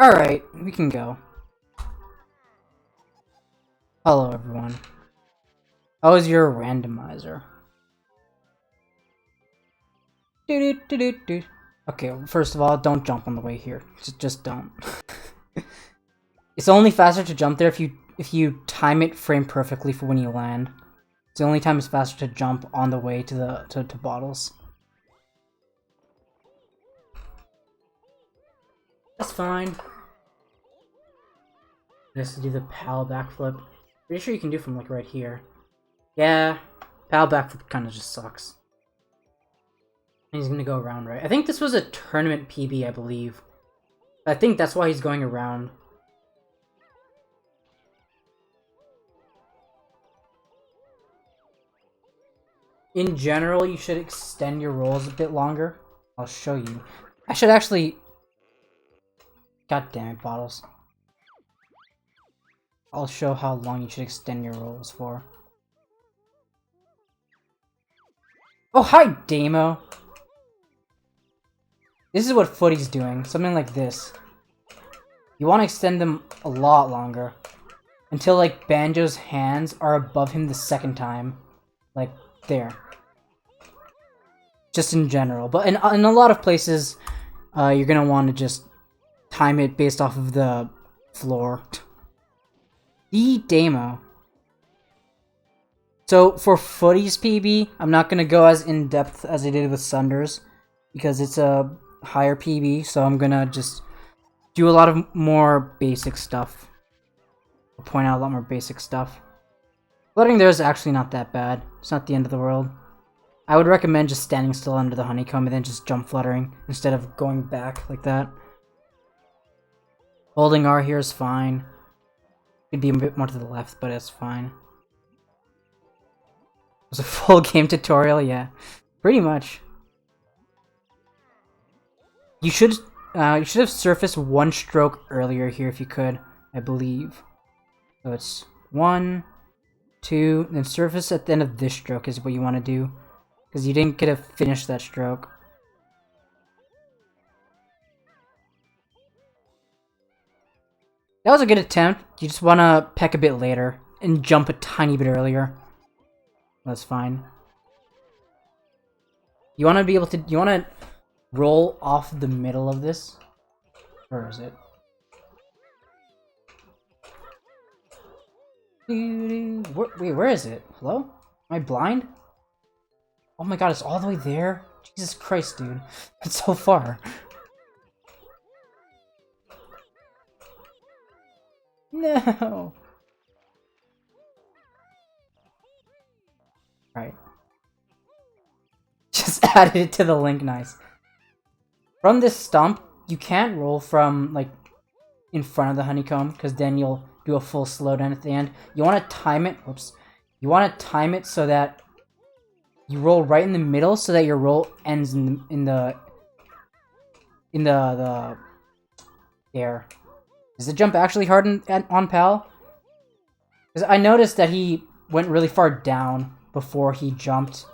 Alright, we can go. Hello, everyone. How is your randomizer? Okay, first of all, don't jump on the way here. Just don't. It's only faster to jump there if you time it frame perfectly for when you land. It's the only time it's faster to jump on the way to the bottles. That's fine. Just to do the PAL backflip. Pretty sure you can do from like right here. Yeah, PAL backflip kind of just sucks. And he's gonna go around, right? I think this was a tournament PB, I believe. I think that's why he's going around. In general, you should extend your rolls a bit longer. I'll show you. I should actually... God damn it, bottles. I'll show how long you should extend your rolls for. Oh, hi, Damo! This is what Footy's doing. Something like this. You want to extend them a lot longer. Until, like, Banjo's hands are above him the second time. Like, there. Just in general. But in a lot of places, you're gonna want to just time it based off of the floor. The Damo. So, for Footy's PB, I'm not gonna go as in-depth as I did with Sunder's. Because it's a higher PB, so I'm gonna just do a lot of more basic stuff. I'll point out a lot more basic stuff. Fluttering there is actually not that bad. It's not the end of the world. I would recommend just standing still under the honeycomb and then just jump fluttering instead of going back like that. Holding R here is fine. Could be a bit more to the left, but it's fine. It was a full game tutorial, yeah. Pretty much. You should have surfaced one stroke earlier here if you could, I believe. So it's 1, 2, then surface at the end of this stroke is what you want to do. Because you didn't get to finish that stroke. That was a good attempt. You just want to peck a bit later and jump a tiny bit earlier. That's fine. You want to be able to... You want to roll off the middle of this? Where is it? Wait, where is it? Hello? Am I blind? Oh my god, it's all the way there? Jesus Christ, dude. It's so far. No! Right. Just added it to the link, nice. From this stump, you can't roll from, like, in front of the honeycomb, because then you'll do a full slowdown at the end. You want to time it, whoops. You want to time it so that you roll right in the middle, so that your roll ends in the air. Is the jump actually hard on PAL? Because I noticed that he went really far down before he jumped.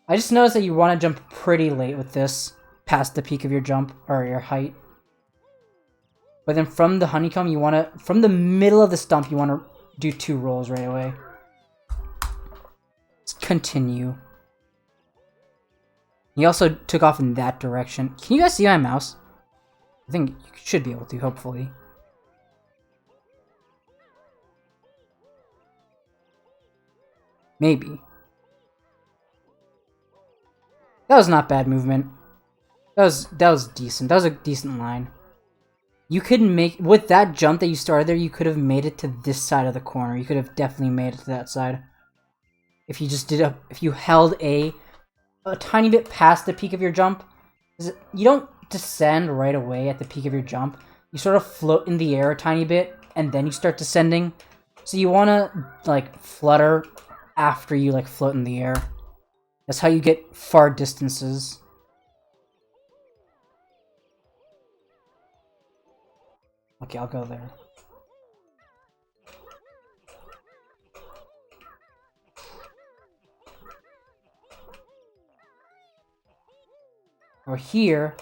I just noticed that you want to jump pretty late with this, past the peak of your jump, or your height. But then from the honeycomb, you want to, from the middle of the stump, you want to do 2 rolls right away. Let's continue. He also took off in that direction. Can you guys see my mouse? I think you should be able to, hopefully. Maybe. That was not bad movement. That was decent. That was a decent line. You could make, with that jump that you started there, you could have made it to this side of the corner. You could have definitely made it to that side. If you just did if you held a tiny bit past the peak of your jump. You don't descend right away at the peak of your jump. You sort of float in the air a tiny bit, and then you start descending. So you want to, like, flutter after you, like, float in the air. That's how you get far distances. Okay, I'll go there. Or here,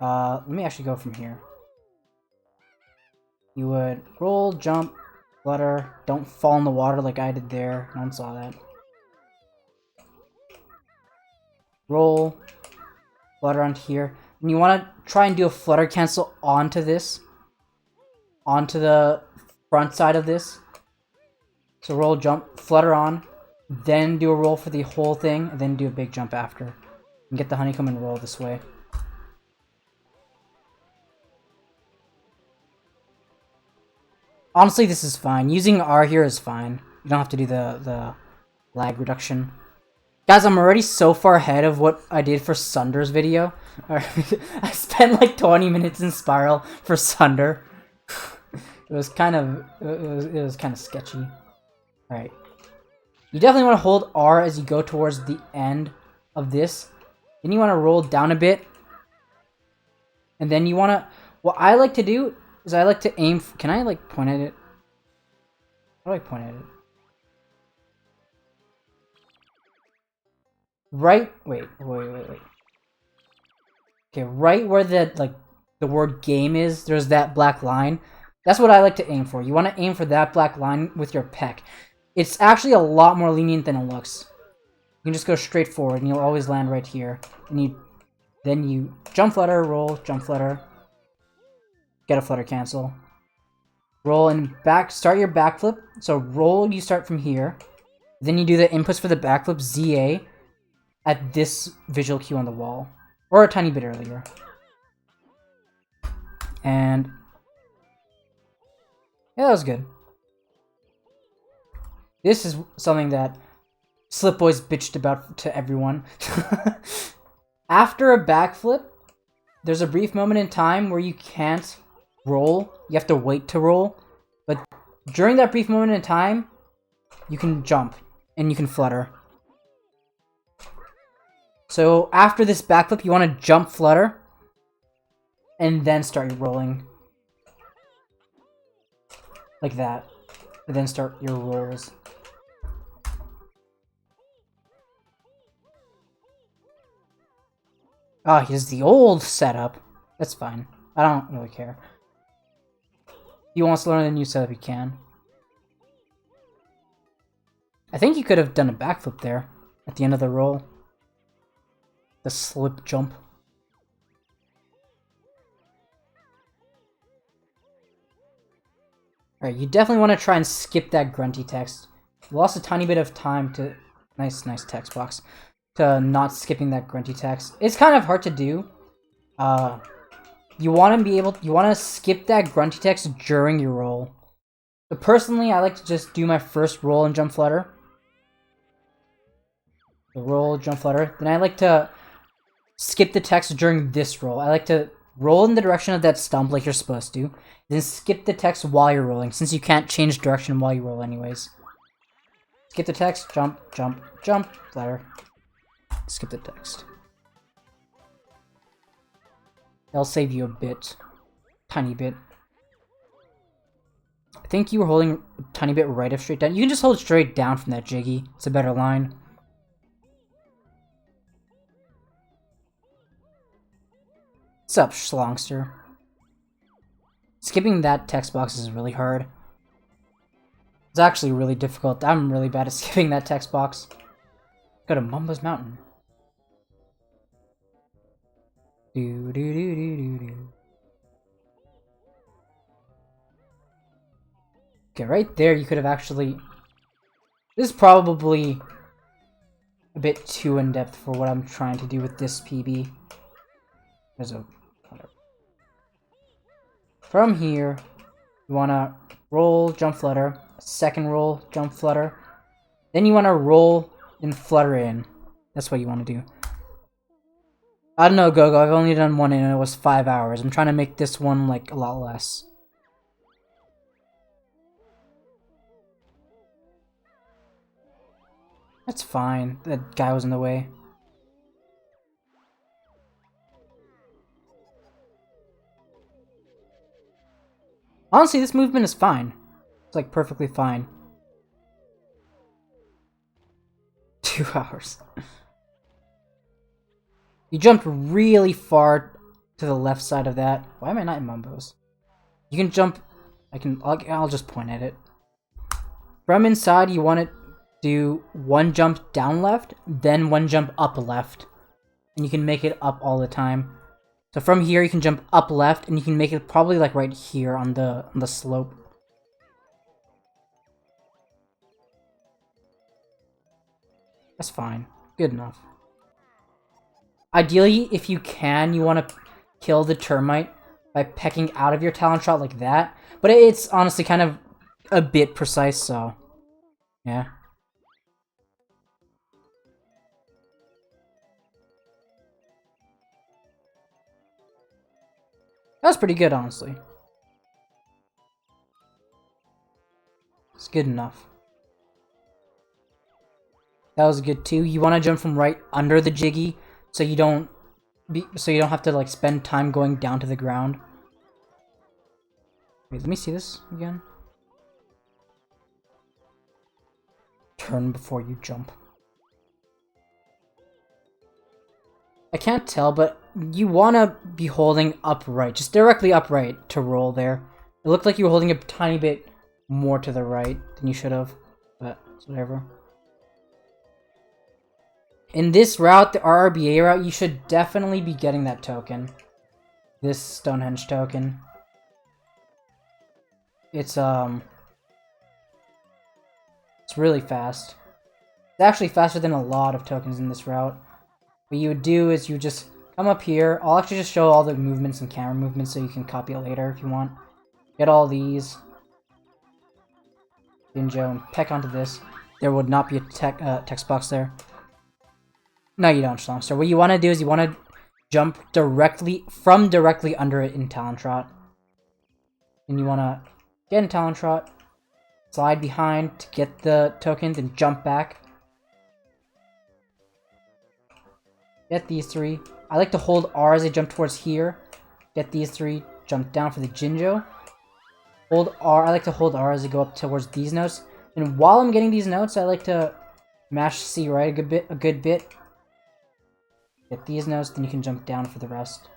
let me actually go from here. You would roll, jump, flutter. Don't fall in the water like I did there. No one saw that. Roll, flutter onto here. And you want to try and do a flutter cancel onto this. Onto the front side of this. So roll, jump, flutter on. Then do a roll for the whole thing. And then do a big jump after. And get the honeycomb and roll this way. Honestly, this is fine. Using R here is fine. You don't have to do the lag reduction. Guys, I'm already so far ahead of what I did for Sunder's video. I spent like 20 minutes in Spiral for Sunder. It was kind of sketchy. Alright. You definitely want to hold R as you go towards the end of this. Then you want to roll down a bit. And then you want to... What I like to do is I like to aim... Can I like point at it? How do I point at it? Right... Wait. Okay, right where the word game is, there's that black line. That's what I like to aim for. You want to aim for that black line with your pec. It's actually a lot more lenient than it looks. You can just go straight forward and you'll always land right here. And then you jump flutter, roll, jump flutter. Get a flutter cancel. Roll and back, start your backflip. So roll, you start from here. Then you do the inputs for the backflip, ZA, at this visual cue on the wall. Or a tiny bit earlier. And... yeah, that was good. This is something that Slip Boys bitched about to everyone. After a backflip, there's a brief moment in time where you can't roll. You have to wait to roll. But during that brief moment in time, you can jump and you can flutter. So after this backflip, you want to jump flutter and then start your rolling. Like that. And then start your rolls. Ah, here's the old setup. That's fine. I don't really care. If you want to learn the new setup, you can. I think you could have done a backflip there at the end of the roll. The slip jump. Alright, you definitely want to try and skip that grunty text. You lost a tiny bit of time to... Nice text box. To not skipping that grunty text. It's kind of hard to do. You want to be able... You want to skip that grunty text during your roll. But personally, I like to just do my first roll and jump flutter. The roll, jump flutter. Then I like to skip the text during this roll. I like to roll in the direction of that stump like you're supposed to. Then skip the text while you're rolling, since you can't change direction while you roll anyways. Skip the text, jump, jump, jump, flutter. Skip the text. That'll save you a bit. Tiny bit. I think you were holding a tiny bit right of straight down. You can just hold straight down from that jiggy. It's a better line. What's up, Schlongster? Skipping that text box is really hard. It's actually really difficult. I'm really bad at skipping that text box. Go to Mumbo's Mountain. Do do do do do do. Okay, right there you could have actually... This is probably a bit too in-depth for what I'm trying to do with this PB. There's a... From here, you want to roll, jump, flutter. Second roll, jump, flutter. Then you want to roll and flutter in. That's what you want to do. I don't know, Gogo. I've only done one and it was 5 hours. I'm trying to make this one, like, a lot less. That's fine. That guy was in the way. Honestly, this movement is fine. It's like perfectly fine. 2 hours. You jumped really far to the left side of that. Why am I not in Mumbo's? You can jump I'll just point at it. From inside, you want to do one jump down left, then one jump up left. And you can make it up all the time. So from here, you can jump up left, and you can make it probably like right here on the slope. That's fine. Good enough. Ideally, if you can, you want to kill the termite by pecking out of your talent shot like that. But it's honestly kind of a bit precise, so yeah. That was pretty good, honestly. It's good enough. That was good too. You want to jump from right under the jiggy, so you don't have to like spend time going down to the ground. Wait, let me see this again. Turn before you jump. I can't tell, but you want to be holding upright, just directly upright to roll there. It looked like you were holding a tiny bit more to the right than you should have, but it's whatever. In this route, the RRBA route, you should definitely be getting that token. This Stonehenge token. It's really fast. It's actually faster than a lot of tokens in this route. What you would do is you just come up here. I'll actually just show all the movements and camera movements so you can copy it later if you want. Get all these. Banjo and peck onto this. There would not be a text box there. No, you don't, Schlongster. What you want to do is you want to jump directly under it in Talon Trot. And you want to get in Talon Trot, slide behind to get the token, then jump back. Get these three. I like to hold R as I jump towards here. Get these three. Jump down for the Jinjo. Hold R. I like to hold R as I go up towards these notes. And while I'm getting these notes, I like to mash C right a good bit. Get these notes, then you can jump down for the rest.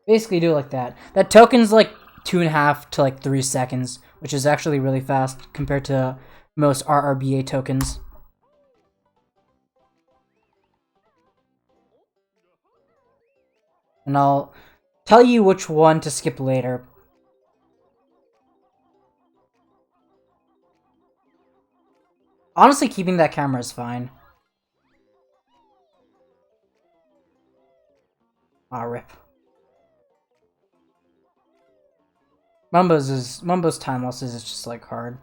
Basically do it like that. That token's like 2.5 to like 3 seconds, which is actually really fast compared to most RRBA tokens. And I'll tell you which one to skip later. Honestly, keeping that camera is fine. Ah, rip. Mumbo's time losses is just like hard.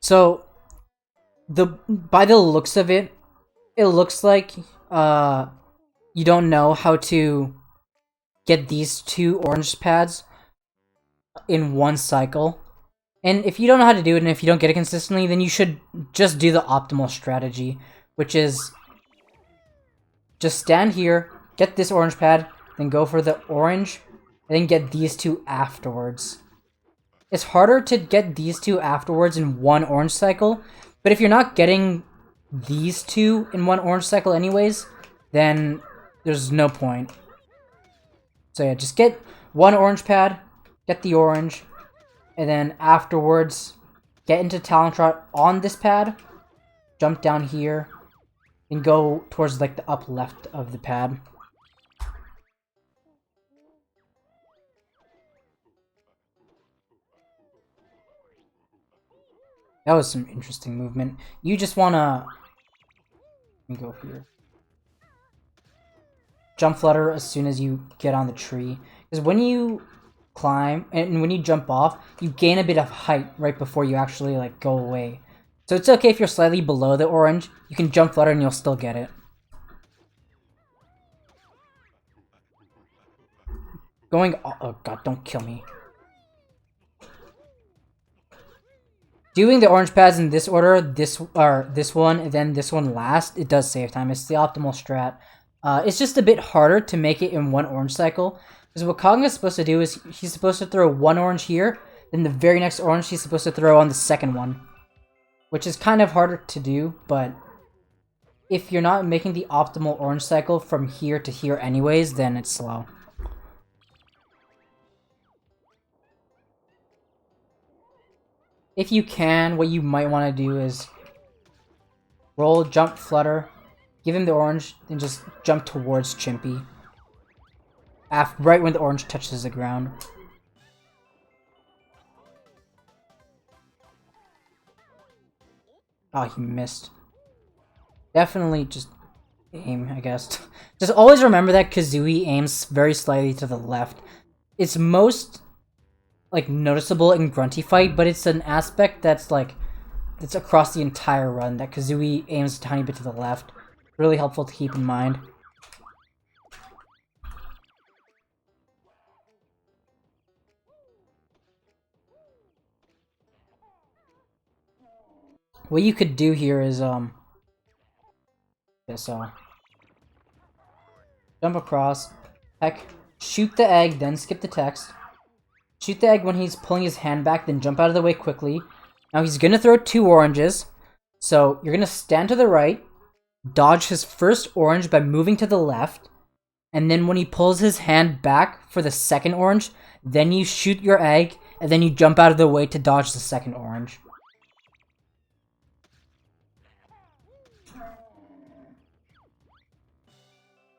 So, by the looks of it, it looks like you don't know how to get these two orange pads in one cycle. And if you don't know how to do it, and if you don't get it consistently, then you should just do the optimal strategy, which is just stand here, get this orange pad, then go for the orange, and then get these two afterwards. It's harder to get these two afterwards in one orange cycle, but if you're not getting these two in one orange cycle anyways, then there's no point. So yeah, just get one orange pad, get the orange, and then afterwards get into Talon Trot on this pad, jump down here, and go towards like the up left of the pad. That was some interesting movement. You just wanna... Let me go here. Jump flutter as soon as you get on the tree. Because when you climb, and when you jump off, you gain a bit of height right before you actually, like, go away. So it's okay if you're slightly below the orange. You can jump flutter and you'll still get it. Going... Oh god, don't kill me. Doing the orange pads in this order, this one, and then this one last, it does save time. It's the optimal strat. It's just a bit harder to make it in one orange cycle. Because what Kog'Maw's supposed to do is he's supposed to throw one orange here, Then the very next orange he's supposed to throw on the second one. Which is kind of harder to do, but if you're not making the optimal orange cycle from here to here anyways, then it's slow. If you can, what you might want to do is roll, jump, flutter, give him the orange, then just jump towards Chimpy. Right when the orange touches the ground. Oh, he missed. Definitely just aim, I guess. Just always remember that Kazooie aims very slightly to the left. It's most, like, noticeable in Grunty Fight, but it's an aspect that's, like, it's across the entire run, that Kazooie aims a tiny bit to the left. Really helpful to keep in mind. What you could do here is, jump across, heck, shoot the egg, then skip the text. Shoot the egg when he's pulling his hand back, then jump out of the way quickly. Now he's gonna throw 2 oranges, so you're gonna stand to the right, dodge his first orange by moving to the left, and then when he pulls his hand back for the second orange, then you shoot your egg, and then you jump out of the way to dodge the second orange.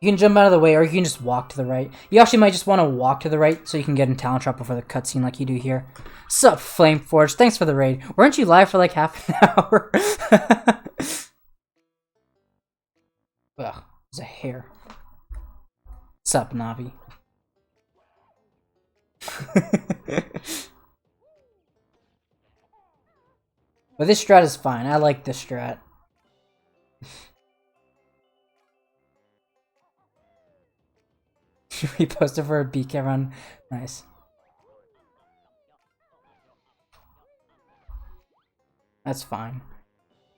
You can jump out of the way, or you can just walk to the right. You actually might just want to walk to the right so you can get in Talent Trap before the cutscene like you do here. Sup, Flameforge? Thanks for the raid. Weren't you live for like half an hour? Ugh, there's a hair. Sup, Navi? But this strat is fine. I like this strat. We posted for a BK run. Nice. That's fine.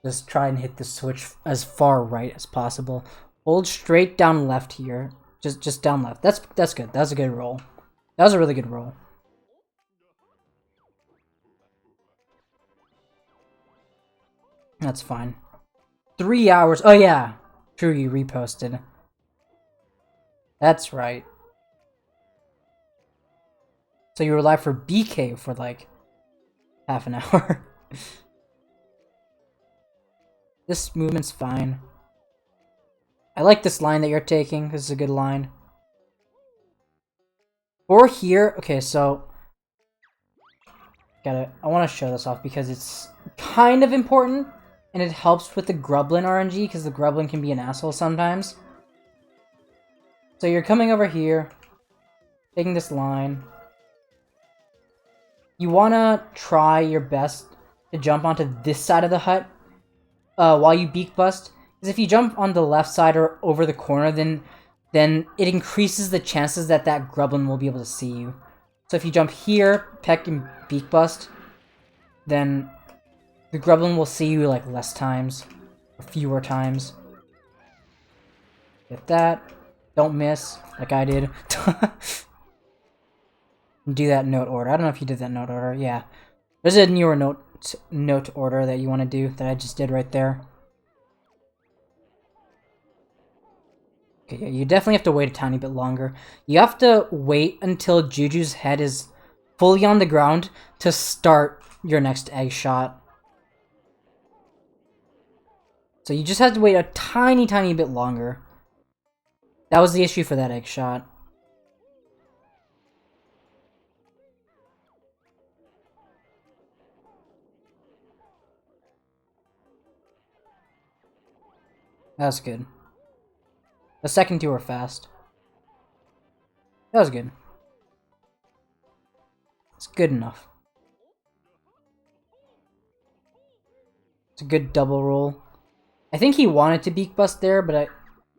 Just try and hit the switch as far right as possible. Hold straight down left here. Just down left. That's good. That was a good roll. That was a really good roll. That's fine. 3 hours. Oh yeah. True, you reposted. That's right. So you were live for BK for like half an hour. This movement's fine. I like this line that you're taking. This is a good line. For here, okay, so I want to show this off because it's kind of important and it helps with the Grublin RNG because the Grublin can be an asshole sometimes. So you're coming over here, taking this line. You want to try your best to jump onto this side of the hut while you beak bust. Because if you jump on the left side or over the corner, then it increases the chances that that Grublin will be able to see you. So if you jump here, peck and beak bust, then the Grublin will see you like less times, or fewer times. Get that. Don't miss, like I did. Do that note order. I don't know if you did that note order. Yeah. There's a newer note order that you want to do that I just did right there. Okay, yeah, you definitely have to wait a tiny bit longer. You have to wait until Juju's head is fully on the ground to start your next egg shot. So you just have to wait a tiny bit longer. That was the issue for that egg shot. That was good. The second 2 were fast. That was good. It's good enough. It's a good double roll. I think he wanted to beak bust there, but I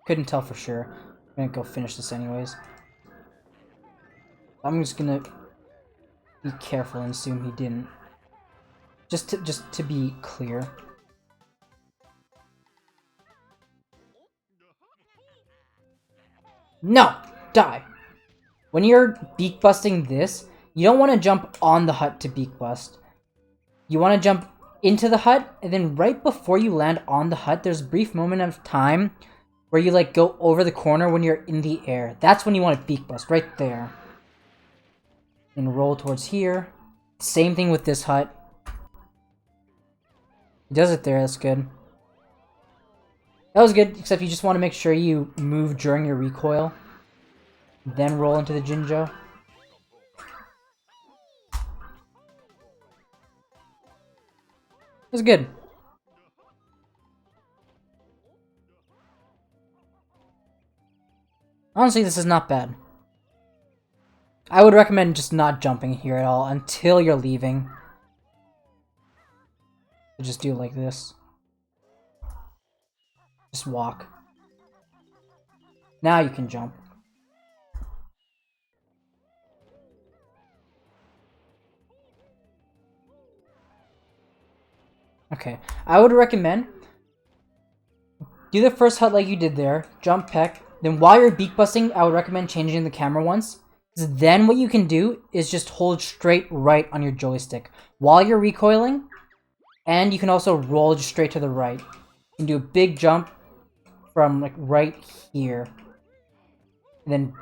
couldn't tell for sure. I'm gonna go finish this anyways. I'm just gonna be careful and assume he didn't. Just to be clear. No! Die! When you're beak busting this, You don't want to jump on the hut to beak bust. You want to jump into the hut, and then right before you land on the hut, there's a brief moment of time where you like go over the corner when you're in the air. That's when you want to beak bust, right there. Then roll towards here. Same thing with this hut. He does it there, that's good. That was good, except you just want to make sure you move during your recoil. Then roll into the Jinjo. It was good. Honestly, this is not bad. I would recommend just not jumping here at all until you're leaving. Just do it like this. Just walk. Now you can jump. Okay, I would recommend do the first hut like you did there, jump peck, then while you're beak busting, I would recommend changing the camera once. Then what you can do is just hold straight right on your joystick while you're recoiling, and you can also roll just straight to the right. You can do a big jump from like right here, and then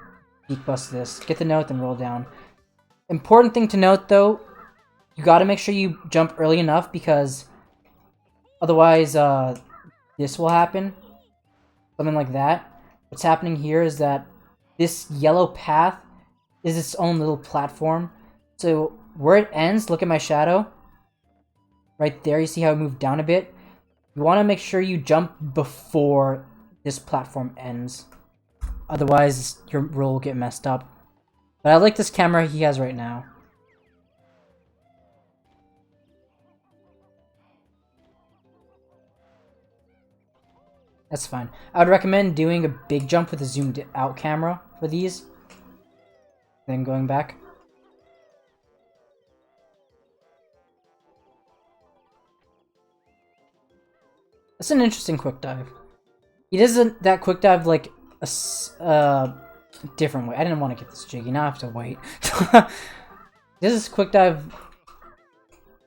beak bust this. Get the note, then roll down. Important thing to note though, you gotta make sure you jump early enough because otherwise this will happen. Something like that. What's happening here is that this yellow path is its own little platform. So where it ends, look at my shadow. Right there, you see how it moved down a bit? You want to make sure you jump before this platform ends. Otherwise, your roll will get messed up. But I like this camera he has right now. That's fine. I would recommend doing a big jump with a zoomed out camera for these. Then going back. That's an interesting quick dive. He does that quick dive like a different way. I didn't want to get this jiggy. Now I have to wait. This is quick dive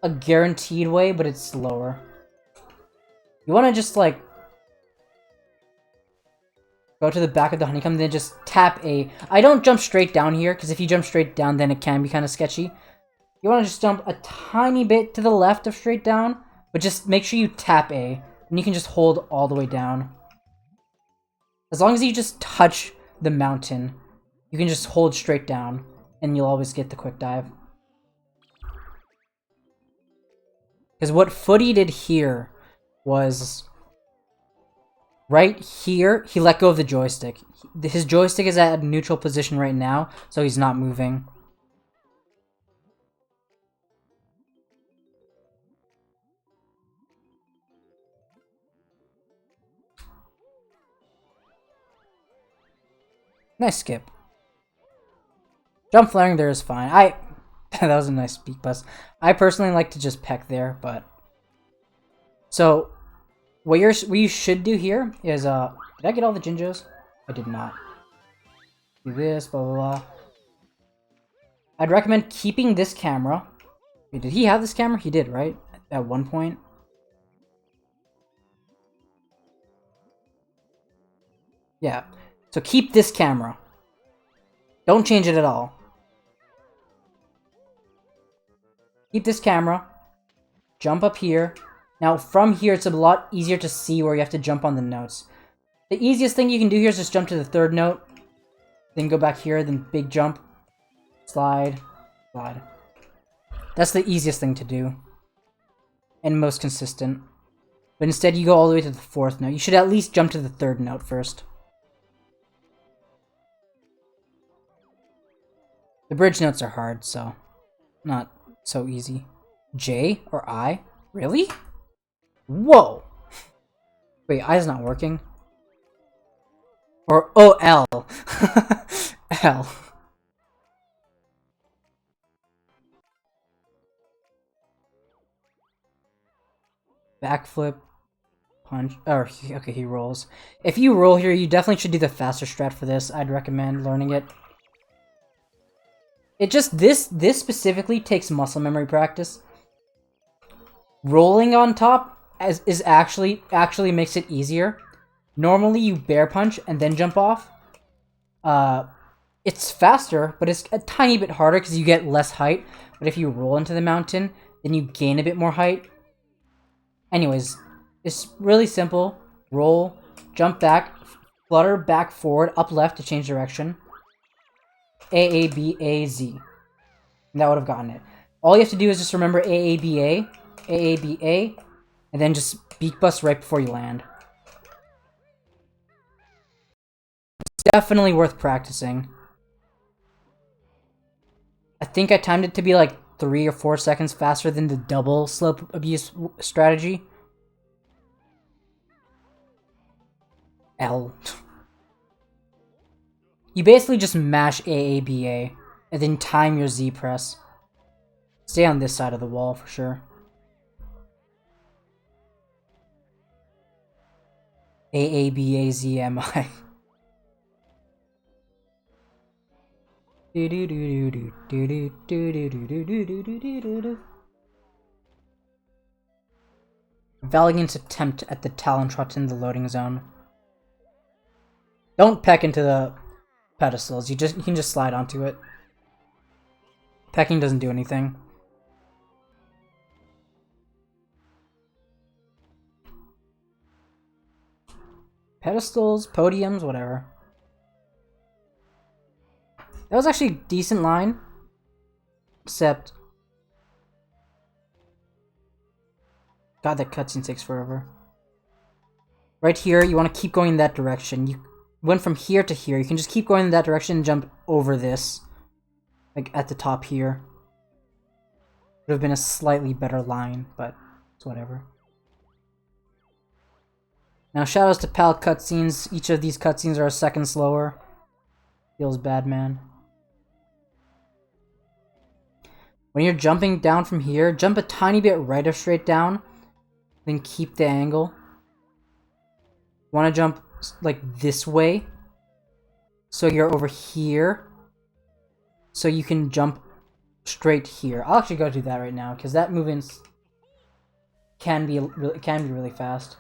a guaranteed way, but it's slower. You want to just like go to the back of the honeycomb, then just tap A. I don't jump straight down here, because if you jump straight down, then it can be kind of sketchy. You want to just jump a tiny bit to the left of straight down, but just make sure you tap A, and you can just hold all the way down. As long as you just touch the mountain, you can just hold straight down, and you'll always get the quick dive. Because what Footy did here was right here, he let go of the joystick. His joystick is at a neutral position right now, so he's not moving. Nice skip. Jump flaring there is fine. That was a nice beak bust. I personally like to just peck there, but so what you should do here is did I get all the Jinjos? I did not. Do this, blah blah blah. I'd recommend keeping this camera. Wait, did he have this camera? He did, right? At one point. Yeah. So keep this camera. Don't change it at all. Keep this camera. Jump up here. Now, from here, it's a lot easier to see where you have to jump on the notes. The easiest thing you can do here is just jump to the third note. Then go back here, then big jump. Slide. Slide. That's the easiest thing to do. And most consistent. But instead, you go all the way to the fourth note. You should at least jump to the third note first. The bridge notes are hard, so not so easy. J or I? Really? Whoa! Wait, I's not working. Or oh, L. L. Backflip. Punch. Oh, okay, he rolls. If you roll here, you definitely should do the faster strat for this. I'd recommend learning it. It just, this specifically takes muscle memory practice. Rolling on top is actually makes it easier. Normally you bear punch and then jump off. It's faster, but it's a tiny bit harder because you get less height. But if you roll into the mountain, then you gain a bit more height. Anyways, it's really simple. Roll, jump back, flutter back forward, up left to change direction. AABAZ. And that would have gotten it. All you have to do is just remember AABA, AABA, and then just beak bust right before you land. It's definitely worth practicing. I think I timed it to be like 3 or 4 seconds faster than the double slope abuse strategy. L. You basically just mash AABA and then time your Z press. Stay on this side of the wall for sure. AABAZMI. Valiant's attempt at the talent trot in the loading zone. Don't peck into the pedestals. You can just slide onto it. Pecking doesn't do anything. Pedestals, podiums, whatever. That was actually a decent line. Except... God, that cutscene takes forever. Right here, you want to keep going in that direction. You went from here to here. You can just keep going in that direction and jump over this. Like, at the top here. Would have been a slightly better line, but it's whatever. Now, shoutouts to PAL cutscenes. Each of these cutscenes are a second slower. Feels bad, man. When you're jumping down from here, jump a tiny bit right or straight down. Then keep the angle. You want to jump like this way. So you're over here. So you can jump straight here. I'll actually go do that right now because that movement can be really fast.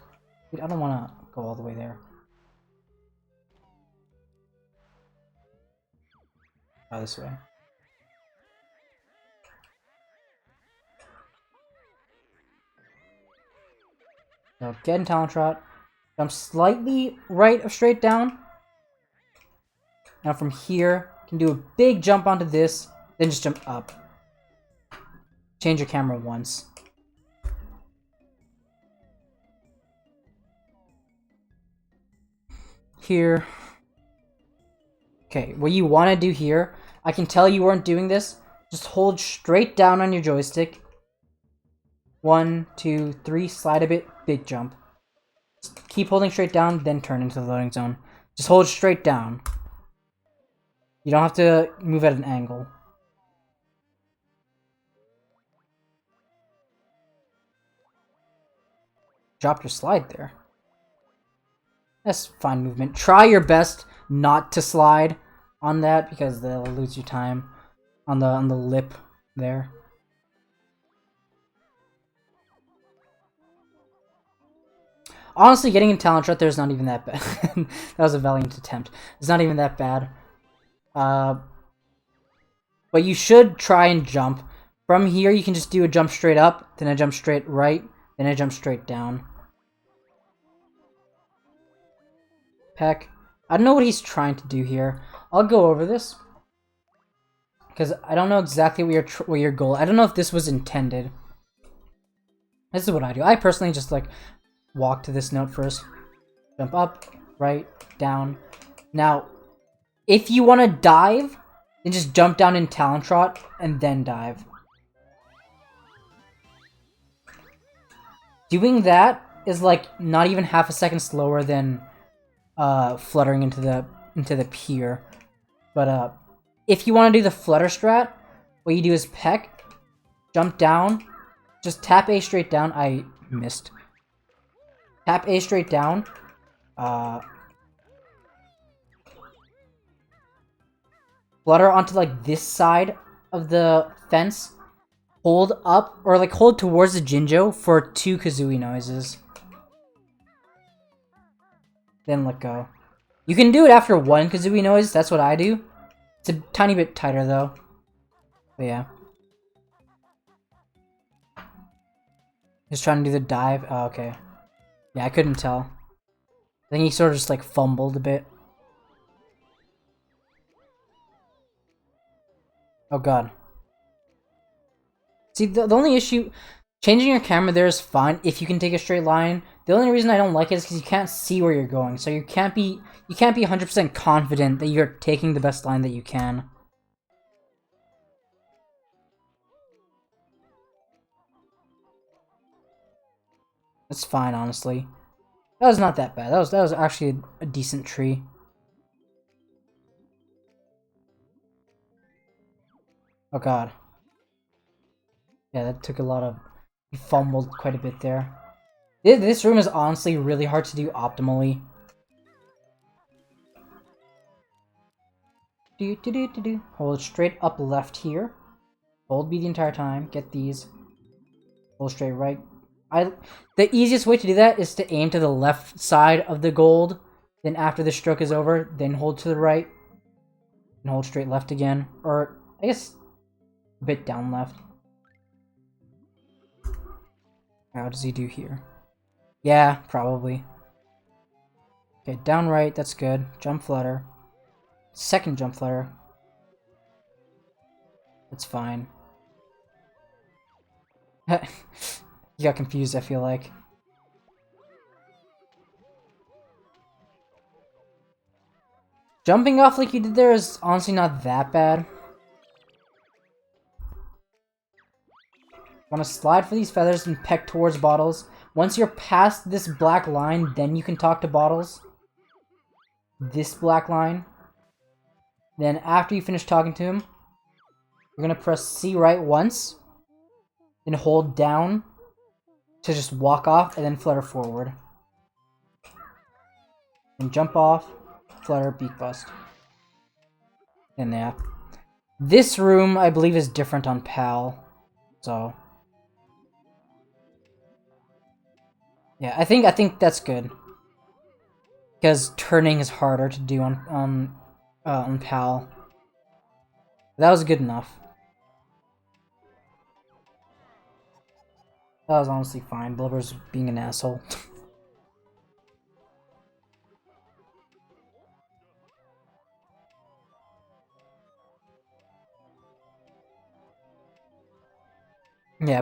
Dude, I don't want to go all the way there. Oh, this way. So get in talent trot. Jump slightly right of straight down. Now from here, you can do a big jump onto this, then just jump up. Change your camera once. Here. Okay, what you want to do here, I can tell you weren't doing this. Just hold straight down on your joystick. 1, 2, 3, slide a bit, big jump. Just keep holding straight down, then turn into the loading zone. Just hold straight down. You don't have to move at an angle. Drop your slide there. That's fine movement. Try your best not to slide on that because they'll lose you time on the lip there. Honestly, getting in talent trot there is not even that bad. That was a valiant attempt. It's not even that bad. But you should try and jump. From here, you can just do a jump straight up, then a jump straight right, then a jump straight down. Peck. I don't know what he's trying to do here. I'll go over this. Because I don't know exactly what your goal... I don't know if this was intended. This is what I do. I personally just, like, walk to this note first. Jump up, right, down. Now, if you want to dive, then just jump down in talent trot and then dive. Doing that is, like, not even half a second slower than... fluttering into the pier. But if you want to do the flutter strat, what you do is peck, jump down, just tap A straight down. I missed. Tap A straight down. Flutter onto like this side of the fence, hold up, or like hold towards the Jinjo for 2 Kazooie noises. Then let go. You can do it after 1 Kazooie noise, that's what I do. It's a tiny bit tighter though. But yeah. Just trying to do the dive. Oh, okay. Yeah, I couldn't tell. I think he sort of just like fumbled a bit. Oh god. See, the only issue... Changing your camera there is fine if you can take a straight line. The only reason I don't like it is because you can't see where you're going. So you can't be 100% confident that you're taking the best line that you can. That's fine, honestly. That was not that bad. That was actually a decent tree. Oh god. Yeah, that took a lot of... He fumbled quite a bit there. This room is honestly really hard to do optimally. Hold straight up left here. Hold B the entire time. Get these. Hold straight right. The easiest way to do that is to aim to the left side of the gold. Then after the stroke is over, then hold to the right. And hold straight left again. Or, I guess, a bit down left. How does he do here? Yeah, probably. Okay, down right, that's good. Jump flutter. Second jump flutter. That's fine. He got confused, I feel like. Jumping off like you did there is honestly not that bad. Want to slide for these feathers and peck towards bottles. Once you're past this black line, then you can talk to bottles. This black line. Then after you finish talking to him, you're going to press C right once. Then hold down to just walk off and then flutter forward. And jump off, flutter, beak bust. And yeah. This room, I believe, is different on PAL. So... yeah, I think that's good. Because turning is harder to do on PAL. That was good enough. That was honestly fine. Blubber's being an asshole. Yeah,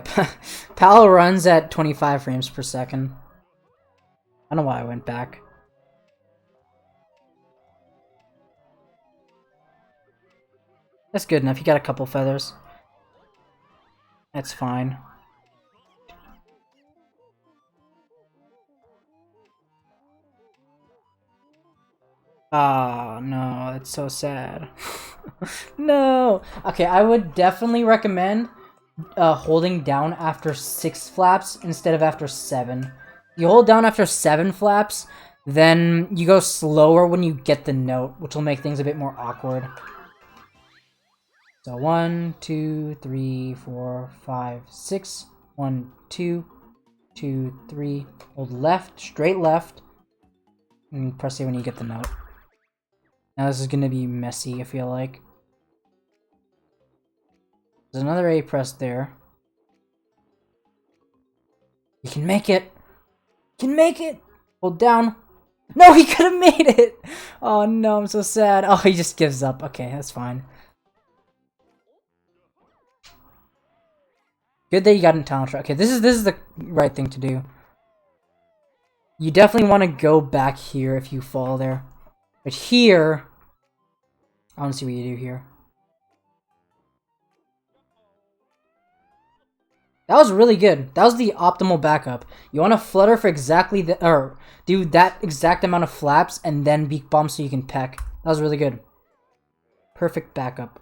PAL runs at 25 frames per second. I don't know why I went back. That's good enough. You got a couple feathers. That's fine. Ah, no, that's so sad. No! Okay, I would definitely recommend holding down after 6 flaps instead of after 7. You hold down after 7 flaps, then you go slower when you get the note, which will make things a bit more awkward. So 1, 2, 3, 4, 5, 6. 1, 2, 2, 3. Hold left, straight left, and press A when you get the note. Now this is gonna be messy, I feel like. There's another A pressed there. You can make it! You can make it! Hold down. No, he could have made it! Oh no, I'm so sad. Oh, he just gives up. Okay, that's fine. Good that you got in talent track. Okay, this is the right thing to do. You definitely want to go back here if you fall there. But here... I want to see what you do here. That was really good. That was the optimal backup. You want to flutter for exactly the... or do that exact amount of flaps and then beak bomb so you can peck. That was really good. Perfect backup.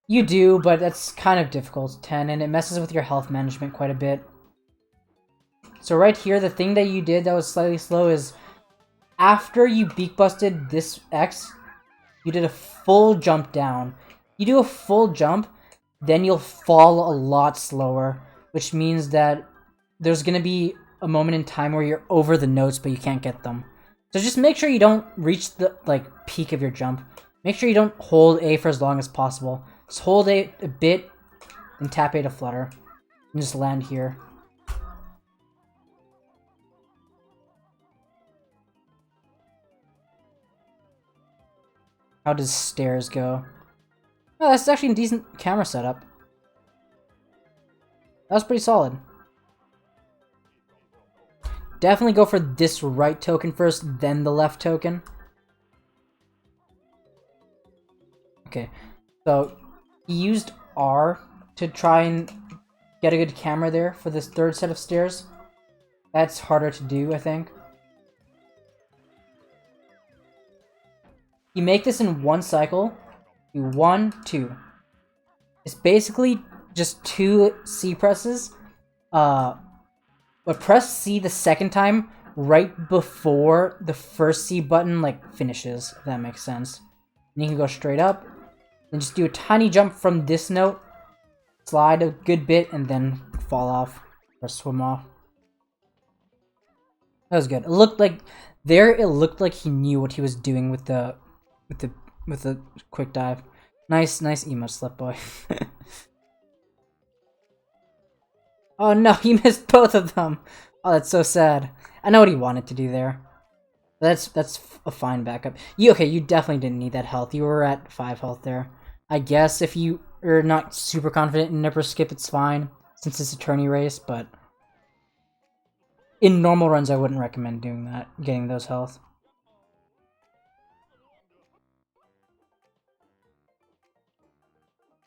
You do, but that's kind of difficult, 10, and it messes with your health management quite a bit. So right here, the thing that you did that was slightly slow is after you beak busted this X, You did a full jump down. You do a full jump, then you'll fall a lot slower, which means that there's gonna be a moment in time where you're over the notes, but you can't get them. So just make sure you don't reach the peak of your jump. Make sure you don't hold A for as long as possible. Just hold A a bit, and tap A to flutter. And just land here. How does stairs go? Oh, that's actually a decent camera setup. That was pretty solid. Definitely go for this right token first, then the left token. Okay, so he used R to try and get a good camera there for this third set of stairs. That's harder to do, I think. You make this in one cycle. Do 1, 2. It's basically just 2 C presses. But press C the second time right before the first C button finishes, if that makes sense. And you can go straight up, and just do a tiny jump from this note, slide a good bit, and then fall off or swim off. That was good. It looked like it looked like he knew what he was doing with the quick dive. Nice emo slip, boy. Oh no, he missed both of them. Oh, that's so sad. I know what he wanted to do there. That's a fine backup. You definitely didn't need that health. You were at 5 health there. I guess if you are not super confident in Nipper Skip, it's fine, since it's a tourney race, but in normal runs I wouldn't recommend doing that, getting those health.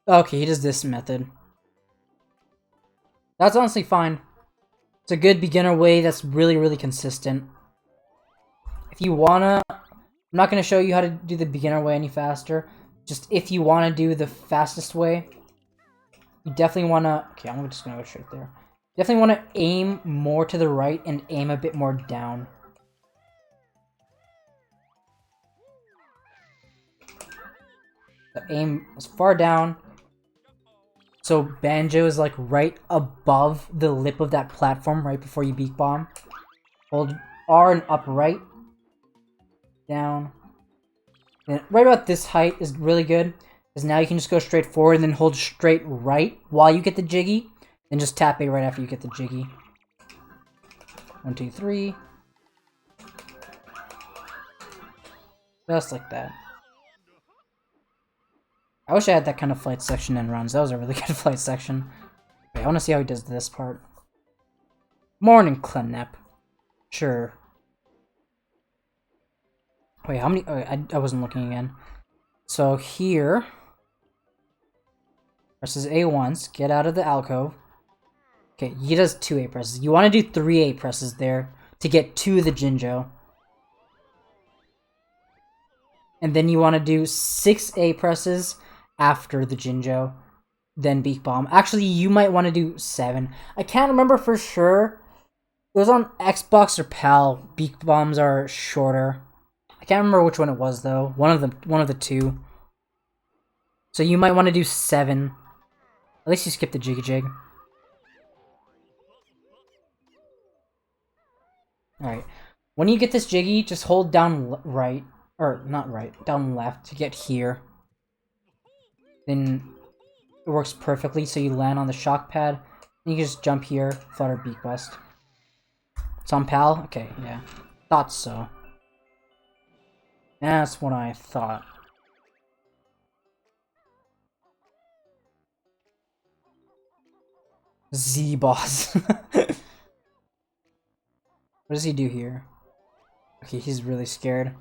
Okay, he does this method. That's honestly fine. It's a good beginner way that's really consistent. If you wanna... I'm not gonna show you how to do the beginner way any faster. Just if you wanna do the fastest way, you definitely wanna... Okay, I'm just gonna go straight there. Definitely wanna aim more to the right and aim a bit more down. So aim as far down. So Banjo is right above the lip of that platform right before you beak bomb. Hold R and up right. Down. And right about this height is really good. Because now you can just go straight forward and then hold straight right while you get the jiggy. Then just tap A right after you get the jiggy. 1, 2, 3. Just like that. I wish I had that kind of flight section in runs. That was a really good flight section. Okay, I want to see how he does this part. Morning, Clenep. Sure. Wait, how many... Oh, I wasn't looking again. So here... Presses A once. Get out of the alcove. Okay, he does 2 A presses. You want to do 3 A presses there to get to the Jinjo. And then you want to do 6 A presses after the Jinjo, then Beak Bomb. Actually, you might want to do 7. I can't remember for sure. It was on Xbox or PAL. Beak Bombs are shorter. I can't remember which one it was though. One of the two. So you might want to do 7. At least you skip the Jiggy Jig. Alright. When you get this Jiggy, just hold down right. Or, not right. Down left to get here. Then it works perfectly, so you land on the shock pad. And you can just jump here, flutter beak bust. It's on PAL? Okay, yeah. Thought so. That's what I thought. Z-Boss. What does he do here? Okay, he's really scared.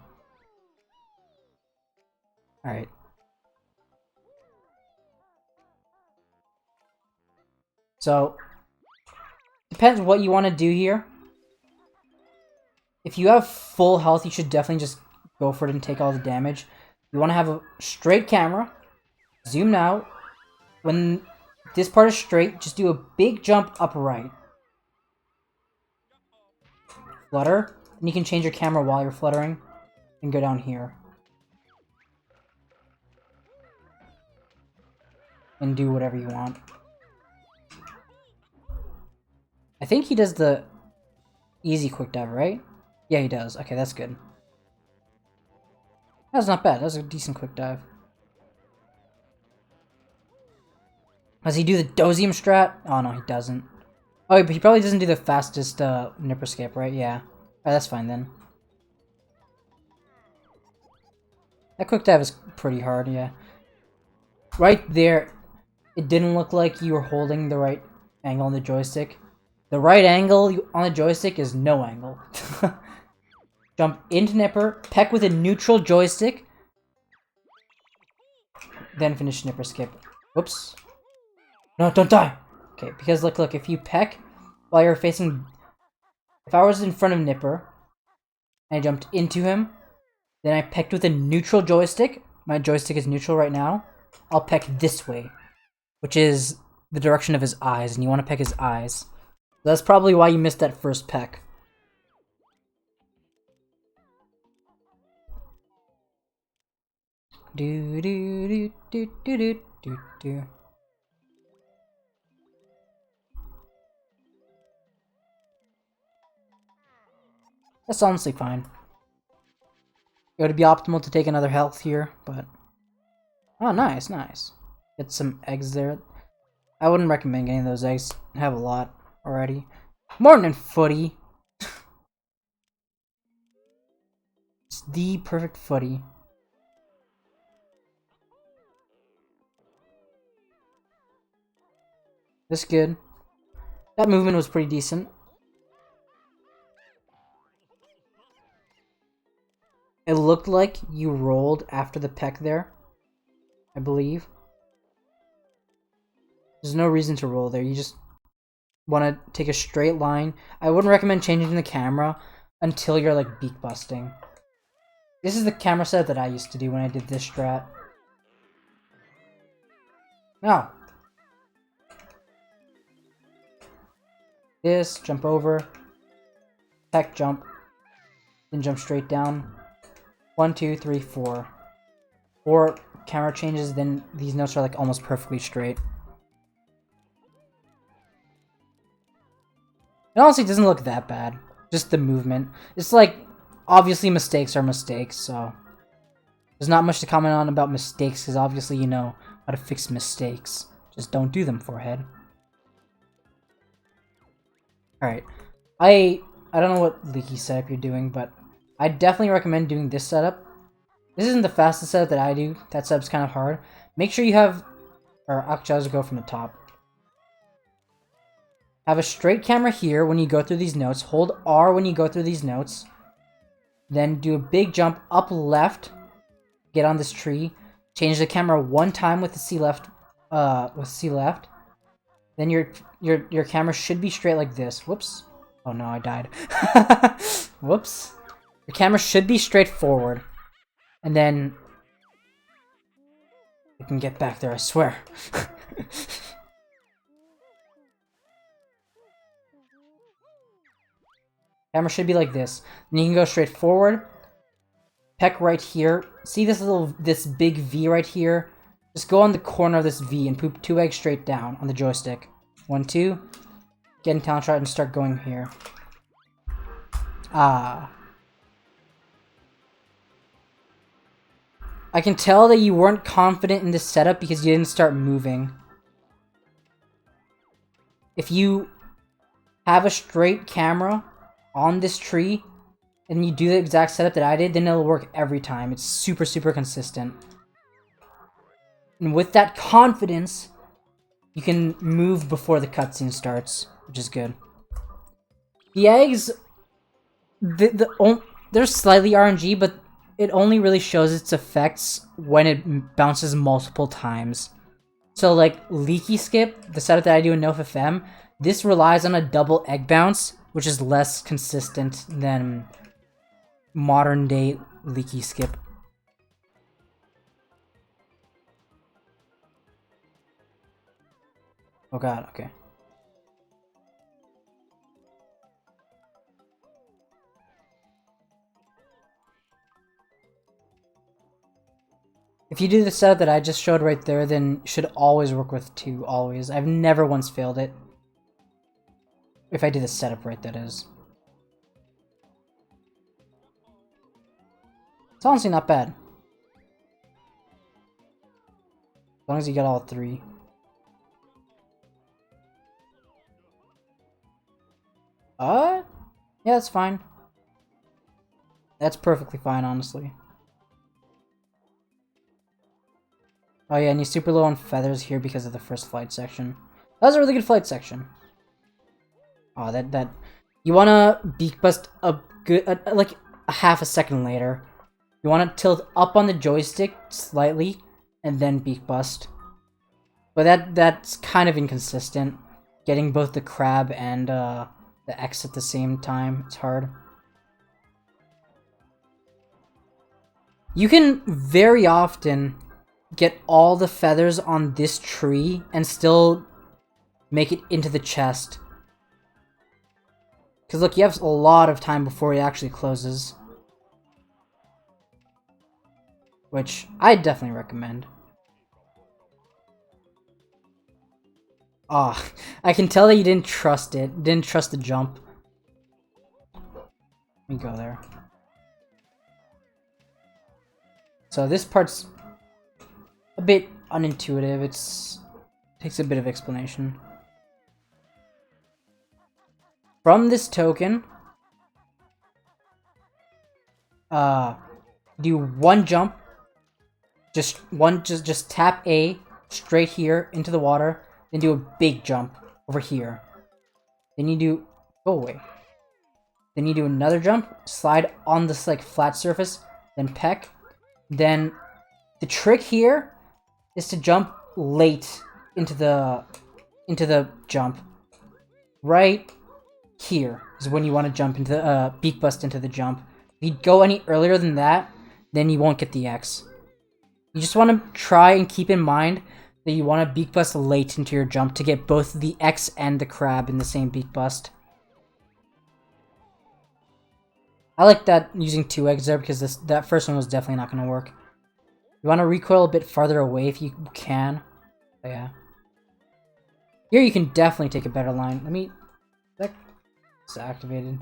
Alright. So, depends what you want to do here. If you have full health, you should definitely just go for it and take all the damage. You want to have a straight camera. Zoom out. When this part is straight, just do a big jump up right. Flutter. And you can change your camera while you're fluttering. And go down here. and do whatever you want. I think he does the easy quick dive, right? Yeah, he does. Okay, that's good. That's not bad. That's a decent quick dive. Does he do the Dozium strat? Oh, no, he doesn't. Oh, but he probably doesn't do the fastest Nipper skip, right? Yeah. Alright, that's fine then. That quick dive is pretty hard, yeah. Right there, it didn't look like you were holding the right angle on the joystick. The right angle on the joystick is no angle. Jump into Nipper, peck with a neutral joystick, then finish Nipper skip. Whoops. No, don't die! Okay, because look, if you peck while you're facing... If I was in front of Nipper, and I jumped into him, then I pecked with a neutral joystick. My joystick is neutral right now. I'll peck this way, which is the direction of his eyes, and you want to peck his eyes. That's probably why you missed that first peck. Do do do do do do do do. That's honestly fine. It would be optimal to take another health here, but... Oh, nice, nice. Get some eggs there. I wouldn't recommend getting those eggs. I have a lot already. Morning, footy. It's the perfect footy. That's good. That movement was pretty decent. It looked like you rolled after the peck there, I believe. There's no reason to roll there. You just want to take a straight line. I wouldn't recommend changing the camera until you're like beak busting. This is the camera setup that I used to do when I did this strat. Now, this, jump over, peck jump, then jump straight down. 1, 2, 3, 4. 4 camera changes, then these notes are like almost perfectly straight. It honestly doesn't look that bad. Just the movement. It's like, obviously mistakes are mistakes, so... There's not much to comment on about mistakes, because obviously you know how to fix mistakes. Just don't do them, forehead. Alright. I don't know what leaky setup you're doing, but I definitely recommend doing this setup. This isn't the fastest setup that I do. That setup's kind of hard. Make sure you have... Or actually, I'll just go from the top. Have a straight camera here when you go through these notes. Hold R when you go through these notes. Then do a big jump up left. Get on this tree. Change the camera one time with the C left. Then your camera should be straight like this. Whoops. Oh no, I died. Whoops. Your camera should be straight forward. And then... I can get back there, I swear. Camera should be like this. Then you can go straight forward. Peck right here. See this big V right here? Just go on the corner of this V and poop 2 eggs straight down on the joystick. 1, 2. Get in talent shot and start going here. Ah. I can tell that you weren't confident in this setup because you didn't start moving. If you have a straight camera on this tree and you do the exact setup that I did, then it'll work every time. It's super, super consistent. And with that confidence, you can move before the cutscene starts, which is good. The eggs, they're slightly RNG, but it only really shows its effects when it bounces multiple times. So like Leaky Skip, the setup that I do in NoFFM, this relies on a double egg bounce, which is less consistent than modern day Leaky Skip. Oh god, okay. If you do the setup that I just showed right there, then you should always work with 2, always. I've never once failed it. If I do the setup right, that is. It's honestly not bad. As long as you get all 3. Yeah, that's fine. That's perfectly fine, honestly. Oh yeah, and you're super low on feathers here because of the first flight section. That was a really good flight section. Oh, that you wanna beak bust a good like a half a second later. You wanna tilt up on the joystick slightly and then beak bust. But that's kind of inconsistent. Getting both the crab and the X at the same time, it's hard. You can very often get all the feathers on this tree and still make it into the chest. Because look, you have a lot of time before it actually closes. Which I definitely recommend. Ah, oh, I can tell that you didn't trust it. Didn't trust the jump. Let me go there. So this part's a bit unintuitive. It takes a bit of explanation. From this token, do 1 jump. Just tap A straight here into the water. Then do a big jump over here. Then you do go away. Then you do another jump, slide on this like flat surface, then peck. Then the trick here is to jump late into the jump. Right here is when you want to jump into the beak bust into the jump. If you go any earlier than that, then you won't get the X. You just want to try and keep in mind that you want to beak bust late into your jump to get both the X and the crab in the same beak bust. I like that using 2 eggs there because that first one was definitely not going to work. You want to recoil a bit farther away if you can. But yeah. Here you can definitely take a better line. Let me... It's activated.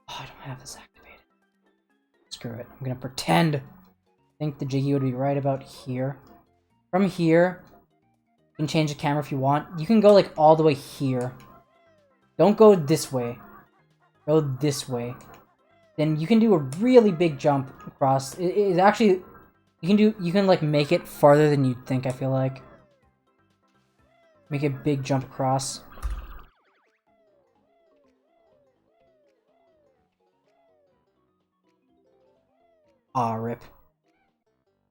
Oh, I don't have this activated. Screw it. I'm going to pretend. I think the Jiggy would be right about here. From here, you can change the camera if you want. You can go like all the way here. Don't go this way. Go this way. Then you can do a really big jump across. It actually, you can like make it farther than you'd think, I feel like. Make a big jump across. Ah, rip.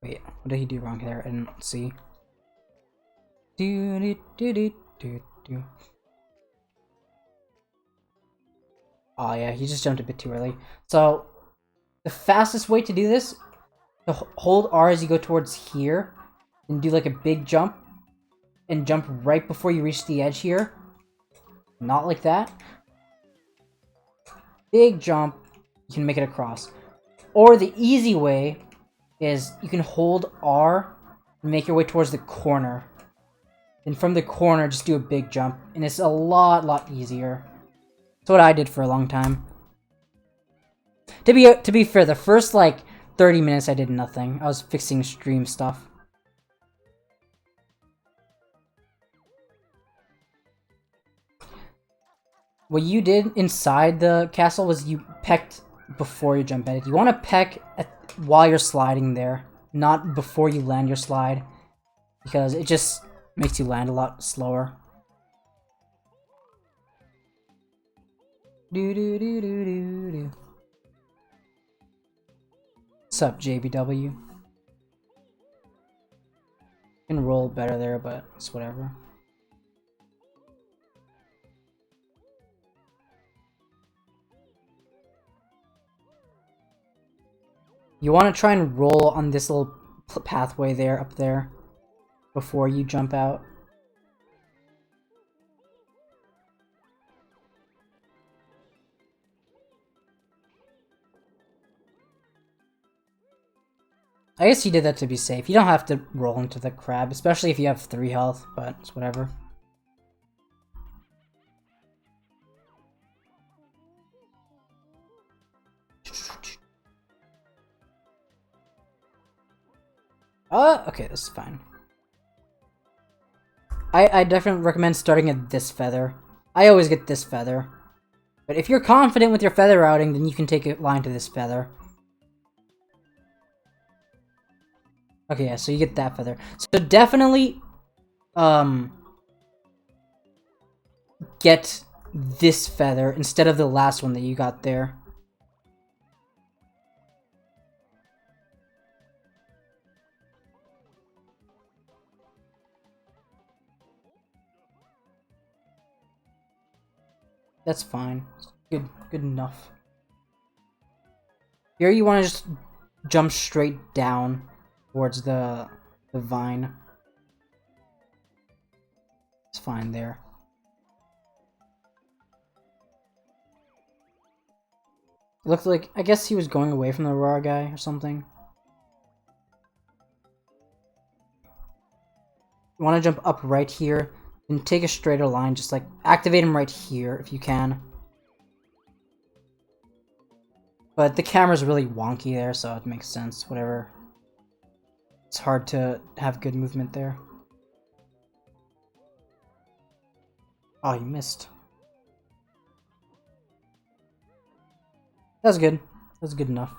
Wait, what did he do wrong there? I didn't see. Oh yeah, he just jumped a bit too early. So, the fastest way to do this, to hold R as you go towards here, and do like a big jump, and jump right before you reach the edge here. Not like that. Big jump, you can make it across. Or the easy way is you can hold R and make your way towards the corner. And from the corner, just do a big jump. And it's a lot easier. That's what I did for a long time. To be fair, the first like 30 minutes I did nothing. I was fixing stream stuff. What you did inside the castle was you pecked before you jump at it. You want to peck while you're sliding there, not before you land your slide, because it just makes you land a lot slower. What's up, JBW? You can roll better there, but it's whatever. You want to try and roll on this little pathway there, up there, before you jump out. I guess he did that to be safe. You don't have to roll into the crab, especially if you have 3 health, but it's whatever. Okay, this is fine. I definitely recommend starting at this feather. I always get this feather. But if you're confident with your feather routing, then you can take a line to this feather. Okay, yeah, so you get that feather. So definitely, get this feather instead of the last one that you got there. That's fine. Good enough. Here you want to just jump straight down towards the vine. It's fine there. It looked like, I guess he was going away from the Aurora guy or something. You want to jump up right here and take a straighter line, just like activate him right here if you can. But the camera's really wonky there, so it makes sense, whatever. It's hard to have good movement there. Oh, you missed. That was good. That was good enough.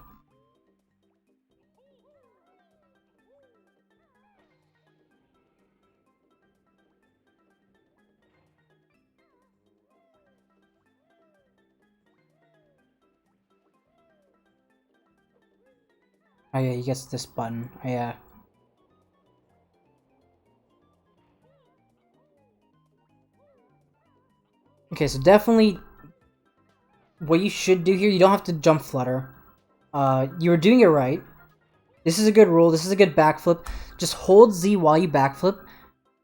Oh yeah, he gets this button. Oh yeah. Okay, so definitely what you should do here, you don't have to jump flutter. You were doing it right. This is a good rule. This is a good backflip. Just hold Z while you backflip.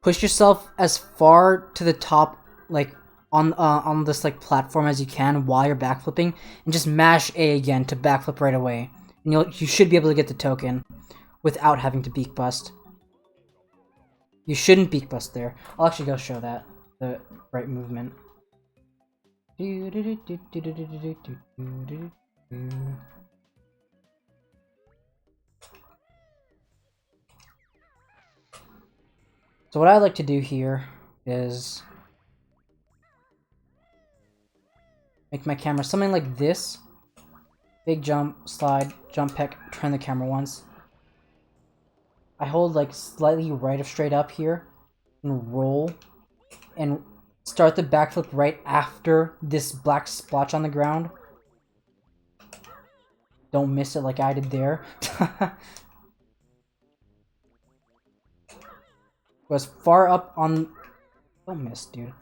Push yourself as far to the top, like on this like platform as you can while you're backflipping, and just mash A again to backflip right away. And you should be able to get the token without having to beak bust. You shouldn't beak bust there. I'll actually go show that the right movement. So what I like to do here is make my camera something like this. Big jump, slide, jump peck, turn the camera once. I hold like slightly right of straight up here and roll and start the backflip right after this black splotch on the ground. Don't miss it like I did there. Go as far up on... Don't miss, dude.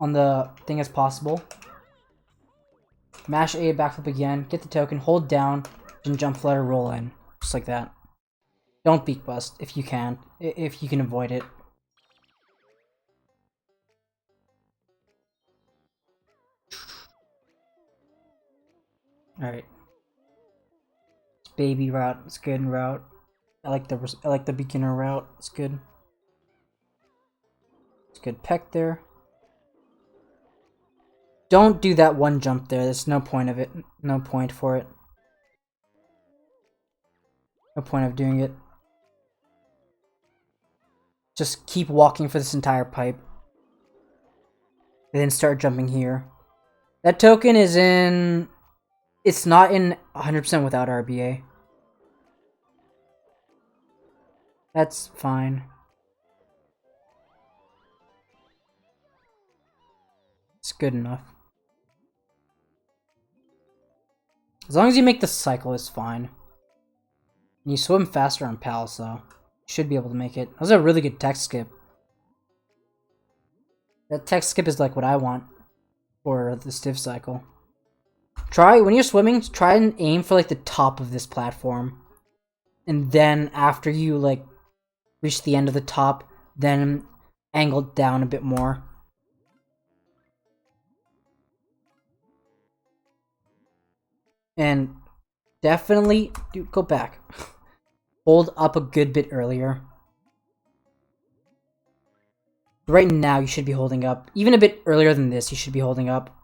On the thing as possible. Mash A, backflip again, get the token, hold down, and jump flutter, roll in. Just like that. Don't beak bust if you can. If you can avoid it. Alright. It's baby route. It's good route. I like the beginner route. It's good. It's good peck there. Don't do that one jump there. There's no point of it. No point for it. No point of doing it. Just keep walking for this entire pipe. And then start jumping here. That token is in... It's not in 100% without RBA. That's fine. It's good enough. As long as you make the cycle, it's fine. And you swim faster on pals, though. You should be able to make it. That was a really good tech skip. That tech skip is like what I want for the stiff cycle. Try, when you're swimming, try and aim for like the top of this platform. And then after you like reach the end of the top, then angle down a bit more. And definitely, dude, go back. hold up a good bit earlier. Right now, you should be holding up. Even a bit earlier than this, you should be holding up.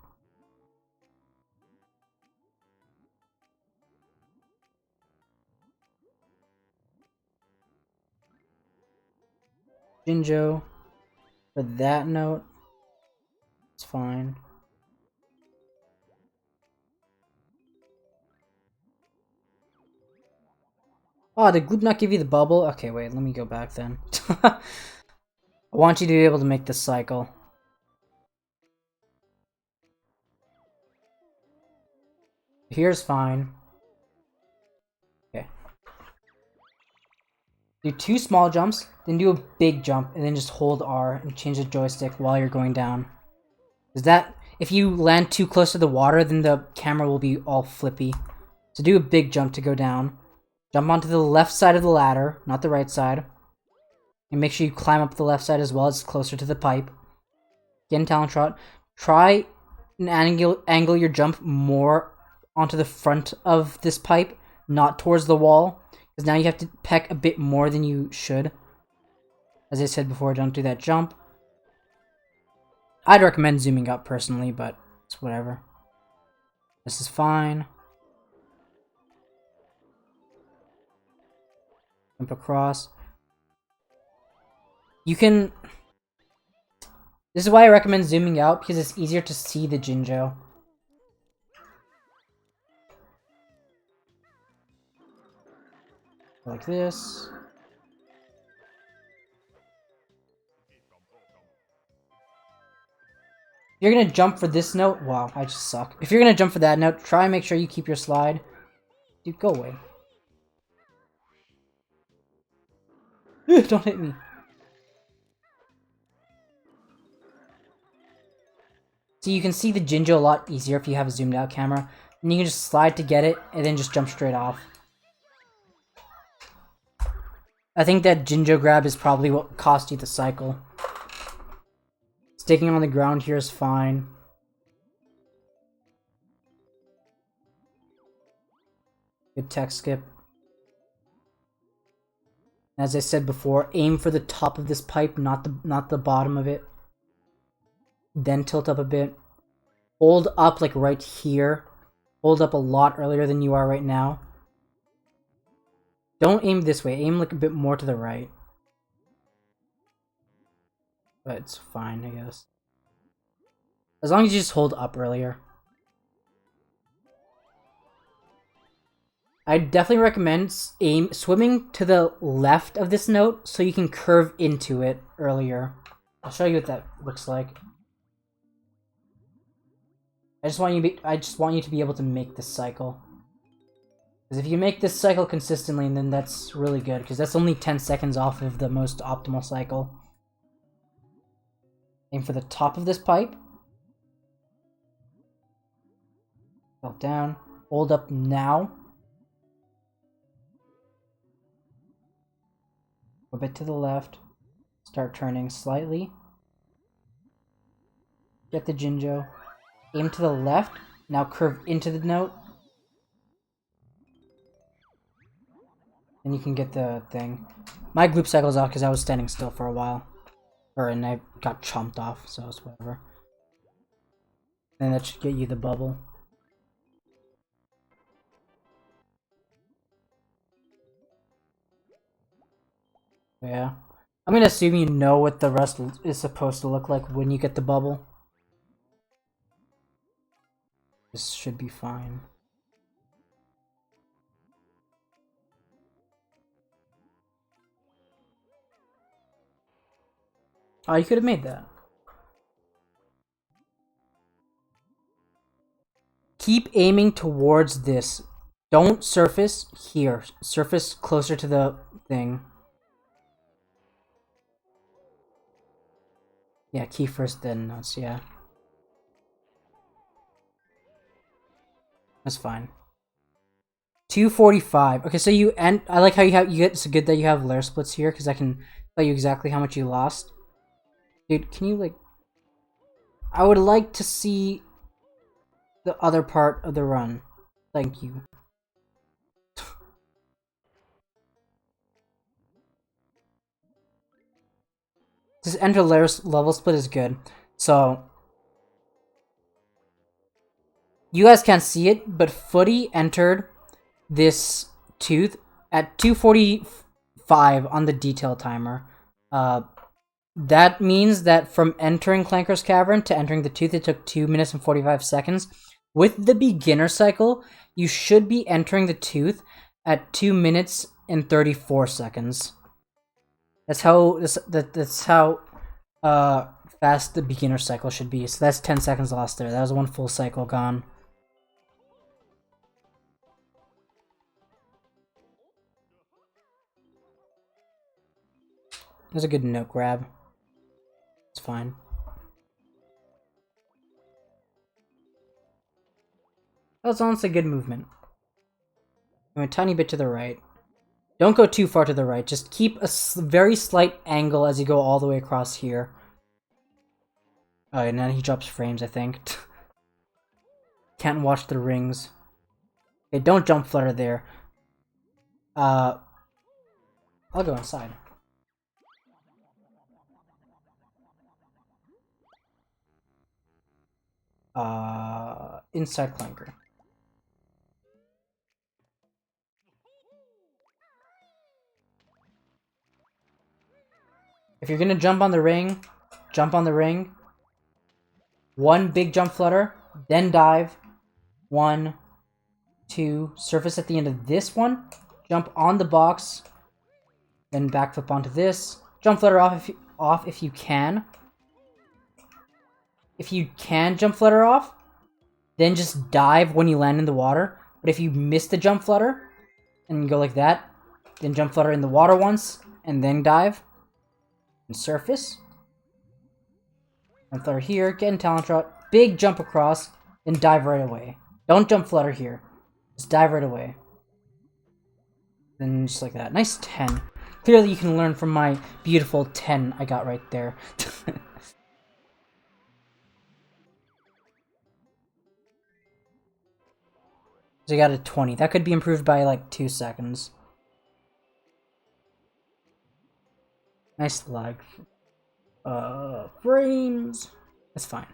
Jinjo. For that note, it's fine. Oh, did Gloop not give you the bubble? Okay, wait, let me go back then. I want you to be able to make this cycle. Here's fine. Okay. Do 2 small jumps, then do a big jump, and then just hold R and change the joystick while you're going down. Is that, if you land too close to the water, then the camera will be all flippy. So do a big jump to go down. Jump onto the left side of the ladder, not the right side. And make sure you climb up the left side as well, as closer to the pipe. Get in Talon Trot. Try and angle your jump more onto the front of this pipe, not towards the wall. Because now you have to peck a bit more than you should. As I said before, don't do that jump. I'd recommend zooming up personally, but it's whatever. This is fine. Jump across. You can... This is why I recommend zooming out, because it's easier to see the Jinjo. Like this. If you're gonna jump for this note, wow, I just suck. If you're gonna jump for that note, try and make sure you keep your slide. Dude, go away. Don't hit me. So you can see the Jinjo a lot easier if you have a zoomed out camera. And you can just slide to get it, and then just jump straight off. I think that Jinjo grab is probably what cost you the cycle. Sticking on the ground here is fine. Good tech skip. As I said before, aim for the top of this pipe, not the bottom of it. Then tilt up a bit. Hold up like right here. Hold up a lot earlier than you are right now. Don't aim this way. Aim like a bit more to the right. But it's fine, I guess. As long as you just hold up earlier. I definitely recommend swimming to the left of this note so you can curve into it earlier. I'll show you what that looks like. I just want you to be able to make this cycle. Because if you make this cycle consistently, then that's really good, because that's only 10 seconds off of the most optimal cycle. Aim for the top of this pipe. Fell down. Hold up now. A bit to the left. Start turning slightly. Get the Jinjo. Aim to the left. Now curve into the note. And you can get the thing. My gloop cycle's off because I was standing still for a while. And I got chomped off, so it's whatever. And that should get you the bubble. Yeah. I'm gonna assume you know what the rest is supposed to look like when you get the bubble. This should be fine. Oh, you could have made that. Keep aiming towards this. Don't surface here. Surface closer to the thing. Yeah, key first, then nuts, yeah. That's fine. 245. Okay, so you end. I like how you have. It's good that you have layer splits here because I can tell you exactly how much you lost. Dude, can you like? I would like to see the other part of the run. Thank you. This enter level split is good. So you guys can't see it, but Footy entered this tooth at 2:45 on the detail timer. That means that from entering Clanker's Cavern to entering the tooth, it took 2 minutes and 45 seconds. With the beginner cycle, you should be entering the tooth at 2 minutes and 34 seconds. That's how fast the beginner cycle should be. So that's 10 seconds lost there. That was one full cycle gone. That's a good note grab. It's fine. That was honestly good movement. A tiny bit to the right. Don't go too far to the right. Just keep a very slight angle as you go all the way across here. Oh, and then he drops frames, I think. Can't watch the rings. Okay, don't jump flutter there. I'll go inside. Inside Clanker. If you're gonna jump on the ring, jump on the ring. One big jump flutter, then dive. 1, 2, surface at the end of this one. Jump on the box, then backflip onto this. Jump flutter off if you can. If you can jump flutter off, then just dive when you land in the water. But if you miss the jump flutter and go like that, then jump flutter in the water once and then dive and surface. Jump flutter here, get in talent trot, big jump across, then dive right away. Don't jump flutter here. Just dive right away. Then just like that. Nice 10. Clearly you can learn from my beautiful 10 I got right there. So you got a 20. That could be improved by like 2 seconds. Nice lag. Frames. That's fine.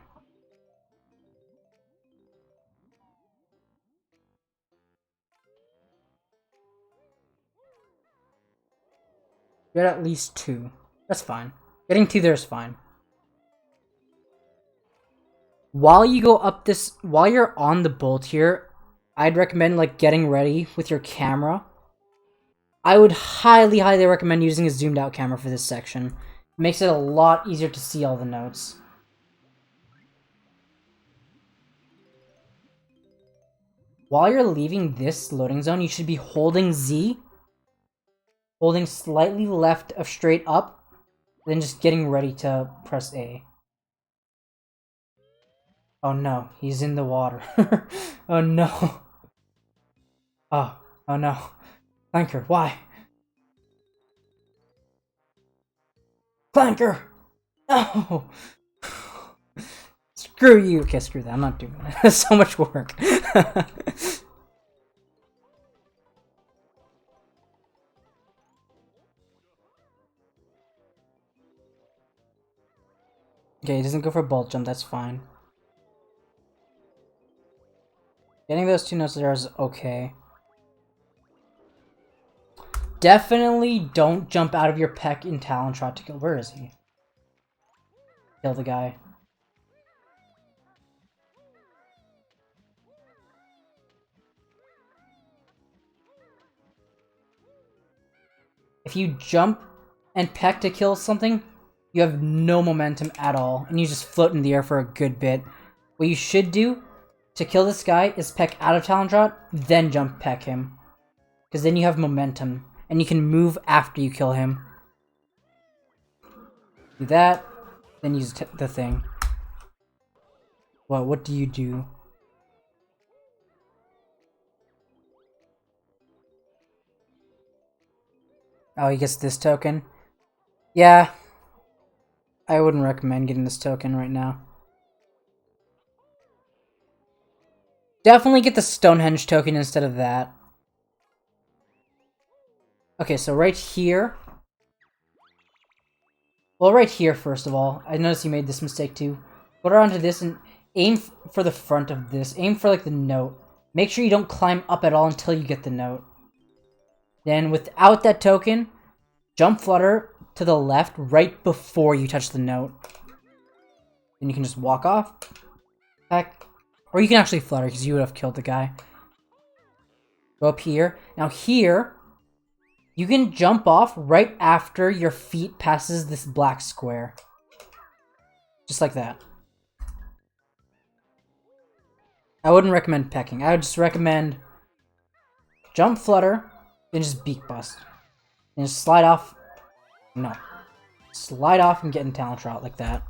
Get at least 2. That's fine. Getting 2 there is fine. While you go up this, while you're on the bolt here, I'd recommend like getting ready with your camera. I would highly recommend using a zoomed out camera for this section. It makes it a lot easier to see all the notes. While you're leaving this loading zone, you should be holding Z, holding slightly left of straight up, then just getting ready to press A. Oh no, he's in the water. Oh no. Oh no. Clanker, why? Clanker! No! Screw you! Okay, screw that. I'm not doing that. That's so much work. Okay, he doesn't go for a bolt jump, that's fine. Getting those 2 notes there is okay. Definitely don't jump out of your peck in talent trot to kill. Where is he? Kill the guy. If you jump and peck to kill something, you have no momentum at all, and you just float in the air for a good bit. What you should do to kill this guy is peck out of talent trot, then jump peck him. Because then you have momentum, and you can move after you kill him. Do that, then use the thing. Well, what do you do? Oh, he gets this token? Yeah. I wouldn't recommend getting this token right now. Definitely get the Stonehenge token instead of that. Okay, so right here, Well, right here, first of all. I noticed you made this mistake too. Put her onto this and aim for the front of this. Aim for, like, the note. Make sure you don't climb up at all until you get the note. Then, without that token, jump flutter to the left right before you touch the note. Then you can just walk off. Back. Or you can actually flutter, because you would have killed the guy. Go up here. Now here, you can jump off right after your feet passes this black square. Just like that. I wouldn't recommend pecking. I would just recommend jump flutter, then just beak bust. And just slide off. No. Slide off and get in talent trot like that.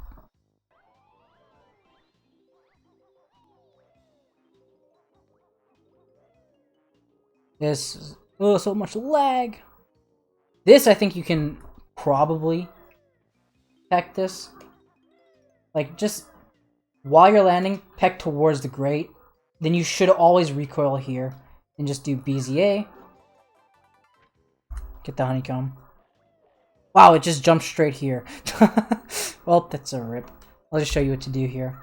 This, oh, so much lag. This, I think you can probably peck this. Like, just while you're landing, peck towards the grate. Then you should always recoil here. And just do BZA. Get the honeycomb. Wow, it just jumped straight here. Well, that's a rip. I'll just show you what to do here.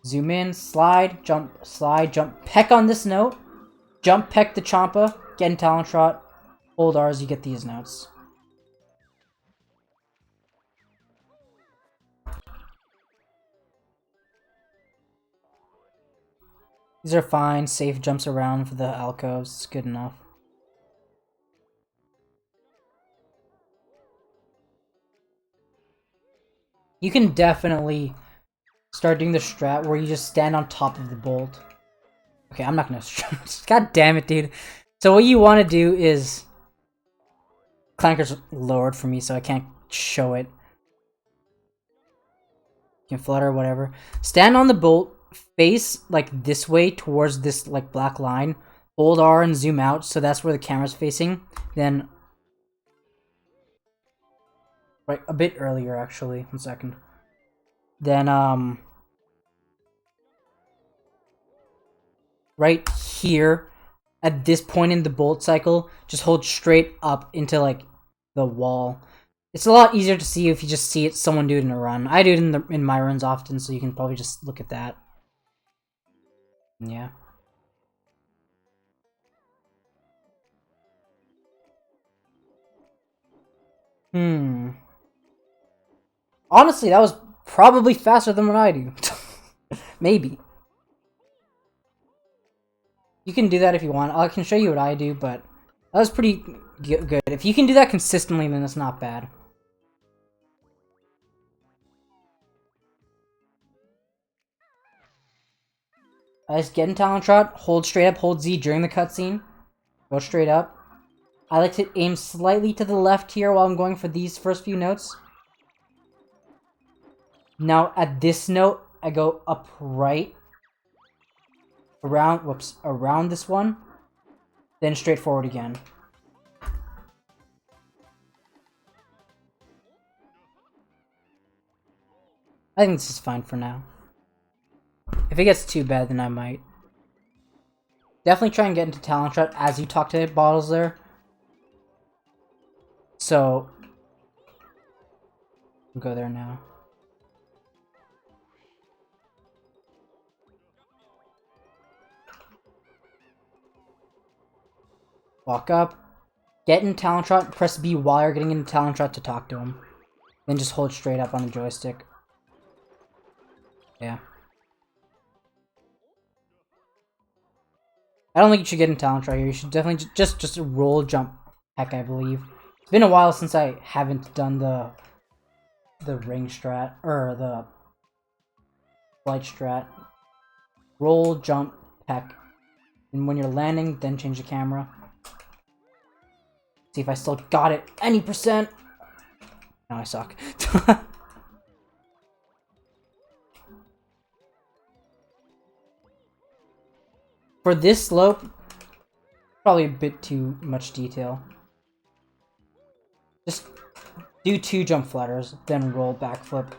Zoom in, slide, jump, peck on this note. Jump, peck the Champa, get in talent trot, hold R's, you get these notes. These are fine, safe jumps around for the alcoves, it's good enough. You can definitely start doing the strat where you just stand on top of the bolt. Okay, I'm not gonna... God damn it, dude. So what you want to do is... Clanker's lowered for me, so I can't show it. You can flutter, whatever. Stand on the bolt, face, like, this way towards this, like, black line. Hold R and zoom out, so that's where the camera's facing. Then... Right, a bit earlier, actually. 1 second. Then, right here, at this point in the bolt cycle, just hold straight up into, like, the wall. It's a lot easier to see if you just see it, someone do it in a run. I do it in my runs often, so you can probably just look at that. Yeah. Honestly, that was probably faster than what I do. Maybe. You can do that if you want. I can show you what I do, but that was pretty good. If you can do that consistently, then it's not bad. I just get in talent trot, hold straight up, hold Z during the cutscene. Go straight up. I like to aim slightly to the left here while I'm going for these first few notes. Now, at this note, I go up right. Around this one. Then straight forward again. I think this is fine for now. If it gets too bad, then I might. Definitely try and get into talent trot as you talk to bottles there. So, I'll go there now. Walk up, get in talent trot, press B while you're getting into talent trot to talk to him. Then just hold straight up on the joystick. Yeah. I don't think you should get in talent trot here. You should definitely just roll jump heck, I believe. It's been a while since I haven't done the ring strat, or the flight strat. Roll, jump, peck. And when you're landing, then change the camera. See if I still got it. Any percent. No, I suck. For this slope, probably a bit too much detail. Just do 2 jump flutters, then roll backflip.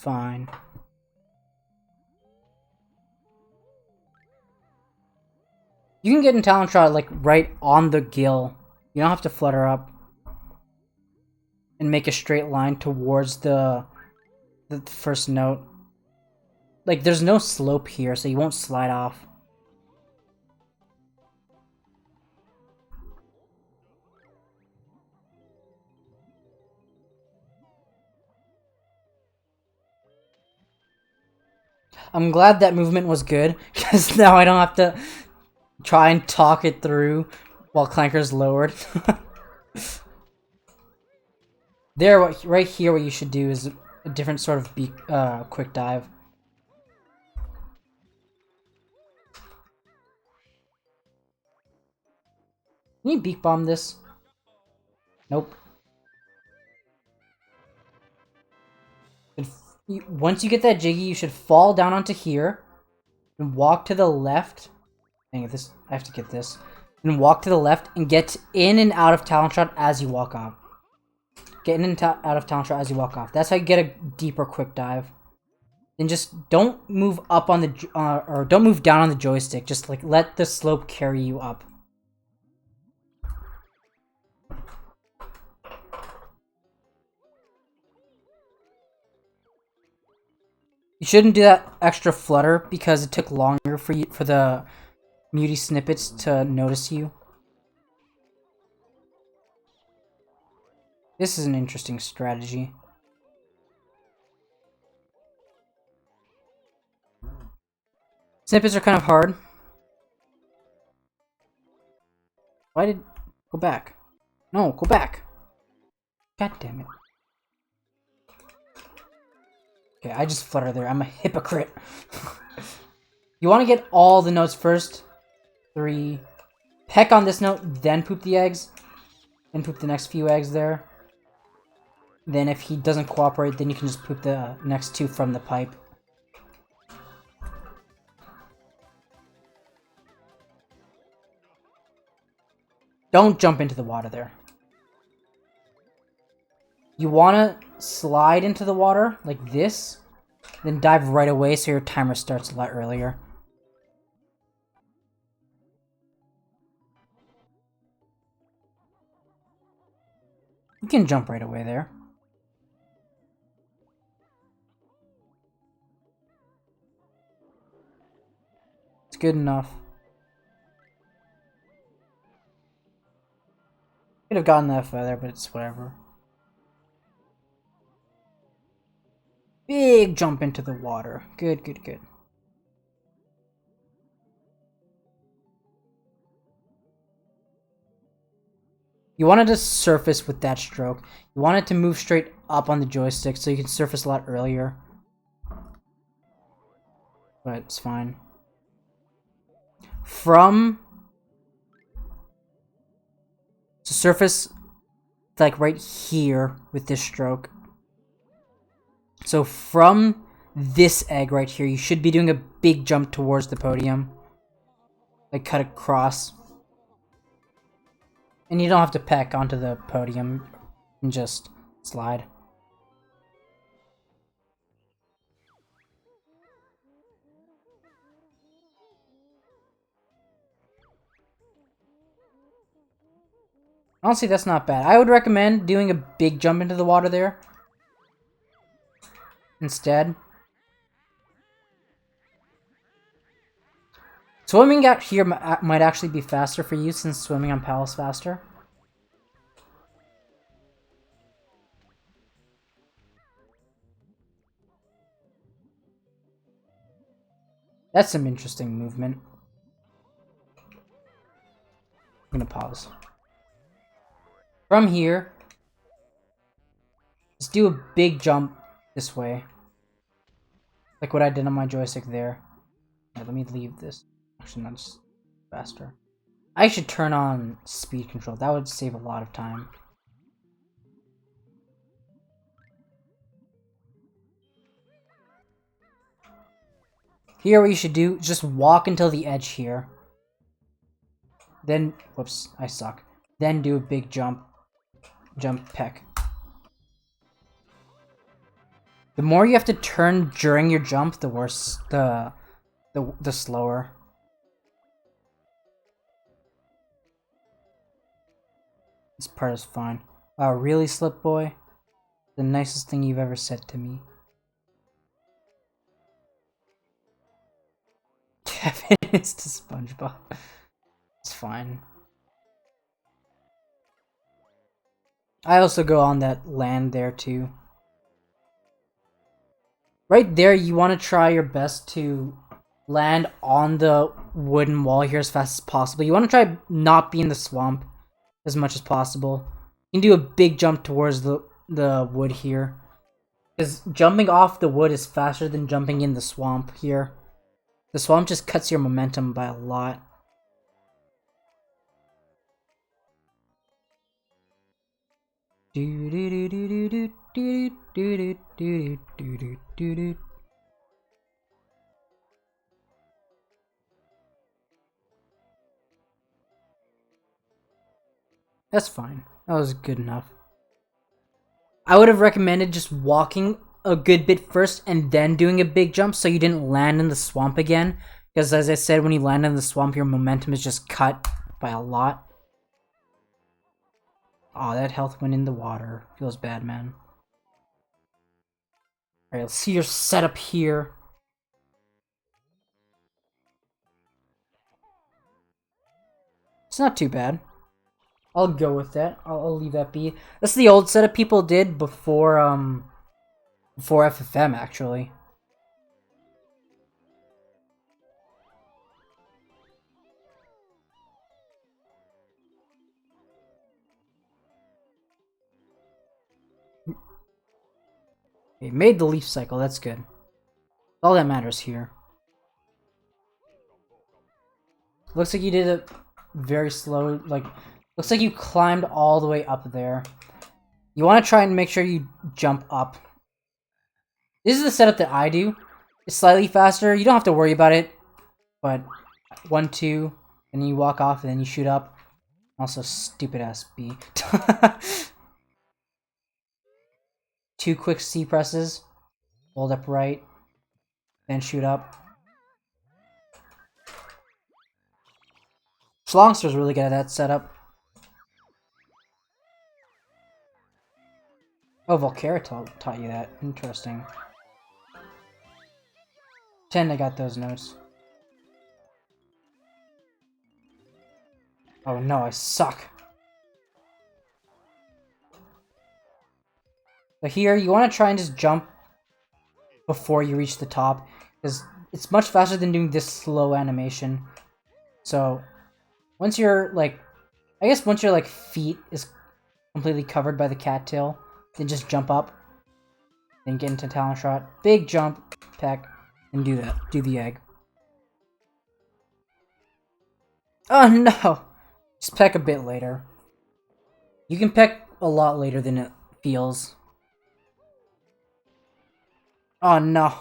fine. You can get in Talon Shot, like, right on the gill. You don't have to flutter up. And make a straight line towards the first note. Like, there's no slope here, so you won't slide off. I'm glad that movement was good, because now I don't have to try and talk it through while Clanker's lowered. There, right here, what you should do is a different sort of quick dive. Can you beak bomb this? Nope. Once you get that jiggy, you should fall down onto here and walk to the left. Dang it, this I have to get this. And walk to the left and get in and out of Talon Shot as you walk off. Get in and out of Talon Shot as you walk off. That's how you get a deeper quick dive. Then just don't move up on the or don't move down on the joystick. Just like let the slope carry you up. You shouldn't do that extra flutter because it took longer for the muty snippets to notice you. This is an interesting strategy. Snippets are kind of hard. Why did... Go back. No, go back. God damn it. Okay, I just flutter there. I'm a hypocrite. You want to get all the notes first. 3. Peck on this note, then poop the eggs. Then poop the next few eggs there. Then if he doesn't cooperate, then you can just poop the next 2 from the pipe. Don't jump into the water there. You want to slide into the water like this, then dive right away so your timer starts a lot earlier. You can jump right away there. It's good enough. Could have gotten that further, but it's whatever. Big jump into the water. Good, good, good. You wanted to surface with that stroke. You want it to move straight up on the joystick so you can surface a lot earlier. But it's fine. So surface like right here with this stroke. So from this egg right here, you should be doing a big jump towards the podium. Like cut across. And you don't have to peck onto the podium and just slide. Honestly, that's not bad. I would recommend doing a big jump into the water there instead. Swimming out here might actually be faster for you since swimming on PAL is faster. That's some interesting movement. I'm gonna pause. From here, just do a big jump this way. Like what I did on my joystick there. Yeah, let me leave this. Actually, not just faster. I should turn on speed control. That would save a lot of time. Here, what you should do, just walk until the edge here. Then, whoops, I suck. Then do a big jump. Jump peck. The more you have to turn during your jump, the worse, the slower. This part is fine. Oh, really, Slip Boy? The nicest thing you've ever said to me. Kevin is to SpongeBob. It's fine. I also go on that land there too. Right there, you want to try your best to land on the wooden wall here as fast as possible. You want to try not be in the swamp as much as possible. You can do a big jump towards the wood here. Because jumping off the wood is faster than jumping in the swamp here. The swamp just cuts your momentum by a lot. That's fine. That was good enough. I would have recommended just walking a good bit first and then doing a big jump so you didn't land in the swamp again. Because as I said, when you land in the swamp, your momentum is just cut by a lot. Aw, that health went in the water. Feels bad, man. Alright, let's see your setup here. It's not too bad. I'll go with that. I'll leave that be. That's the old setup people did before FFM, actually. They made the leaf cycle, that's good. All that matters here. Looks like you did it very slow, like, looks like you climbed all the way up there. You want to try and make sure you jump up. This is the setup that I do. It's slightly faster, you don't have to worry about it. But 1, 2, and then you walk off and then you shoot up. Also, stupid ass B. 2 quick C presses. Hold up right. Then shoot up. Schlongster's really good at that setup. Oh, Volcara taught you that. Interesting. 10, I got those notes. Oh no, I suck. So here, you want to try and just jump before you reach the top, because it's much faster than doing this slow animation. So, once you're like, I guess once your like feet is completely covered by the cattail, then just jump up, then get into talent shot, big jump, peck, and do that. Do the egg. Oh no! Just peck a bit later. You can peck a lot later than it feels. Oh no.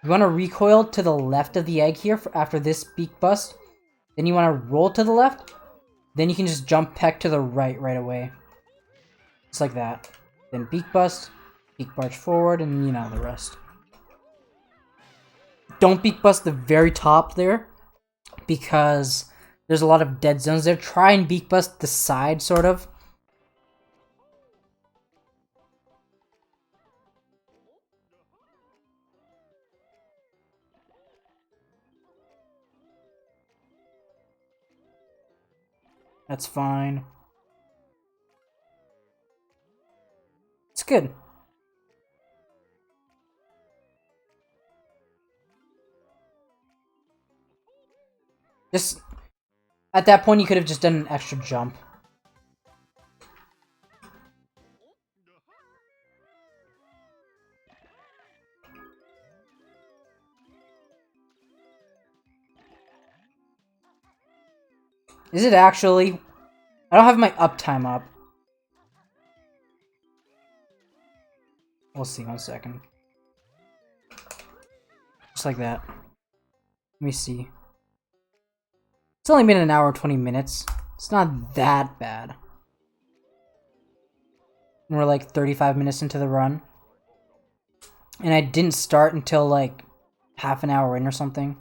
You want to recoil to the left of the egg here after this beak bust. Then you want to roll to the left. Then you can just jump peck to the right away. Just like that. Then beak bust, beak barge forward, and you know the rest. Don't beak bust the very top there, because there's a lot of dead zones there. Try and beak bust the side, sort of. That's fine. It's good. Just, at that point, you could have just done an extra jump. Is it actually? I don't have my uptime up. We'll see, 1 second. Just like that. Let me see. It's only been an hour and 20 minutes. It's not that bad. And we're like 35 minutes into the run. And I didn't start until like half an hour in or something.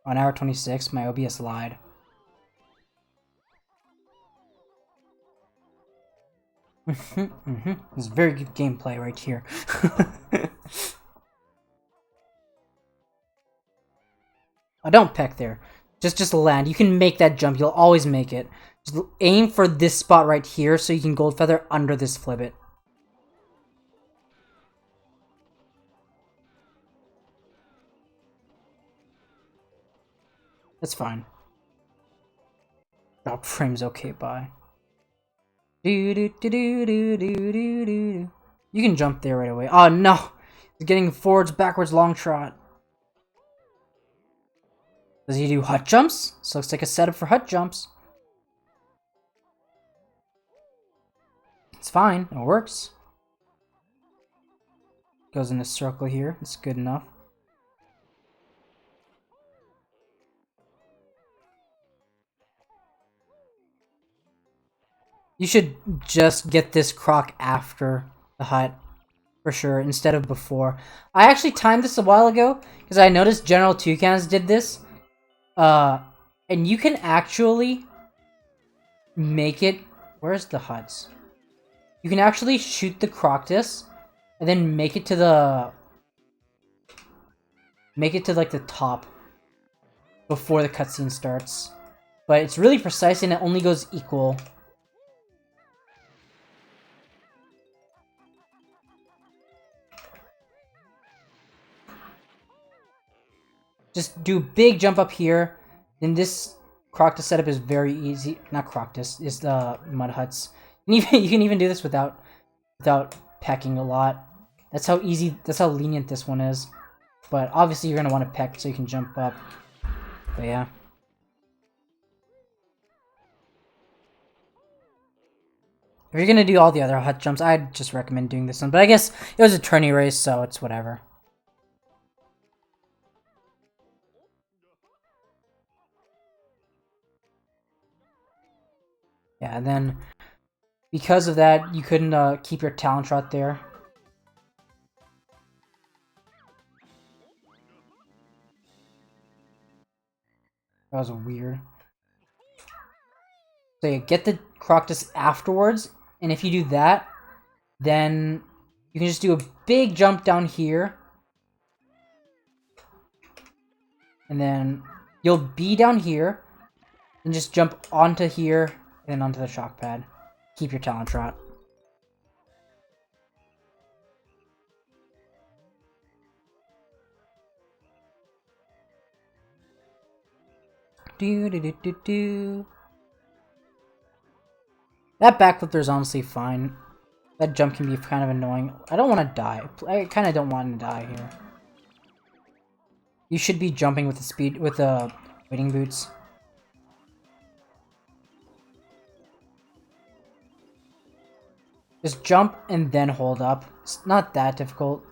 On hour 26, my OBS lied. It's very good gameplay right here. Oh, don't peck there. Just land. You can make that jump. You'll always make it. Just aim for this spot right here so you can gold feather under this flip. That's fine. Drop frame's okay, bye. You can jump there right away. Oh no! He's getting forwards, backwards, long trot. Does he do hut jumps? This looks like a setup for hut jumps. It's fine. It works. Goes in a circle here. It's good enough. You should just get this croc after the hut, for sure, instead of before. I actually timed this a while ago, because I noticed General Toucans did this. And you can actually make it... Where's the huts? You can actually shoot the Croctus, and then make it to the... Make it to, like, the top before the cutscene starts. But it's really precise, and it only goes equal. Just do a big jump up here. Then this Croctus setup is very easy. Not Croctus, it's the mud huts. And you can even do this without pecking a lot. That's how easy. That's how lenient this one is. But obviously you're gonna want to peck so you can jump up. But yeah. If you're gonna do all the other hut jumps, I'd just recommend doing this one. But I guess it was a tourney race, so it's whatever. Yeah, and then because of that, you couldn't keep your talent shot there. That was weird. So you get the Croctus afterwards, and if you do that, then you can just do a big jump down here. And then you'll be down here, and just jump onto here, and then onto the shock pad. Keep your talent shot. That backflip is honestly fine. That jump can be kind of annoying. I don't want to die. I kind of don't want to die here. You should be jumping with the waiting boots. Just jump and then hold up. It's not that difficult.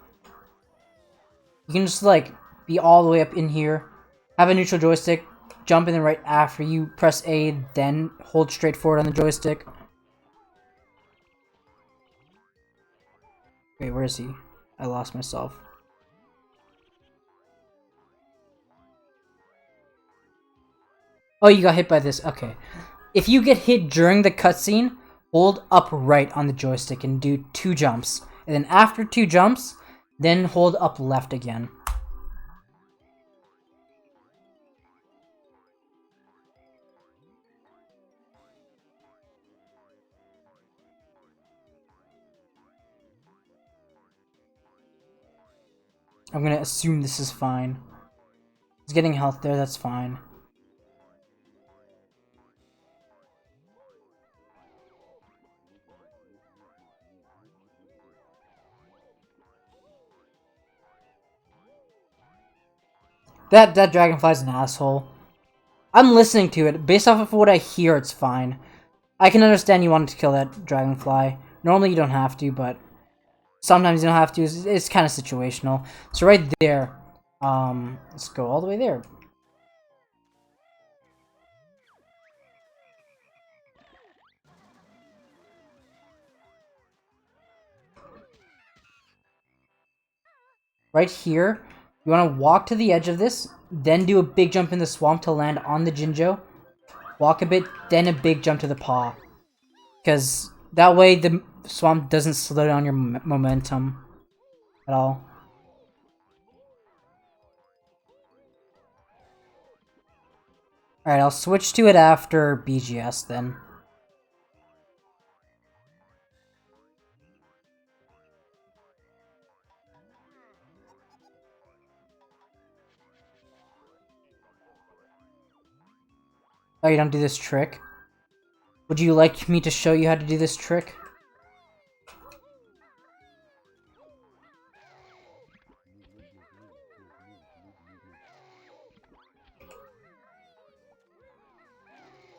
You can just like be all the way up in here, have a neutral joystick, jump in the right after you press A, then hold straight forward on the joystick. Wait, where is he? I lost myself. Oh, you got hit by this. Okay. If you get hit during the cutscene, hold up right on the joystick and do 2 jumps. And then after 2 jumps, then hold up left again. I'm gonna assume this is fine. He's getting health there, that's fine. That dragonfly's an asshole. I'm listening to it. Based off of what I hear, it's fine. I can understand you wanted to kill that dragonfly. Normally you don't have to, but sometimes you don't have to. It's kind of situational. So right there, let's go all the way there. right here. You want to walk to the edge of this, then do a big jump in the swamp to land on the Jinjo. Walk a bit, then a big jump to the paw. Because that way the swamp doesn't slow down your momentum at all. Alright, I'll switch to it after BGS then. Oh, you don't do this trick? Would you like me to show you how to do this trick?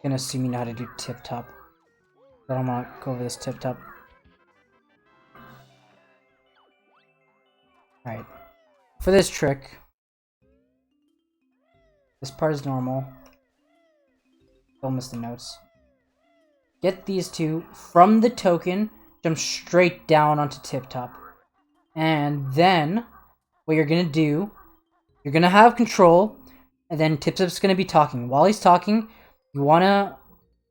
I'm gonna assume you know how to do tip top. I don't want to go over this tip top. Alright. For this trick, this part is normal. Don't miss the notes. Get these two from the token, jump straight down onto tip top. And then, what you're gonna do, you're gonna have control, and then Tip Tip's gonna be talking. While he's talking, you wanna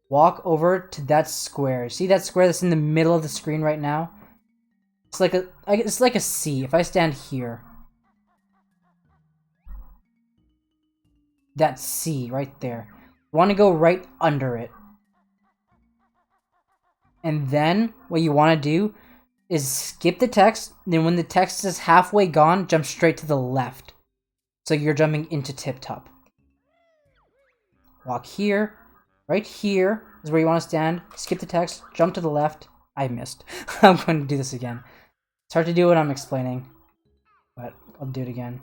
walk over to that square. See that square that's in the middle of the screen right now? It's like a C. If I stand here, that C right there. You want to go right under it. And then what you want to do is skip the text. Then when the text is halfway gone, jump straight to the left. So you're jumping into Tip Top. Walk here. Right here is where you want to stand. Skip the text. Jump to the left. I missed. I'm going to do this again. It's hard to do what I'm explaining, but I'll do it again.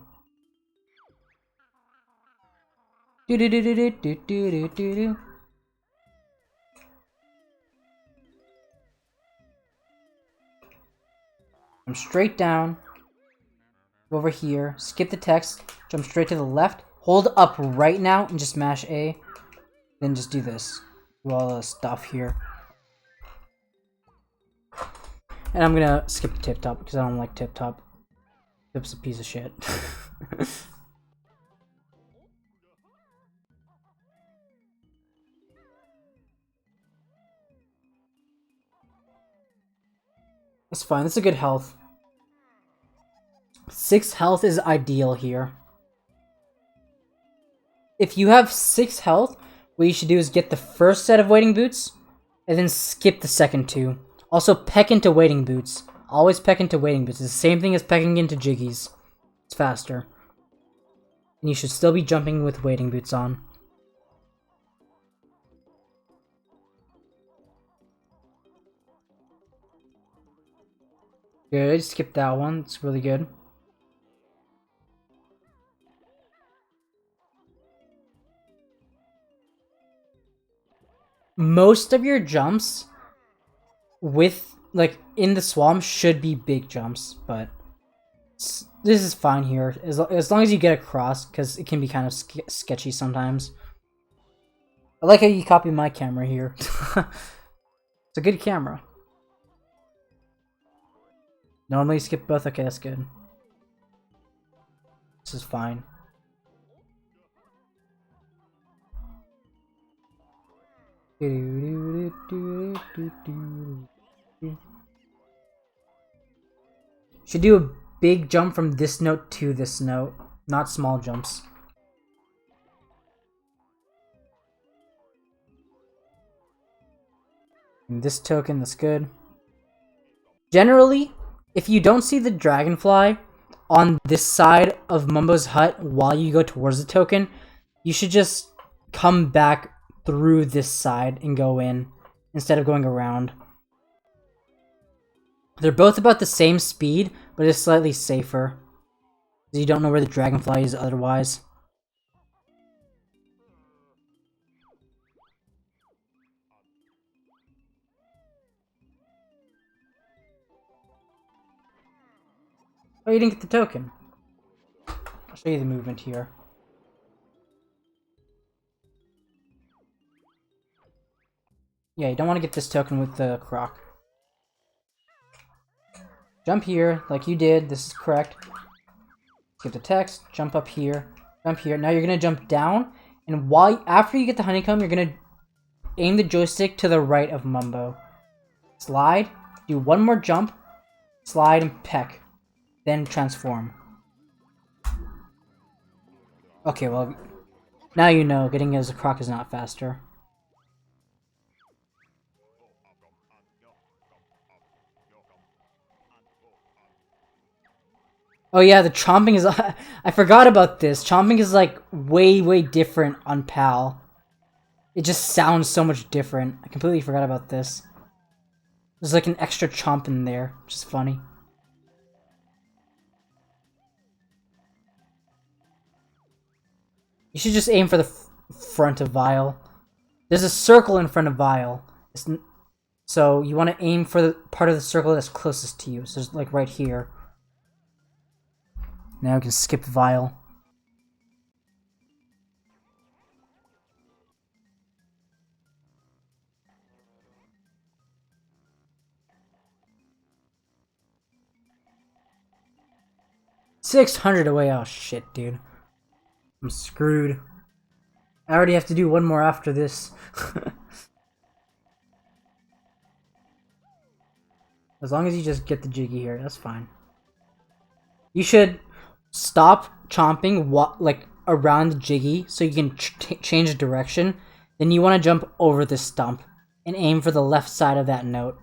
Do do do do do do do do do. Jump straight down. Go over here. Skip the text. Jump straight to the left. Hold up right now and just mash A. Then just do this. Do all the stuff here. And I'm gonna skip the tip top because I don't like tip top. Tip's a piece of shit. That's fine. That's a good health. 6 health is ideal here. If you have 6 health, what you should do is get the first set of wading boots, and then skip the second 2. Also, peck into wading boots. Always peck into wading boots. It's the same thing as pecking into jiggies. It's faster. And you should still be jumping with wading boots on. Good, skip that one. It's really good. Most of your jumps with, like, in the swamp should be big jumps, but this is fine here. As long as you get across, because it can be kind of sketchy sometimes. I like how you copy my camera here. It's a good camera. Normally skip both. Okay, that's good. This is fine. Should do a big jump from this note to this note, not small jumps. And this token, that's good. Generally, if you don't see the dragonfly on this side of Mumbo's hut while you go towards the token, you should just come back through this side and go in instead of going around. They're both about the same speed, but it's slightly safer, because you don't know where the dragonfly is otherwise. Oh, you didn't get the token. I'll show you the movement here. Yeah, you don't want to get this token with the croc. Jump here, like you did. This is correct. Skip the text, jump up here, jump here. Now you're gonna jump down, and after you get the honeycomb, you're gonna aim the joystick to the right of Mumbo. Slide, do one more jump, slide and peck, then transform. Okay, well, now you know getting as a croc is not faster. Oh yeah, the chomping is... I forgot about this. Chomping is like way different on PAL. It just sounds so much different. I completely forgot about this. There's like an extra chomp in there, which is funny. You should just aim for the front of Vile. There's a circle in front of Vile. So you want to aim for the part of the circle that's closest to you. So it's like right here. Now we can skip Vile. $600 away. Oh shit, dude. I'm screwed. I already have to do one more after this. As long as you just get the Jiggy here, that's fine. You should stop chomping like around the Jiggy so you can change the direction. Then you want to jump over this stump and aim for the left side of that note.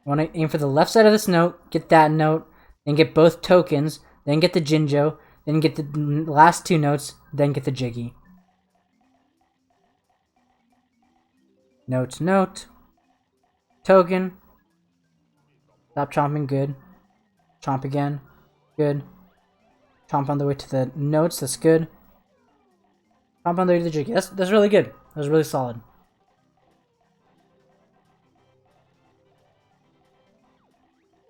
You want to aim for the left side of this note, get that note, then get both tokens, then get the Jinjo, then get the last two notes, then get the Jiggy. Note, note. Token. Stop chomping, good. Chomp again, good. Chomp on the way to the notes, that's good. Chomp on the way to the Jiggy, that's really good. That was really solid.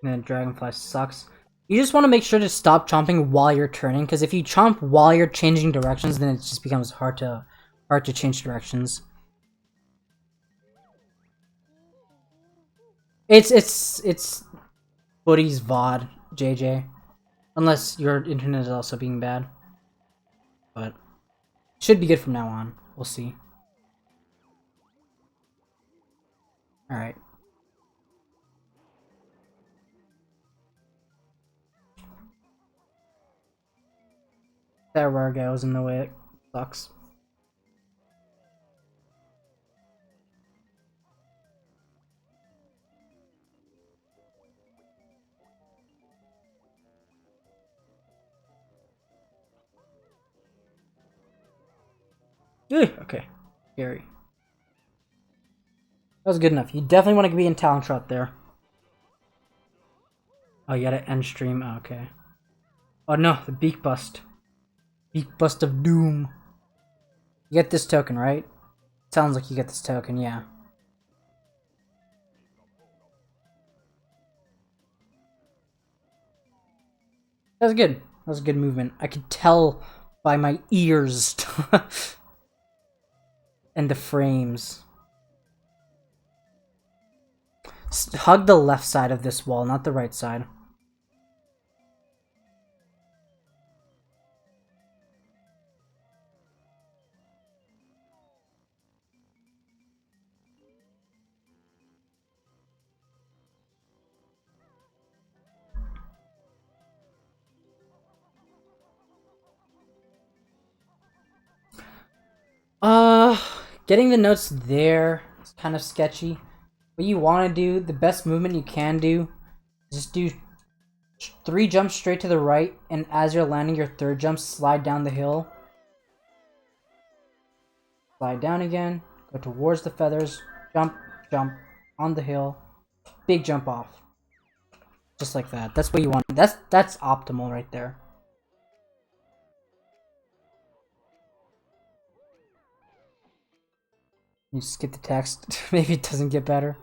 And then Dragonfly sucks. You just want to make sure to stop chomping while you're turning, because if you chomp while you're changing directions, then it just becomes hard to change directions. It's Footy's VOD, JJ. Unless your internet is also being bad. But it should be good from now on. We'll see. Alright. That rare guy was in the way. It sucks. Okay. Scary. That was good enough. You definitely want to be in Talent Trot there. Oh, you gotta end stream? Oh, okay. Oh no, the Beak Bust. Beak Bust of Doom. You get this token, right? Sounds like you get this token, yeah. That was good. That was a good movement. I could tell by my ears. And the frames. Hug the left side of this wall, not the right side. Getting the notes there is kind of sketchy. What you want to do, the best movement you can do, is just do 3 jumps straight to the right, and as you're landing your 3rd jump, slide down the hill. Slide down again, go towards the feathers, jump, jump, on the hill, big jump off. Just like that. That's what you want. That's optimal right there. You skip the text. Maybe it doesn't get better.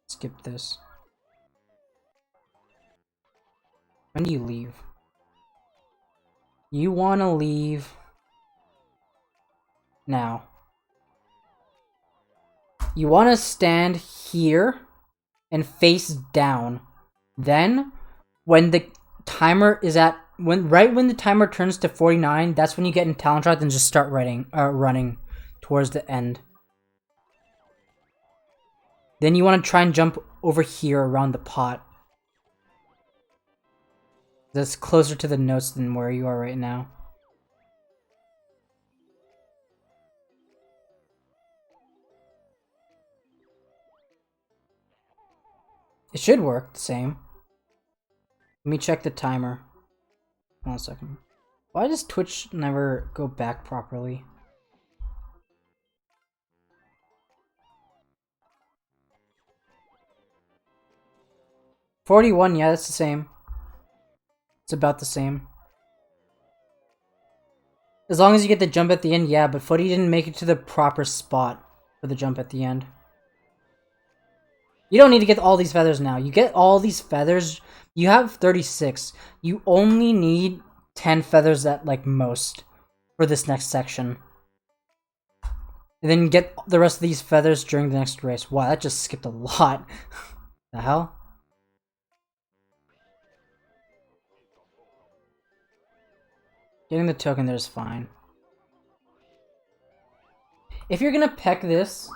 Skip this. When do you leave? You want to leave now. You want to stand here and face down. Then, when the timer is at right when the timer turns to 49, that's when you get in talent shot and just start running towards the end. Then you want to try and jump over here around the pot. That's closer to the notes than where you are right now. It should work the same. Let me check the timer. Hold on a second. Why does Twitch never go back properly? $41, yeah, that's the same. It's about the same. As long as you get the jump at the end, yeah, but Footy didn't make it to the proper spot for the jump at the end. You don't need to get all these feathers now. You get all these feathers, you have 36. You only need 10 feathers at, like, most for this next section. And then get the rest of these feathers during the next race. Wow, that just skipped a lot. The hell? Getting the token there is fine. If you're gonna peck this,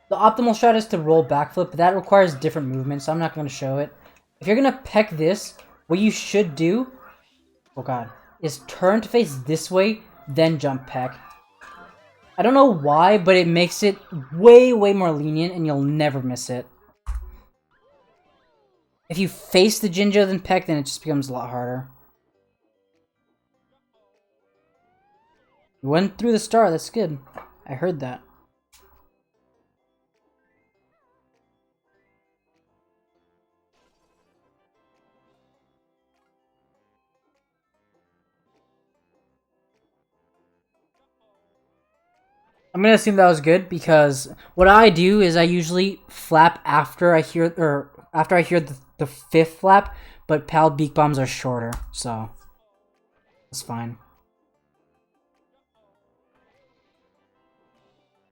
the optimal shot is to roll backflip, but that requires different movement, so I'm not gonna show it. If you're gonna peck this, what you should do, oh god, is turn to face this way, then jump peck. I don't know why, but it makes it way more lenient and you'll never miss it. If you face the Jinjo then peck, then it just becomes a lot harder. You went through the star, that's good. I heard that. I'm gonna assume that was good because what I do is I usually flap after I hear the fifth flap, but PAL beak bombs are shorter, so it's fine.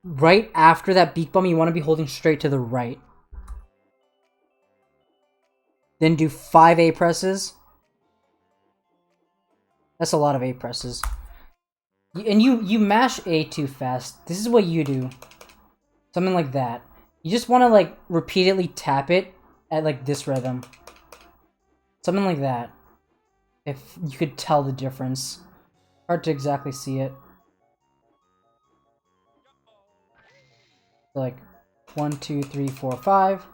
Right after that beak bomb, you want to be holding straight to the right. Then do 5 A presses. That's a lot of A presses. And you mash A too fast. This is what you do. Something like that. You just want to, like, repeatedly tap it at, like, this rhythm. Something like that. If you could tell the difference. Hard to exactly see it. So, like, 1, 2, 3, 4, 5.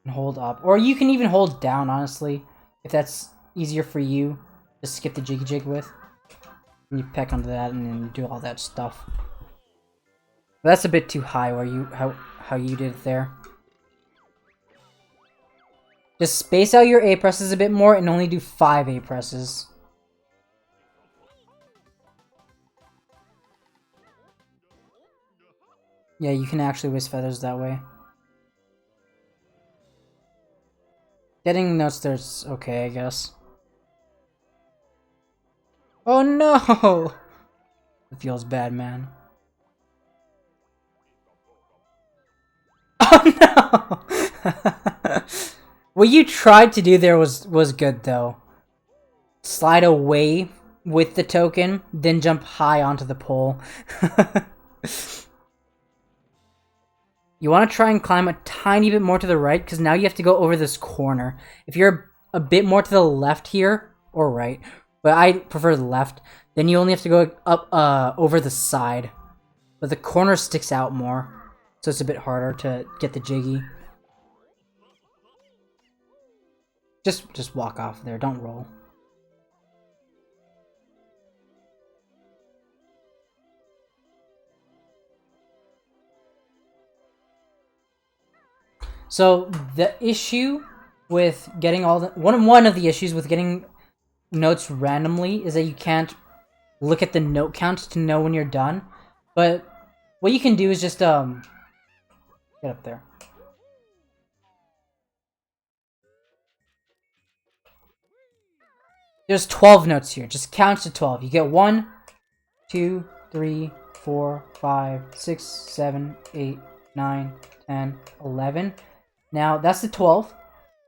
And hold up. Or you can even hold down, honestly. If that's easier for you. Just skip the jiggy jig with. And you peck onto that and then do all that stuff. But that's a bit too high where you how you did it there. Just space out your A presses a bit more and only do 5 A presses. Yeah, you can actually waste feathers that way. Getting notes there's okay, I guess. Oh no! It feels bad, man. Oh no! What you tried to do there was good though. Slide away with the token, then jump high onto the pole. You want to try and climb a tiny bit more to the right, because now you have to go over this corner. If you're a bit more to the left here, or right, but I prefer the left, then you only have to go up over the side. But the corner sticks out more, so it's a bit harder to get the jiggy. Just walk off there, don't roll. So the issue with getting all the one of the issues with getting notes randomly is that you can't look at the note count to know when you're done. But what you can do is just get up there. There's 12 notes here. Just count to 12. You get 1, 2, 3, 4, 5, 6, 7, 8, 9, 10, 11. Now, that's the 12th.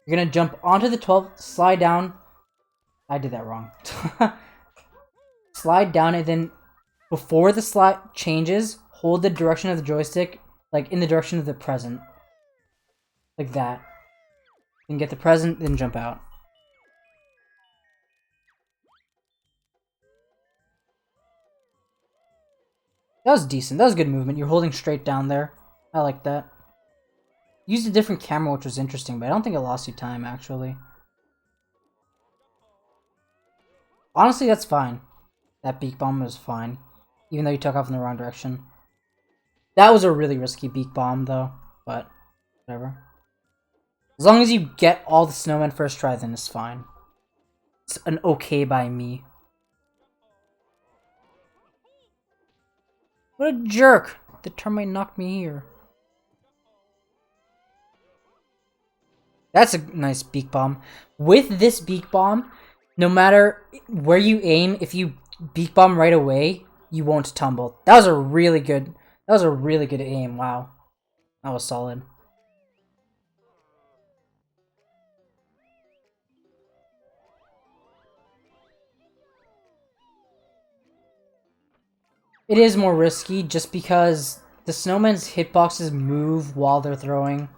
You're gonna jump onto the 12th, slide down. I did that wrong. Slide down, and then before the slide changes, hold the direction of the joystick, like in the direction of the present. Like that. Then get the present, then jump out. That was decent. That was good movement. You're holding straight down there. I like that. Used a different camera, which was interesting, but I don't think it lost you time, actually. Honestly, that's fine. That beak bomb was fine. Even though you took off in the wrong direction. That was a really risky beak bomb, though. But, whatever. As long as you get all the snowmen first try, then it's fine. It's an okay by me. What a jerk! The termite knocked me here. That's a nice beak bomb. With this beak bomb, no matter where you aim, if you beak bomb right away, you won't tumble. That was a really good aim. Wow. That was solid. It is more risky just because the snowman's hitboxes move while they're throwing.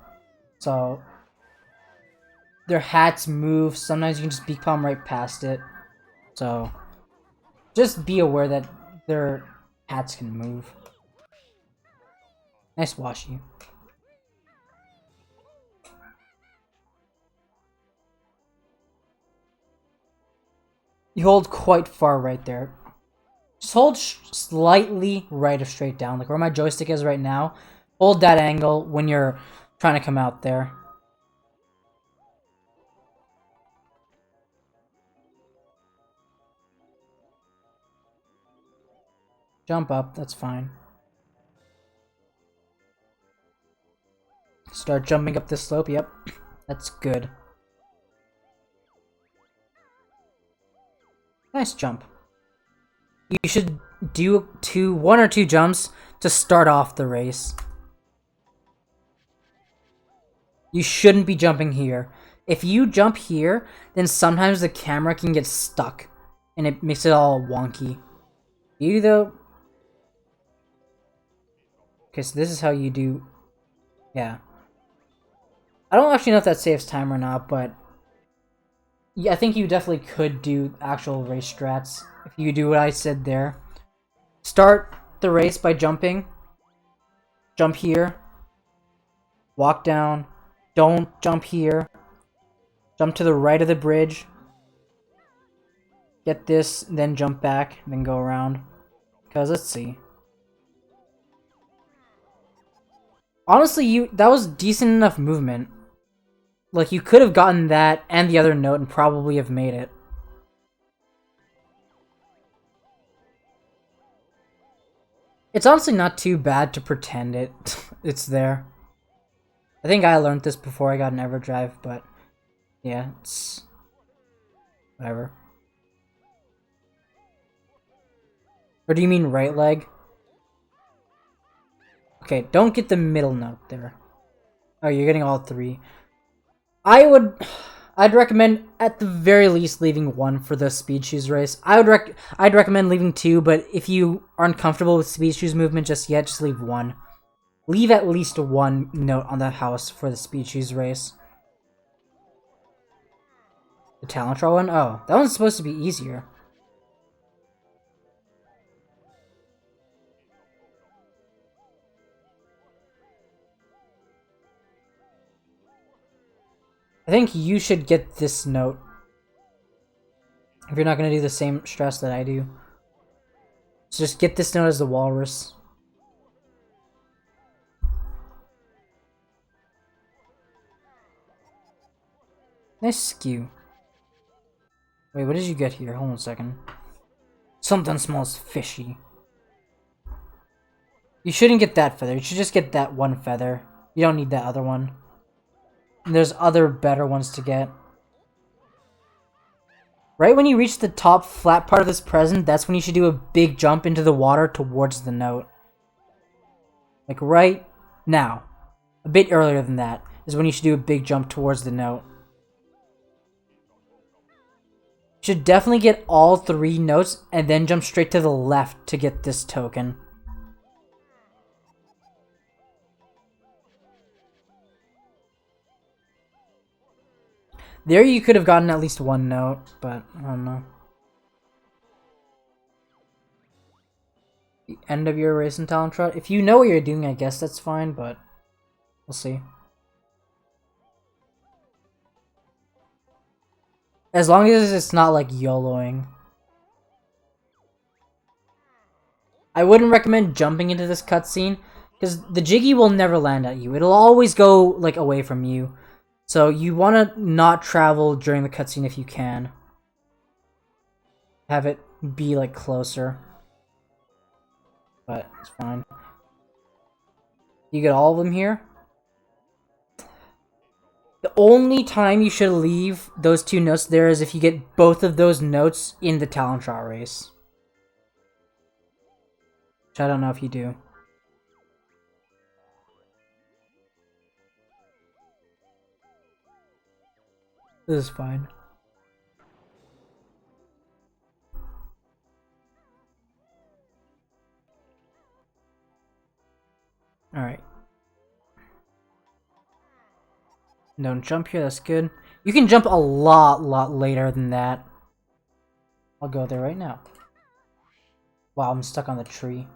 So their hats move. Sometimes you can just beak bomb right past it. So just be aware that their hats can move. Nice washi. You hold quite far right there. Just hold slightly right of straight down, like where my joystick is right now. Hold that angle when you're trying to come out there. Jump up, that's fine. Start jumping up this slope, yep. That's good. Nice jump. You should do one or two jumps to start off the race. You shouldn't be jumping here. If you jump here, then sometimes the camera can get stuck, and it makes it all wonky. You though... Okay, so this is how you do... Yeah. I don't actually know if that saves time or not, but... Yeah, I think you definitely could do actual race strats if you do what I said there. Start the race by jumping. Jump here. Walk down. Don't jump here. Jump to the right of the bridge. Get this, then jump back, then go around. Because, let's see. Honestly, that was decent enough movement. Like, you could have gotten that and the other note and probably have made it. It's honestly not too bad to pretend it's there. I think I learned this before I got an EverDrive, but yeah, it's whatever. Or do you mean right leg? Okay, don't get the middle note there. Oh, you're getting all three. I'd recommend at the very least leaving one for the speed shoes race. I'd recommend leaving two, but if you aren't comfortable with speed shoes movement just yet, just leave one. Leave at least one note on the house for the speed shoes race. The Talentron one? Oh, that one's supposed to be easier. I think you should get this note. If you're not going to do the same stress that I do. So just get this note as the walrus. Nice skew. Wait, what did you get here? Hold on a second. Something smells fishy. You shouldn't get that feather. You should just get that one feather. You don't need that other one. And there's other better ones to get. Right when you reach the top flat part of this present, that's when you should do a big jump into the water towards the note. Like right now. A bit earlier than that is when you should do a big jump towards the note. You should definitely get all 3 notes and then jump straight to the left to get this token. There you could have gotten at least 1 note, but I don't know. The end of your race in Talent Trot. If you know what you're doing, I guess that's fine, but we'll see. As long as it's not like YOLOing. I wouldn't recommend jumping into this cutscene, because the Jiggy will never land at you. It'll always go like away from you. So you want to not travel during the cutscene if you can. Have it be like closer. But it's fine. You get all of them here. The only time you should leave those 2 notes there is if you get both of those notes in the Talent Trot race. Which I don't know if you do. This is fine. Alright. Don't jump here, that's good. You can jump a lot later than that. I'll go there right now. Wow, I'm stuck on the tree.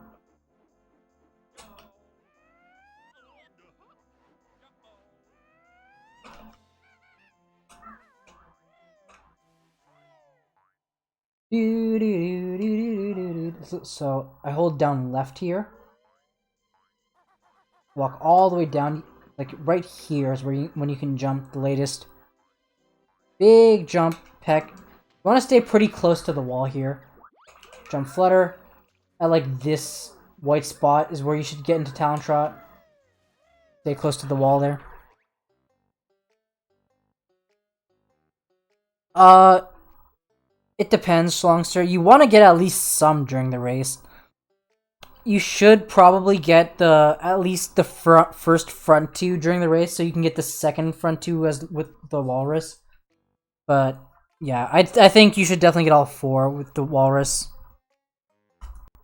So I hold down left here. Walk all the way down, like right here is where when you can jump the latest. Big jump, peck. You want to stay pretty close to the wall here. Jump flutter. At like this white spot is where you should get into Talent Trot. Stay close to the wall there. It depends, Schlongster. You want to get at least some during the race. You should probably get at least the first front 2 during the race, so you can get the second front 2 as with the Walrus. But yeah, I think you should definitely get all 4 with the Walrus.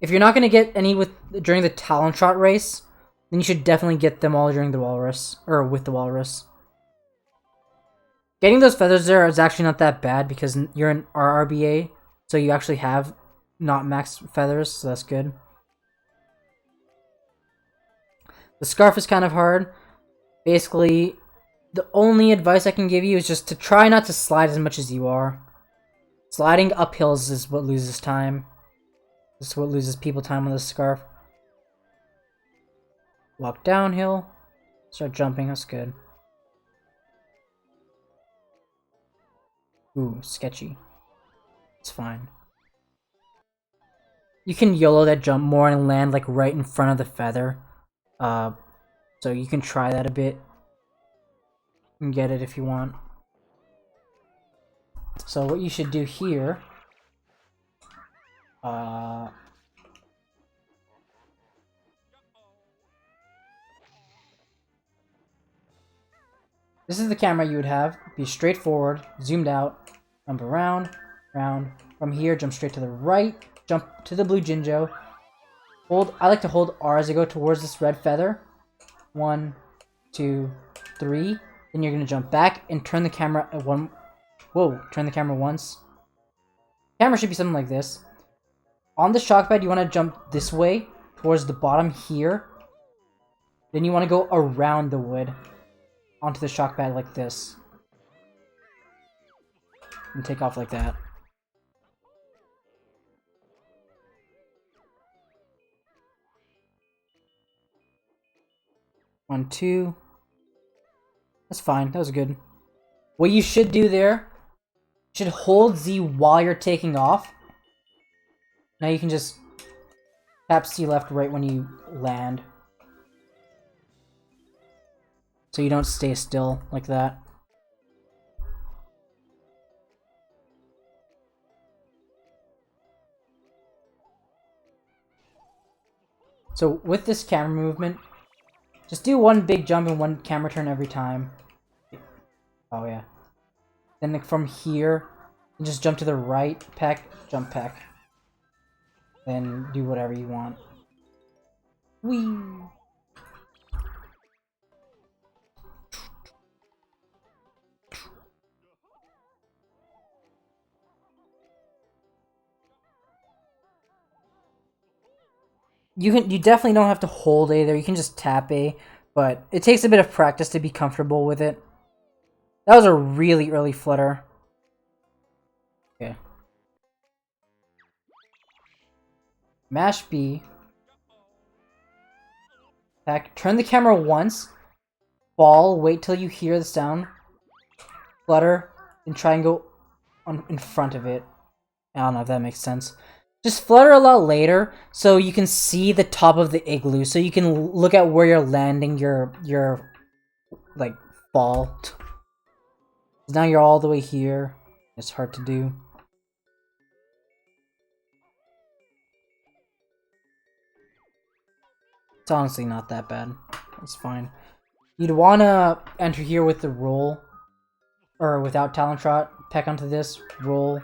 If you're not gonna get any during the Talent Trot race, then you should definitely get them all during the Walrus or with the Walrus. Getting those feathers there is actually not that bad because you're an RRBA, so you actually have not max feathers, so that's good. The scarf is kind of hard. Basically, the only advice I can give you is just to try not to slide as much as you are. Sliding up hills is what loses time. This is what loses people time on the scarf. Walk downhill. Start jumping, that's good. Ooh, sketchy. It's fine. You can YOLO that jump more and land like right in front of the feather. So you can try that a bit. And get it if you want. So what you should do here... This is the camera you would have. Be straightforward, zoomed out, jump around, round. From here, jump straight to the right, jump to the blue Jinjo. I like to hold R as I go towards this red feather. 1, 2, 3. Then you're gonna jump back and turn the camera at turn the camera once. Camera should be something like this. On the shock pad, you want to jump this way towards the bottom here. Then you want to go around the wood onto the shock pad like this. And take off like that. One, two. That's fine. That was good. What you should do there, you should hold Z while you're taking off. Now you can just tap C left right when you land. So you don't stay still like that. So with this camera movement, just do one big jump and one camera turn every time. Oh yeah. Then like, from here, you just jump to the right, peck, jump peck. Then do whatever you want. Whee! You definitely don't have to hold A there, you can just tap A, but it takes a bit of practice to be comfortable with it. That was a really early flutter. Okay. Mash B. Back. Turn the camera once. Fall. Wait till you hear the sound. Flutter. And try and go in front of it. I don't know if that makes sense. Just flutter a lot later so you can see the top of the igloo. So you can look at where you're landing your like, fall. Now you're all the way here. It's hard to do. It's honestly not that bad. It's fine. You'd want to enter here with the roll. Or without Talon Trot. Peck onto this. Roll.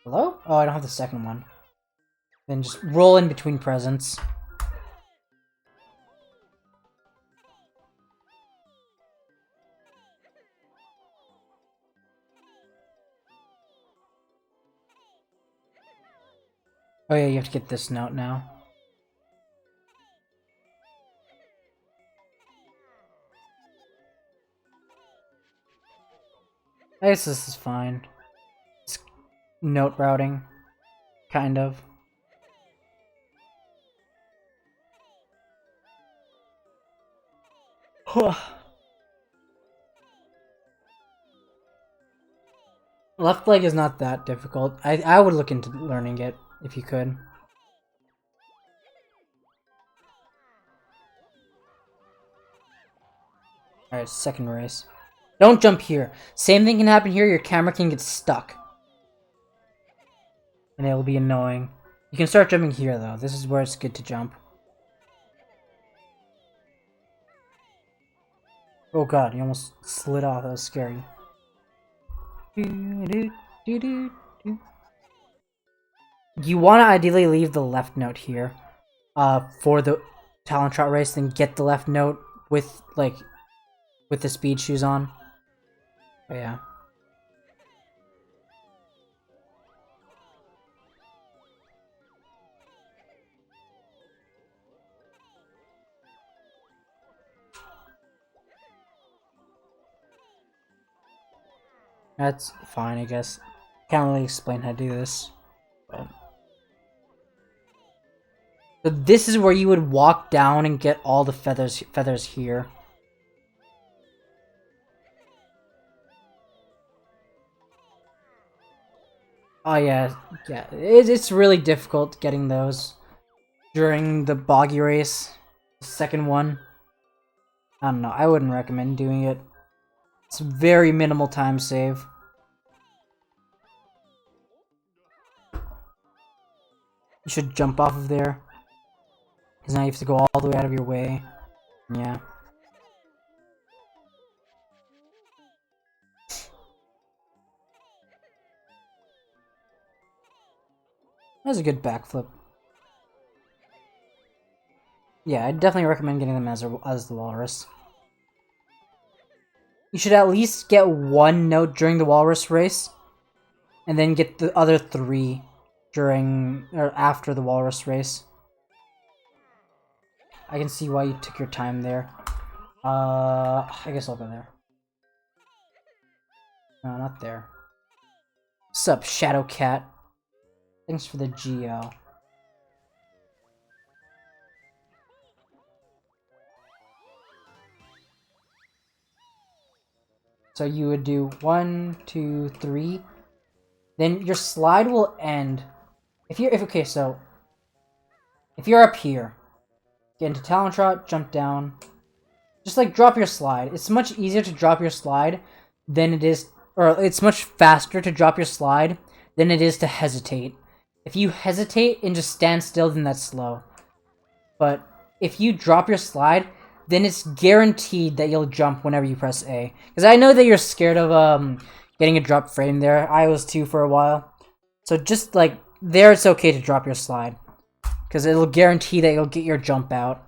Hello? Oh, I don't have the second one. Then just roll in between presents. Oh yeah, you have to get this note now. I guess this is fine. It's note routing. Kind of. Left leg is not that difficult. I would look into learning it if you could. Alright, second race. Don't jump here. Same thing can happen here, your camera can get stuck. And it'll be annoying. You can start jumping here though. This is where it's good to jump. Oh god, you almost slid off. That was scary. You want to ideally leave the left note here for the Talon Trot race, then get the left note with the speed shoes on. But yeah. That's fine, I guess. Can't really explain how to do this. But... So this is where you would walk down and get all the feathers here. Oh yeah, it's really difficult getting those during the boggy race. The second one. I don't know, I wouldn't recommend doing it. It's very minimal time save. You should jump off of there. Because now you have to go all the way out of your way. Yeah. That's a good backflip. Yeah, I'd definitely recommend getting them as the walrus. You should at least get one note during the walrus race, and then get the other 3 during or after the walrus race. I can see why you took your time there. I guess I'll go there. No, not there. Sup, Shadow Cat? Thanks for the GL. So you would do 1, 2, 3. Then your slide will end. If you're up here, get into Talon Trot, jump down. Just like drop your slide. It's much easier to drop your slide than it is, or it's much faster to drop your slide than it is to hesitate. If you hesitate and just stand still, then that's slow. But if you drop your slide, then it's guaranteed that you'll jump whenever you press A. Because I know that you're scared of getting a drop frame there. I was too for a while. So just like there, it's okay to drop your slide. Because it'll guarantee that you'll get your jump out.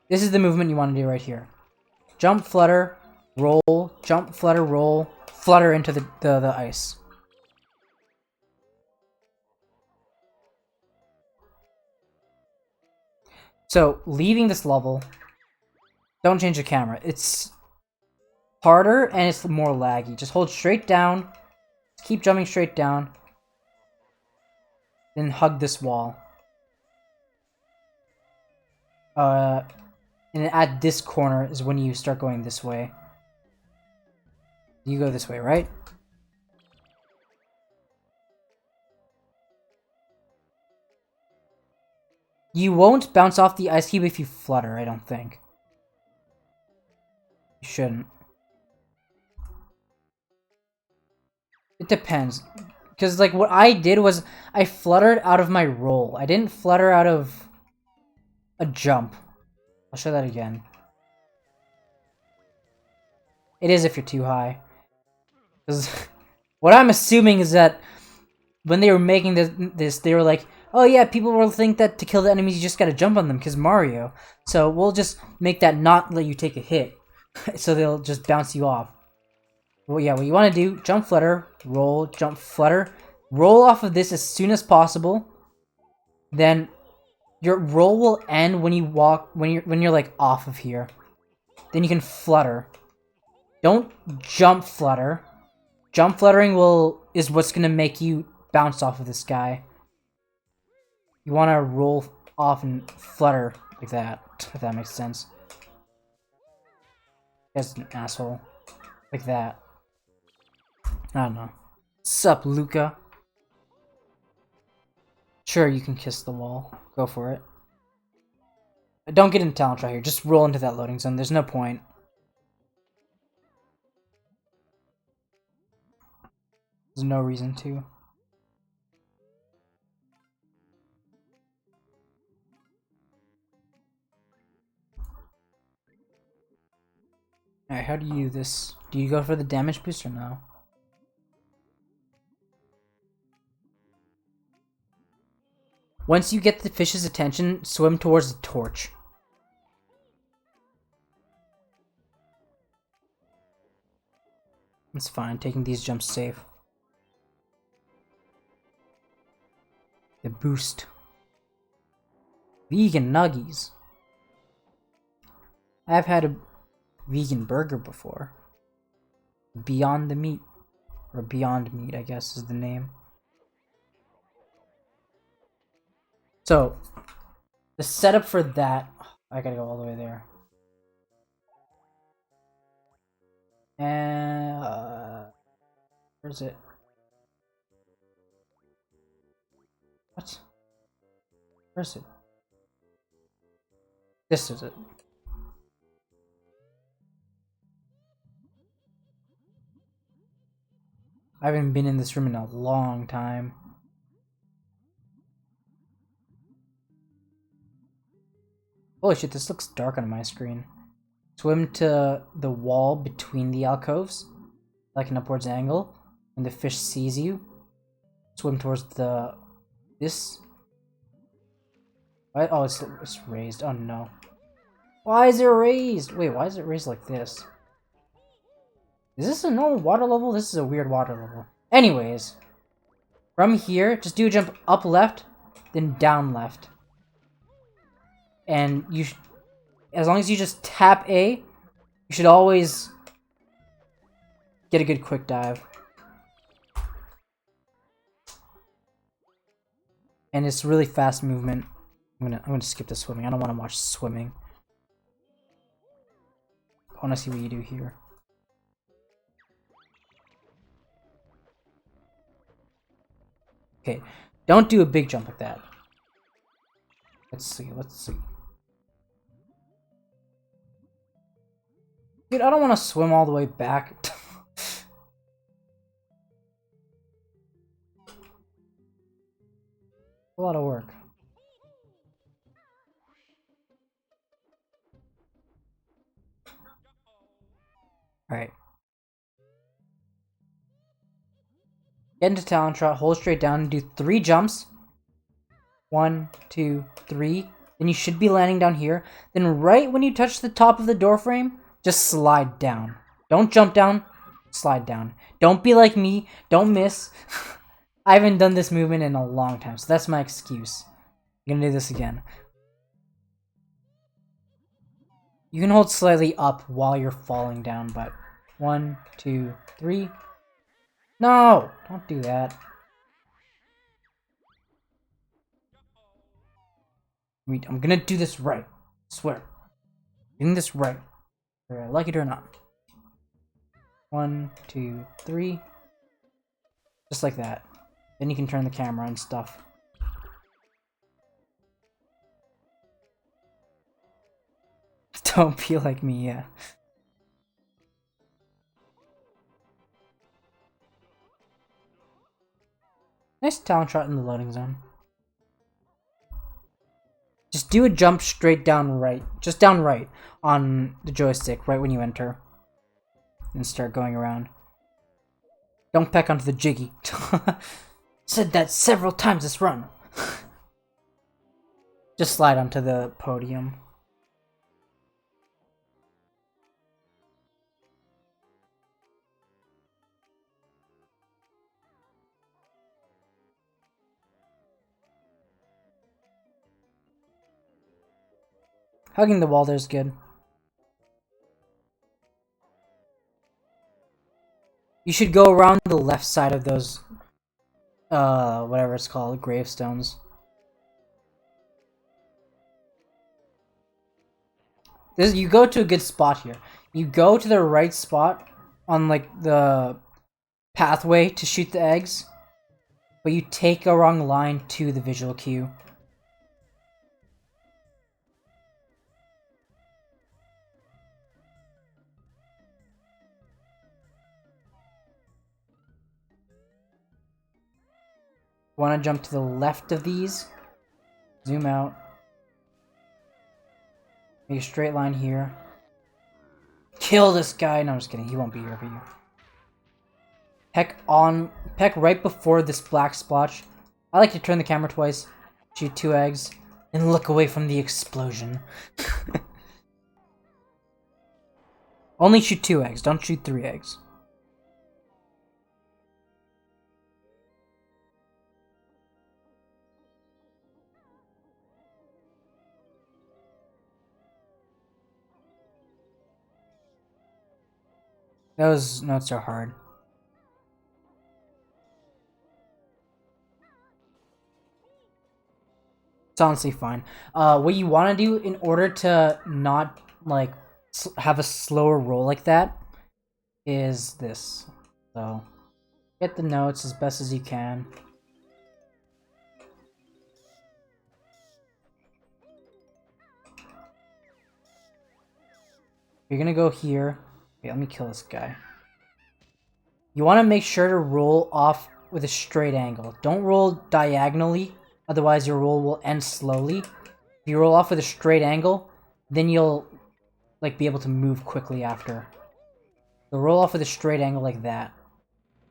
This is the movement you want to do right here. Jump, flutter, roll, jump, flutter, roll, flutter into the ice. So, leaving this level, don't change the camera. It's harder and it's more laggy. Just hold straight down, keep jumping straight down, then hug this wall. And at this corner is when you start going this way. You go this way, right? You won't bounce off the ice cube if you flutter, I don't think. You shouldn't. It depends. Because, like, what I did was I fluttered out of my roll. I didn't flutter out of a jump. I'll show that again. It is if you're too high. Because what I'm assuming is that when they were making this, they were like, oh yeah, people will think that to kill the enemies you just gotta jump on them, because Mario. So we'll just make that not let you take a hit. So they'll just bounce you off. Well, yeah, what you want to do, jump, flutter, roll, jump, flutter. Roll off of this as soon as possible. Then your roll will end when you walk, when you're like off of here. Then you can flutter. Don't jump flutter. Jump fluttering is what's gonna make you bounce off of this guy. You want to roll off and flutter like that, if that makes sense. That's an asshole. Like that. I don't know. Sup, Luca? Sure, you can kiss the wall. Go for it. Don't get into talent right here. Just roll into that loading zone. There's no point. There's no reason to. Alright, how do you do this? Do you go for the damage boost or no? Once you get the fish's attention, swim towards the torch. It's fine, taking these jumps safe. The boost. Vegan nuggies. I've had a vegan burger before. Beyond the Meat. Or Beyond Meat, I guess is the name. So, the setup for that... I gotta go all the way there. And... where's it? What? Where's it? This is it. I haven't been in this room in a long time. Holy shit, this looks dark on my screen. Swim to the wall between the alcoves, like an upwards angle. When the fish sees you, swim towards this. What? Oh, it's raised. Oh no. Why is it raised? Wait, why is it raised like this? Is this a normal water level? This is a weird water level. Anyways, from here, just do a jump up left, then down left. And you, as long as you just tap A, you should always get a good quick dive. And it's really fast movement. I'm gonna skip the swimming. I don't want to watch swimming. I want to see what you do here. Okay, don't do a big jump like that. Let's see, let's see. Dude, I don't want to swim all the way back. A lot of work. Alright. Get into talent trot, hold straight down, and do 3 jumps. 1, 2, 3. Then you should be landing down here. Then right when you touch the top of the door frame, just slide down. Don't jump down, slide down. Don't be like me, don't miss. I haven't done this movement in a long time, so that's my excuse. I'm gonna do this again. You can hold slightly up while you're falling down, but 1, 2, 3. No! Don't do that. Wait, I'm gonna do this right. I swear. Doing this right. Whether I like it or not. 1, 2, 3. Just like that. Then you can turn the camera and stuff. Don't be like me, yeah. Nice talent shot in the loading zone. Just do a jump straight down right. Just down right on the joystick right when you enter. And start going around. Don't peck onto the jiggy. Said that several times this run. Just slide onto the podium. Hugging the wall there's good. You should go around the left side of those, whatever it's called, gravestones. You go to a good spot here. You go to the right spot on, like, the pathway to shoot the eggs, but you take a wrong line to the visual cue. Want to jump to the left of these, zoom out, make a straight line here, kill this guy. No, I'm just kidding, he won't be here for you. Peck right before this black splotch. I like to turn the camera twice, shoot 2 eggs, and look away from the explosion. Only shoot 2 eggs, don't shoot 3 eggs. Those notes are hard. It's honestly fine. What you want to do in order to not, like, have a slower roll like that is this. So, get the notes as best as you can. You're gonna go here. Wait, let me kill this guy. You want to make sure to roll off with a straight angle. Don't roll diagonally, otherwise your roll will end slowly. If you roll off with a straight angle, then you'll, like, be able to move quickly after. So roll off with a straight angle like that,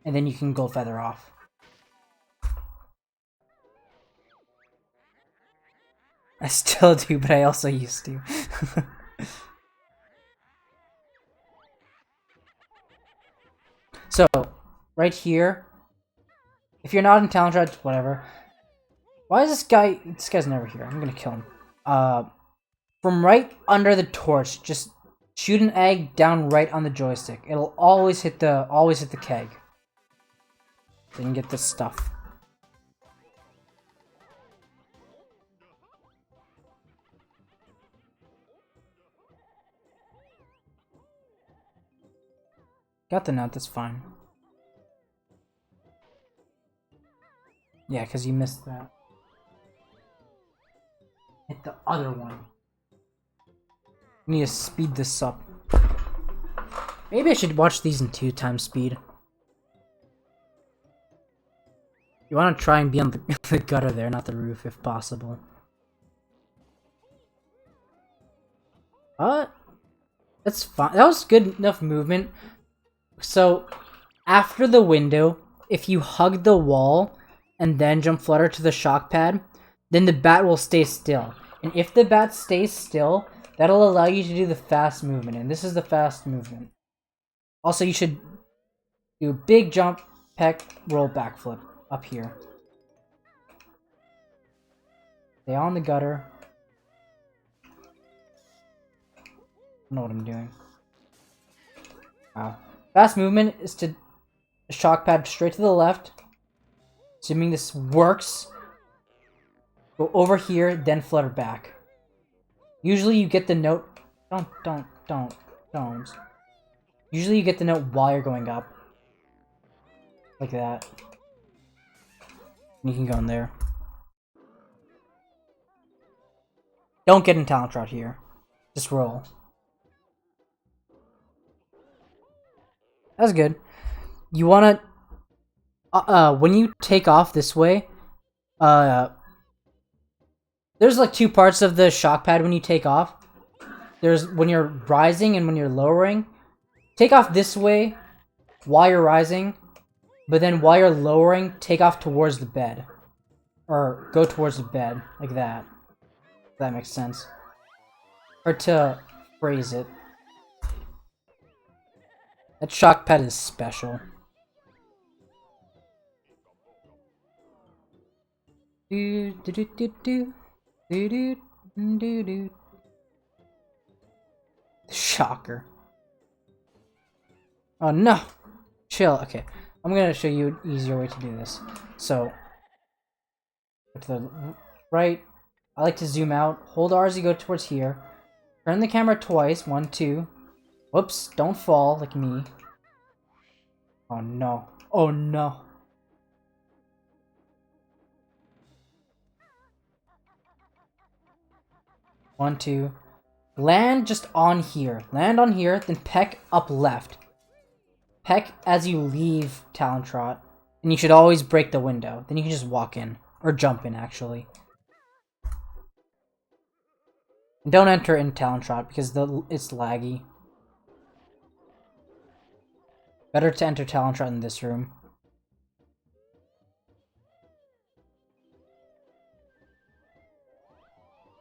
and then you can go feather off. I still do, but I also used to. So, right here, if you're not in talent trot, whatever. Why is this guy? This guy's never here. I'm gonna kill him. From right under the torch, just shoot an egg down right on the joystick. It'll always hit the keg. So you can get this stuff. Got the nut, that's fine. Yeah, because you missed that. Hit the other one. We need to speed this up. Maybe I should watch these in 2x speed. You want to try and be on the gutter there, not the roof, if possible. That's fine. That was good enough movement. So, after the window, if you hug the wall and then jump flutter to the shock pad, then the bat will stay still. And if the bat stays still, that'll allow you to do the fast movement. And this is the fast movement. Also, you should do a big jump, peck, roll, backflip up here. Stay on the gutter. I don't know what I'm doing. Wow. Fast movement is to shock pad straight to the left. Assuming this works. Go over here, then flutter back. Usually you get the note... Don't. Usually you get the note while you're going up. Like that. And you can go in there. Don't get in talent trot here. Just roll. That's good. You wanna... when you take off this way, there's like two parts of the shock pad when you take off. There's when you're rising and when you're lowering. Take off this way while you're rising, but then while you're lowering, take off towards the bed. Or go towards the bed, like that. If that makes sense. Or to phrase it. That shock pad is special. Shocker. Oh no! Chill, okay. I'm gonna show you an easier way to do this. So, to the right, I like to zoom out. Hold R as you go towards here. Turn the camera twice. 1, 2. Whoops, don't fall like me. Oh no. Oh no. One, two. Land just on here. Land on here, then peck up left. Peck as you leave talent trot. And you should always break the window. Then you can just walk in. Or jump in, actually. And don't enter in talent trot because it's laggy. Better to enter talent trot in this room.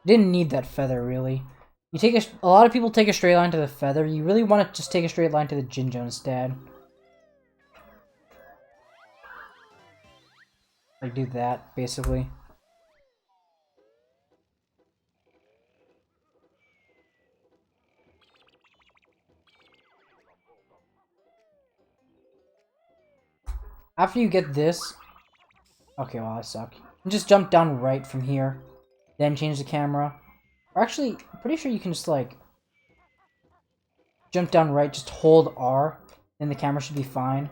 Didn't need that feather, really. You take a lot of people take a straight line to the feather. You really want to just take a straight line to the Jinjo instead. Like, do that, basically. After you get this... Okay, well, I suck. You just jump down right from here. Then change the camera. Or actually, I'm pretty sure you can just, like... jump down right, just hold R. Then the camera should be fine.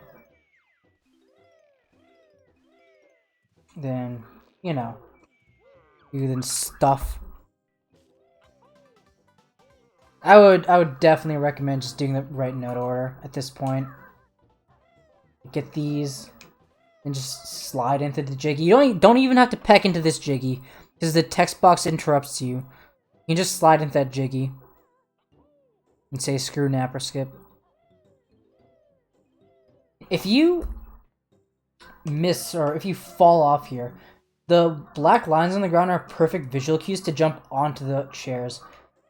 Then, you know. You then stuff. I would definitely recommend just doing the right note order at this point. Get these. And just slide into the jiggy. You don't even have to peck into this jiggy. Because the text box interrupts you. You can just slide into that jiggy. And say screw nap or skip. If you miss or if you fall off here, the black lines on the ground are perfect visual cues to jump onto the chairs.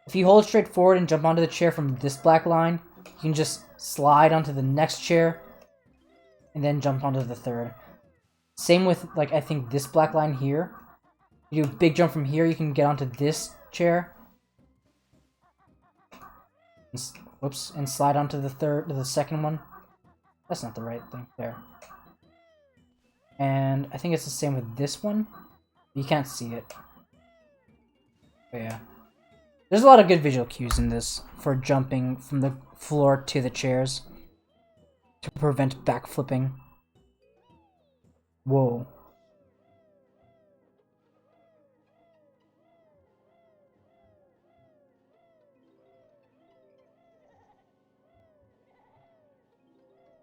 If you hold straight forward and jump onto the chair from this black line, you can just slide onto the next chair and then jump onto the third. Same with, like, I think this black line here. You do a big jump from here, you can get onto this chair. Whoops, and slide onto the second one. That's not the right thing. There. And I think it's the same with this one. You can't see it. But yeah. There's a lot of good visual cues in this for jumping from the floor to the chairs. To prevent backflipping. Whoa.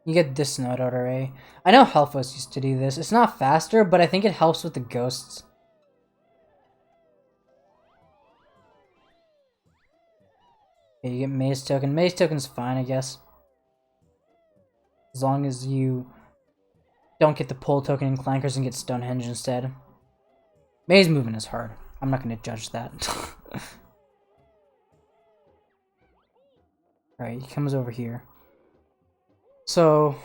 You get this note out array. I know Helphos used to do this. It's not faster, but I think it helps with the ghosts. Okay, you get Maze Token. Maze Token's fine, I guess. As long as you don't get the Pull Token and Clankers and get Stonehenge instead. Maze movement is hard. I'm not going to judge that. Alright, he comes over here. So,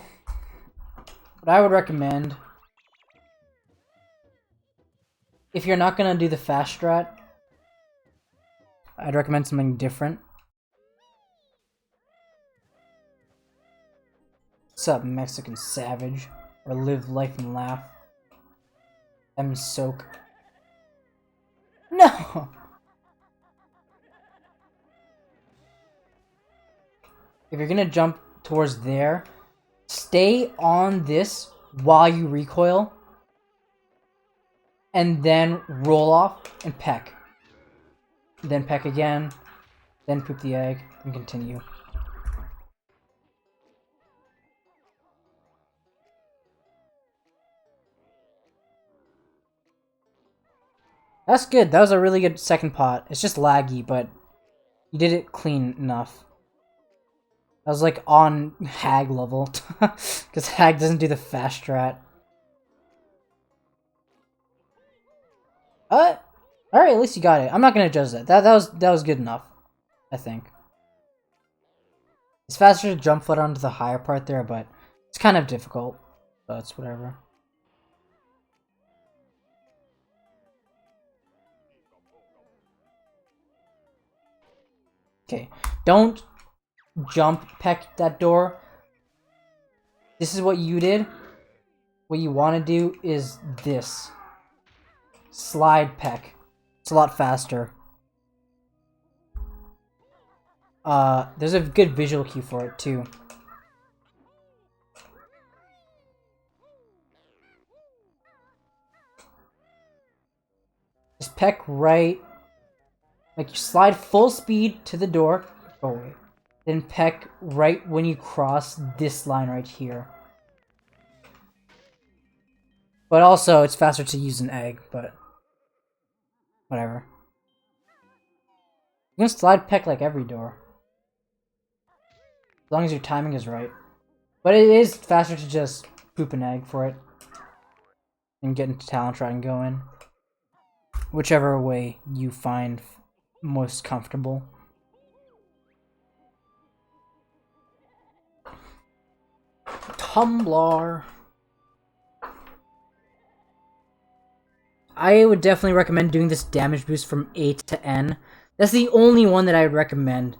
what I would recommend, if you're not going to do the fast strat, I'd recommend something different. What's up, Mexican Savage? Or Live Life and Laugh. Soak. No! If you're gonna jump towards there, stay on this while you recoil. And then roll off and peck. Then peck again. Then poop the egg. And continue. That's good. That was a really good second pot. It's just laggy, but you did it clean enough. I was like on Hag level. Because Hag doesn't do the fast strat. Alright, at least you got it. I'm not gonna judge that. That was good enough, I think. It's faster to jump foot onto the higher part there, but it's kind of difficult. So it's whatever. Okay, don't jump peck that door. This is what you did. What you want to do is this. Slide peck. It's a lot faster. There's a good visual cue for it too. Just peck right. Like you slide full speed to the door. Oh wait. Then peck right when you cross this line right here. But also, it's faster to use an egg, but whatever. You can slide peck like every door. As long as your timing is right. But it is faster to just poop an egg for it. And get into Talent Shot and go in. Whichever way you find most comfortable. Tumbler. I would definitely recommend doing this damage boost from A to N. That's the only one that I would recommend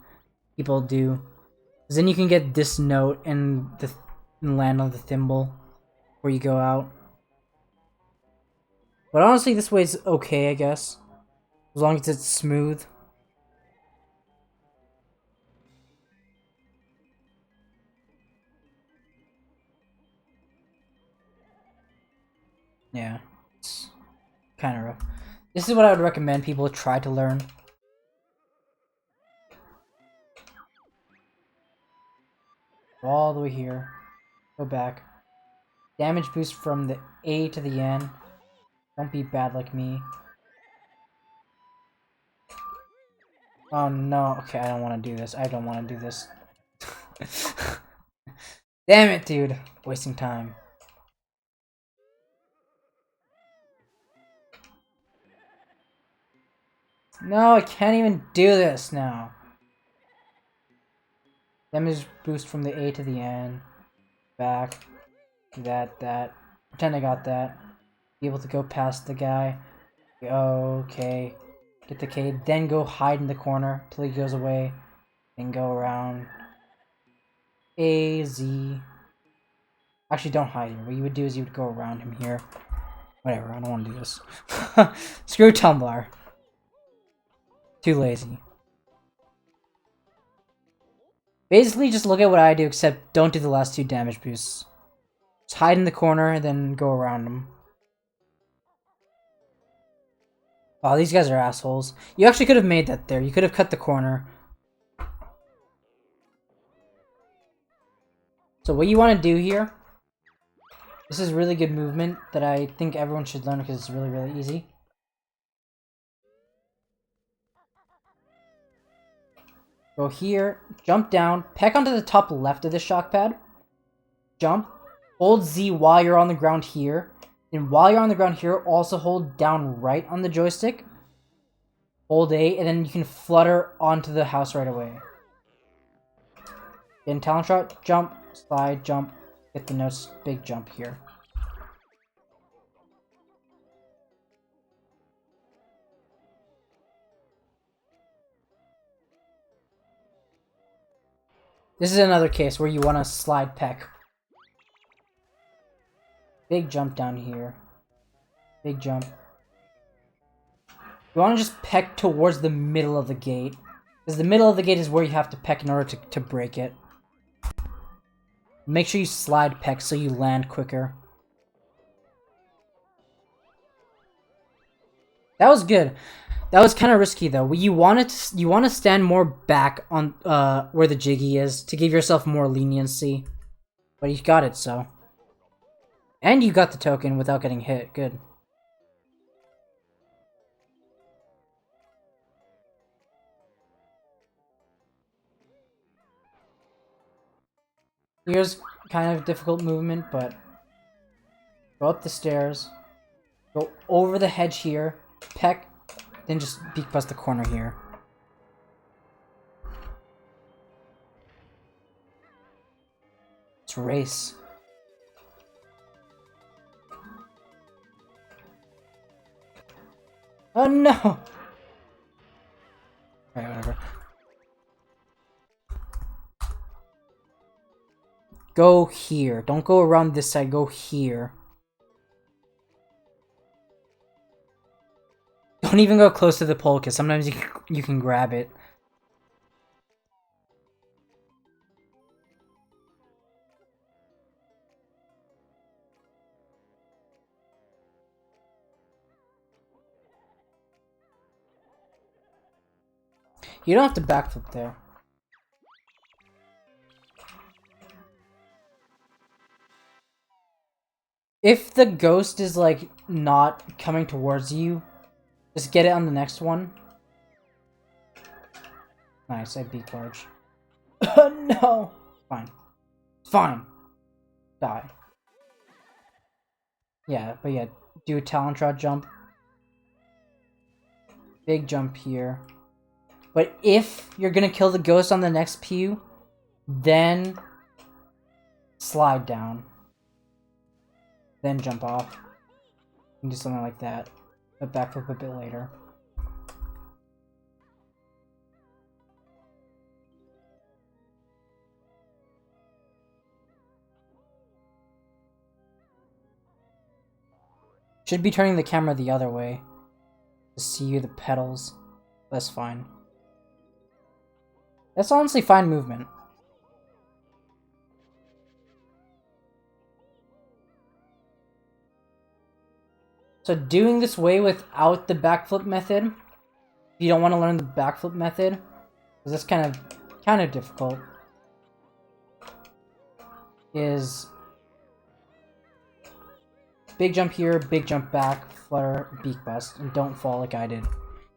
people do. Because then you can get this note and land on the thimble where you go out. But honestly, this way is okay, I guess. As long as it's smooth. Yeah, it's kind of rough. This is what I would recommend people try to learn. All the way here. Go back. Damage boost from the A to the N. Don't be bad like me. Oh no, okay, I don't want to do this. I don't want to do this. Damn it, dude. Wasting time. No, I can't even do this now. Damage boost from the A to the N. Back. That. Pretend I got that. Be able to go past the guy. Okay. Get the K. Then go hide in the corner till he goes away. Then go around. A, Z. Actually, don't hide here. What you would do is you would go around him here. Whatever, I don't want to do this. Screw Tumbler. Too lazy. Basically, just look at what I do, except don't do the last two damage boosts. Just hide in the corner, then go around them. Wow, these guys are assholes. You actually could have made that there. You could have cut the corner. So what you want to do here, this is really good movement that I think everyone should learn because it's really, really easy. Go here, jump down, peck onto the top left of the shock pad, jump, hold Z while you're on the ground here, and while you're on the ground here, also hold down right on the joystick, hold A, and then you can flutter onto the house right away. In talent shot, jump, slide, jump, get the notes, big jump here. This is another case where you want to slide peck. Big jump down here. Big jump. You want to just peck towards the middle of the gate. Because the middle of the gate is where you have to peck in order to break it. Make sure you slide peck so you land quicker. That was good. That was kind of risky though. You want to stand more back on where the jiggy is to give yourself more leniency. But you got it, so. And you got the token without getting hit. Good. Here's kind of a difficult movement, but go up the stairs, go over the hedge here, peck, then just beak bust the corner here. It's race. Oh no! Alright, whatever. Go here. Don't go around this side, go here. Don't even go close to the pole, because sometimes you can grab it. You don't have to backflip there. If the ghost is, like, not coming towards you, just get it on the next one. Nice, I beat large. Oh no! Fine. Fine. Die. Yeah, but yeah, do a talent shot jump. Big jump here. But if you're gonna kill the ghost on the next pew, then slide down. Then jump off. And do something like that. But backflip a bit later. Should be turning the camera the other way to see the pedals. That's fine. That's honestly fine movement. So doing this way without the backflip method, if you don't want to learn the backflip method, because that's kind of difficult, is big jump here, big jump back, flutter, beak bust, and don't fall like I did.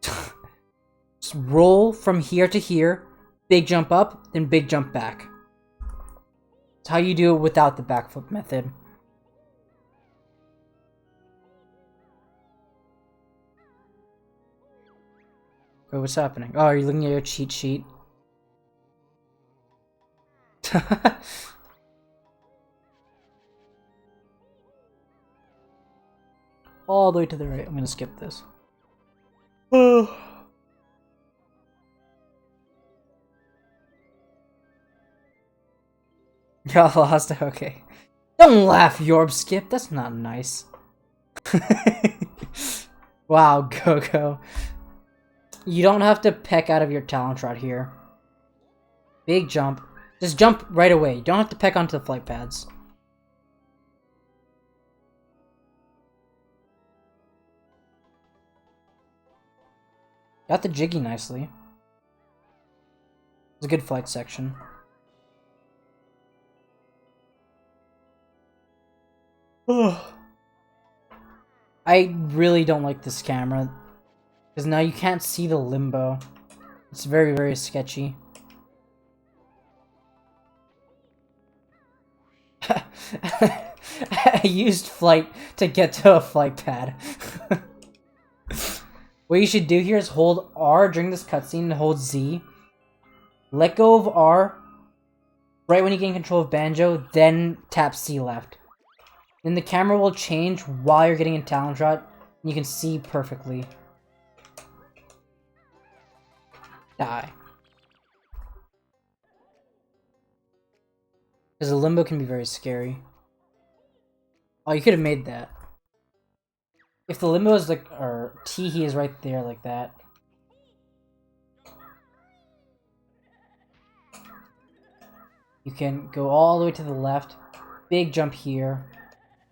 Just roll from here to here, big jump up, then big jump back. That's how you do it without the backflip method. Wait, what's happening? Oh, are you looking at your cheat sheet? All the way to the right. I'm gonna skip this. Oh. Y'all lost. Okay. Don't laugh, Yorb Skip. That's not nice. Wow, Go-Go. You don't have to peck out of your talent shot here. Big jump. Just jump right away. You don't have to peck onto the flight pads. Got the jiggy nicely. It's a good flight section. I really don't like this camera. Because now you can't see the limbo. It's very, very sketchy. I used flight to get to a flight pad. What you should do here is hold R during this cutscene and hold Z. Let go of R right when you gain control of Banjo, then tap C left. Then the camera will change while you're getting in Talon Shot, and you can see perfectly. Die. Because the limbo can be very scary. Oh, you could have made that. If the limbo is like, or Teehee is right there like that. You can go all the way to the left. Big jump here.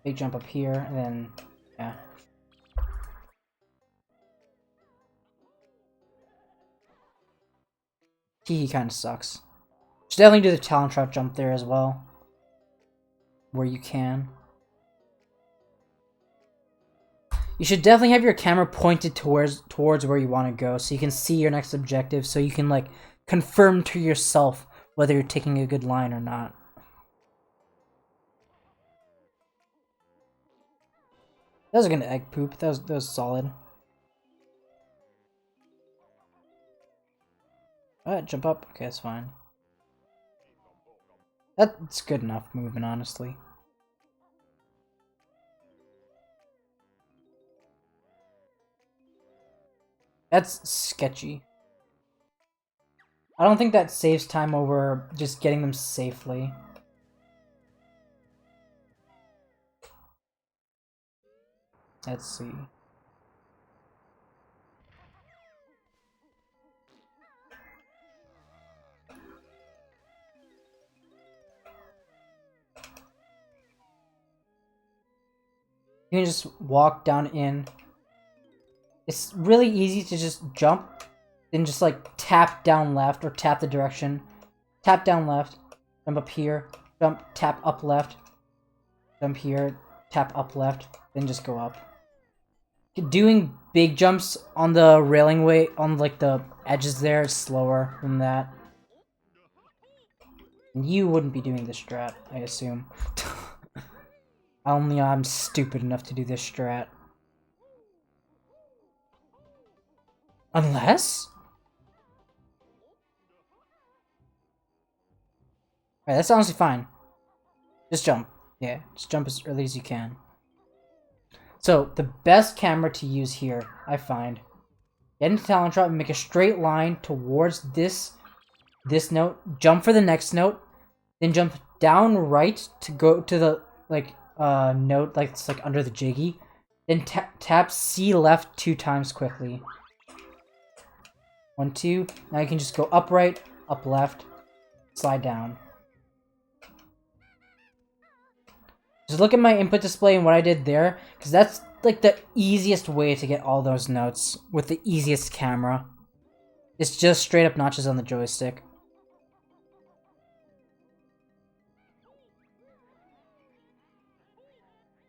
Big jump up here, and then, yeah. Teehee kind of sucks. Should definitely do the Talon Trap jump there as well. Where you can. You should definitely have your camera pointed towards where you want to go, so you can see your next objective, so you can, like, confirm to yourself whether you're taking a good line or not. That was a good egg poop. That was solid. Alright, jump up. Okay, that's fine. That's good enough movement, honestly. That's sketchy. I don't think that saves time over just getting them safely. Let's see. You can just walk down in. It's really easy to just jump, then just like tap down left or tap the direction. Tap down left, jump up here, jump, tap up left, jump here, tap up left, then just go up. Doing big jumps on the railing way, on like the edges there, is slower than that. And you wouldn't be doing this strat, I assume. Only I'm stupid enough to do this strat. Unless? Alright, that's honestly fine. Just jump. Yeah, just jump as early as you can. So, the best camera to use here, I find, get into Talon Trap and make a straight line towards this note, jump for the next note, then jump down right to go to the, like, note, like, it's, like, under the jiggy, then tap C left 2 times quickly. 1, 2, now you can just go up right, up left, slide down. Just look at my input display and what I did there, because that's like the easiest way to get all those notes with the easiest camera. It's just straight up notches on the joystick.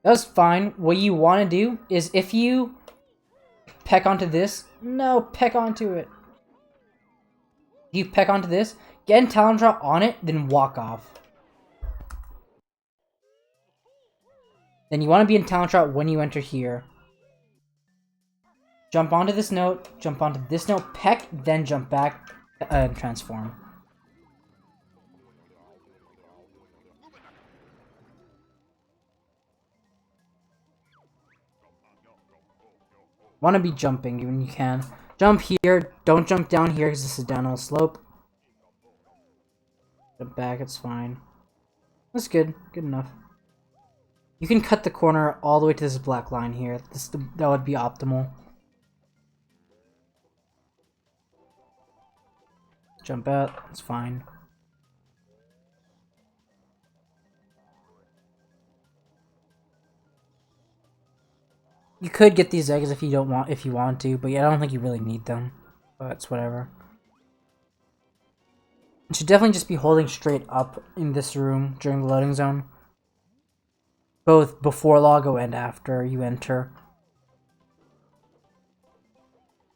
That was fine. What you want to do is if you peck onto this, no, peck onto it. If you peck onto this, get in Talon Trap on it, then walk off. Then you want to be in Talon Trap when you enter here. Jump onto this note, peck, then jump back and transform. Want to be jumping when you can. Jump here, don't jump down here because this is a downhill slope. Jump back, it's fine. That's good, good enough. You can cut the corner all the way to this black line here. That would be optimal. Jump out, it's fine. You could get these eggs if you want to, but yeah, I don't think you really need them. But it's whatever. You should definitely just be holding straight up in this room during the loading zone. both before logo and after you enter.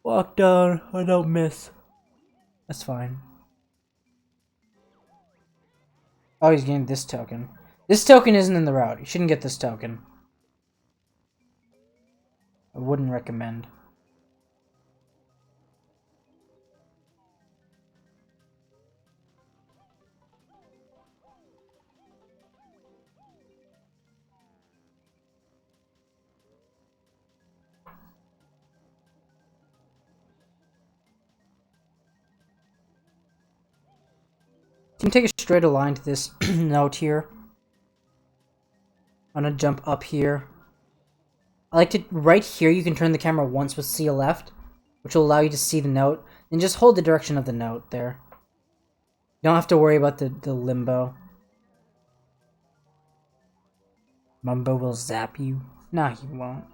Walk down, I don't miss. That's fine. Oh, he's getting this token. This token isn't in the route. You shouldn't get this token. I wouldn't recommend. You can take a straight line to this note here. I'm gonna jump up here. I like to, right here you can turn the camera once with C left, which will allow you to see the note, and just hold the direction of the note there. You don't have to worry about the limbo. Mumbo will zap you. Nah, he won't.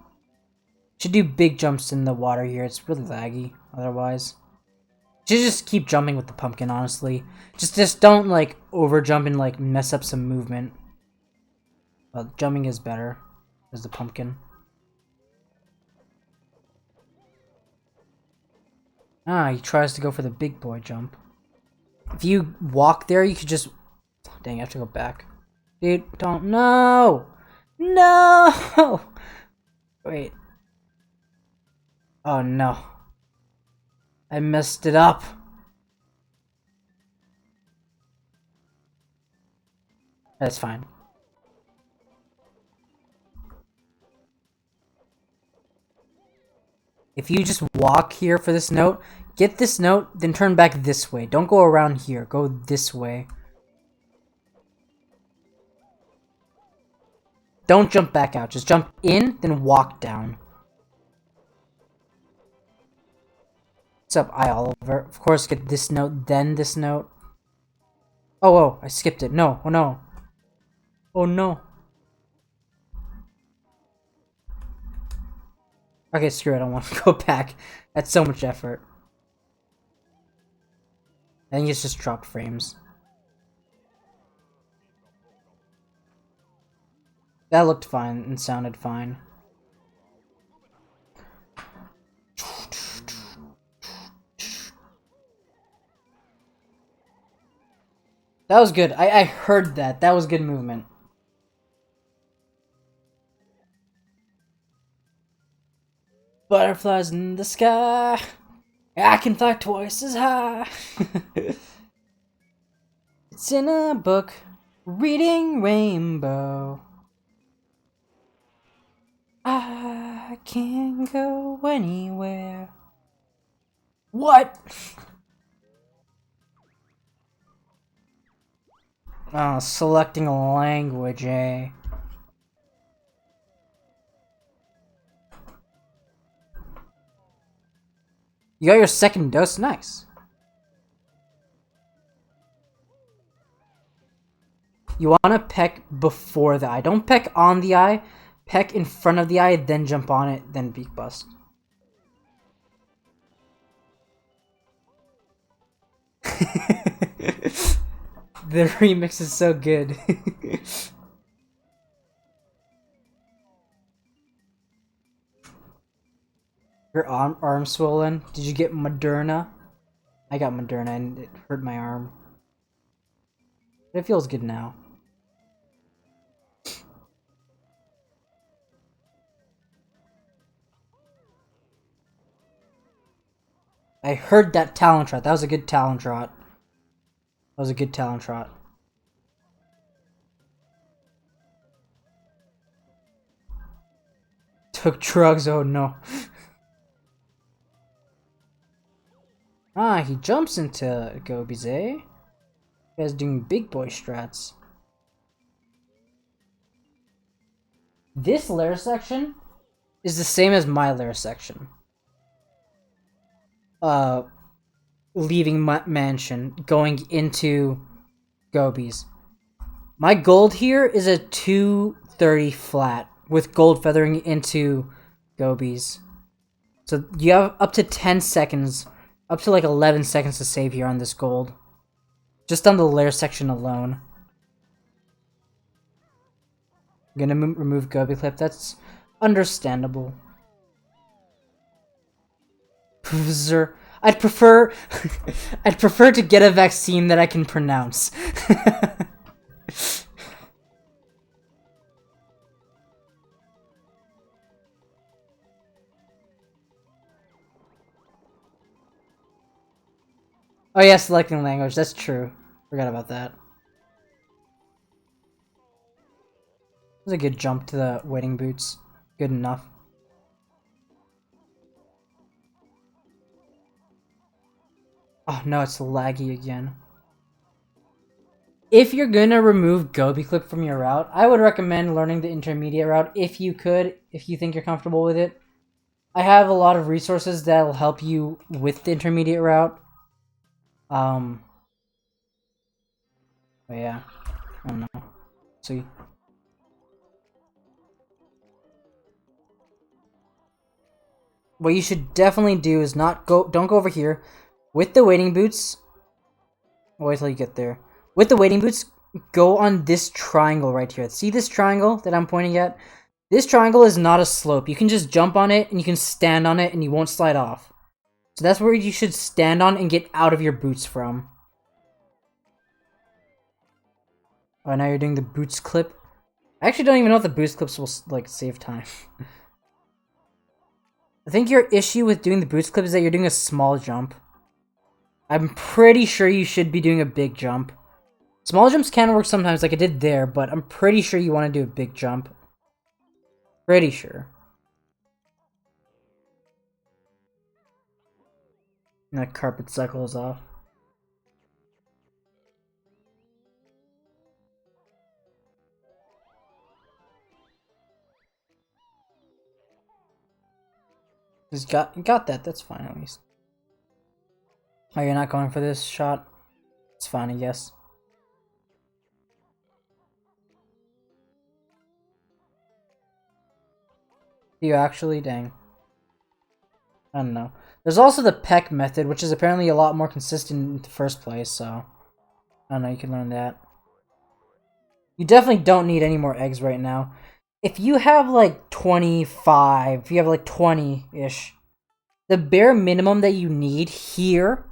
Should do big jumps in the water here, it's really laggy otherwise. Should just keep jumping with the pumpkin, honestly. Just don't, like, over jump and, like, mess up some movement. Well, jumping is better as the pumpkin. Ah, he tries to go for the big boy jump. If you walk there, you could just... Dang, I have to go back. Dude, don't... No! No! Wait. Oh, no. I messed it up. That's fine. If you just walk here for this note, get this note, then turn back this way. Don't go around here. Go this way. Don't jump back out. Just jump in, then walk down. What's up, Oliver? Of course, get this note, then this note. Oh, I skipped it. No, oh no. Oh no. Okay, screw it. I don't want to go back. That's so much effort. I think it's just dropped frames. That looked fine and sounded fine. That was good. I heard that. That was good movement. Butterflies in the sky. I can fly twice as high. It's in a book. Reading Rainbow. I can go anywhere. What? Oh, selecting a language, eh? You got your second dose, nice. You want to peck before the eye. Don't peck on the eye. Peck in front of the eye, then jump on it, then beak bust. The remix is so good. Your arm swollen? Did you get Moderna? I got Moderna and it hurt my arm. But it feels good now. I heard that talent trot. That was a good talent trot. That was a good talent trot. Took drugs, oh no. Ah, he jumps into Gobies, eh? You guys doing big boy strats. This lair section is the same as my lair section. Leaving my mansion, going into Gobies. My gold here is a 230 flat with gold feathering into Gobies. So you have up to 10 seconds, up to like 11 seconds to save here on this gold. Just on the lair section alone. I'm gonna remove Gobi Clip. That's understandable. Professor, I'd prefer I'd prefer to get a vaccine that I can pronounce. Oh yeah, selecting language, that's true. Forgot about that. That was a good jump to the wading boots. Good enough. Oh no, it's laggy again. If you're gonna remove Gobi Clip from your route, I would recommend learning the intermediate route if you could, if you think you're comfortable with it. I have a lot of resources that'll help you with the intermediate route. But yeah, I don't know. See. What you should definitely do is don't go over here. With the wading boots, wait till you get there. With the wading boots, go on this triangle right here. See this triangle that I'm pointing at? This triangle is not a slope. You can just jump on it and you can stand on it and you won't slide off. So that's where you should stand on and get out of your boots from. Oh, now you're doing the boots clip. I actually don't even know if the boots clips will, like, save time. I think your issue with doing the boots clip is that you're doing a small jump. I'm pretty sure you should be doing a big jump. Small jumps can work sometimes, like I did there, but I'm pretty sure you want to do a big jump. Pretty sure. And that carpet cycle is off. Just got that, that's fine at least. Oh, you're not going for this shot? It's fine, I guess. Do you actually? Dang. I don't know. There's also the peck method, which is apparently a lot more consistent in the first place, so... I don't know, you can learn that. You definitely don't need any more eggs right now. If you have like 25, if you have like 20-ish, the bare minimum that you need here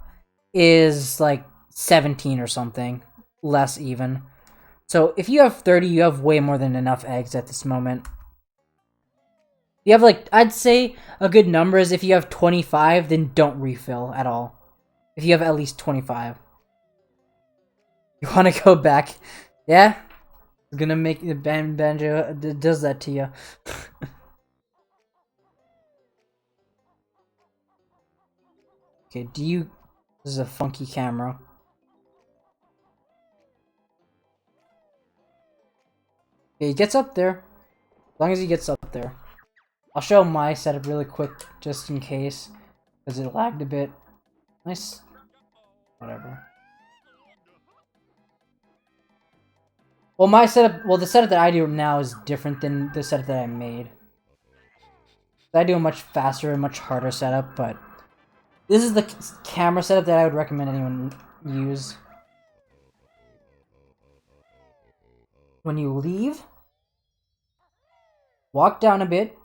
is like 17 or something. Less even. So if you have 30, you have way more than enough eggs at this moment. You have like, I'd say a good number is if you have 25, then don't refill at all. If you have at least 25. You want to go back? Yeah? It's gonna make the Banjo does that to you. Okay, this is a funky camera. Okay, he gets up there. As long as he gets up there. I'll show my setup really quick, just in case. Because it lagged a bit. Nice. Whatever. Well, my setup, the setup that I do now is different than the setup that I made. I do a much faster and much harder setup, but this is the camera setup that I would recommend anyone use. When you leave, walk down a bit,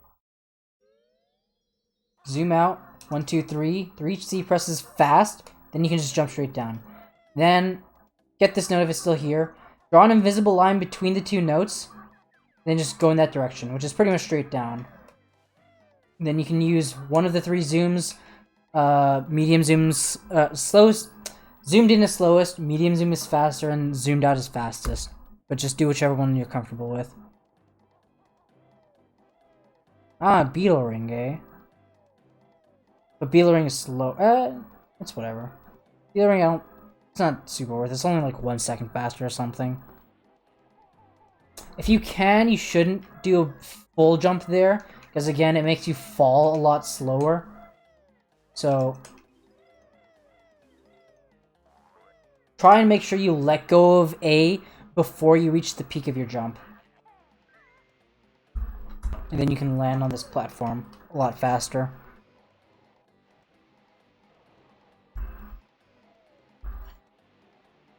zoom out, 1, 2, 3, the reach Z presses fast, then you can just jump straight down. Then, get this note if it's still here, draw an invisible line between the two notes, then just go in that direction, which is pretty much straight down. Then you can use one of the 3 zooms, medium zooms, slowest, zoomed in is slowest, medium zoom is faster, and zoomed out is fastest. But just do whichever one you're comfortable with. Ah, beetle ring, eh? But beetle ring is slow. It's whatever. Beetle ring, it's not super worth it. It's only like 1 second faster or something. If you can, you shouldn't do a full jump there. Because again, it makes you fall a lot slower. So, try and make sure you let go of A before you reach the peak of your jump. And then you can land on this platform a lot faster.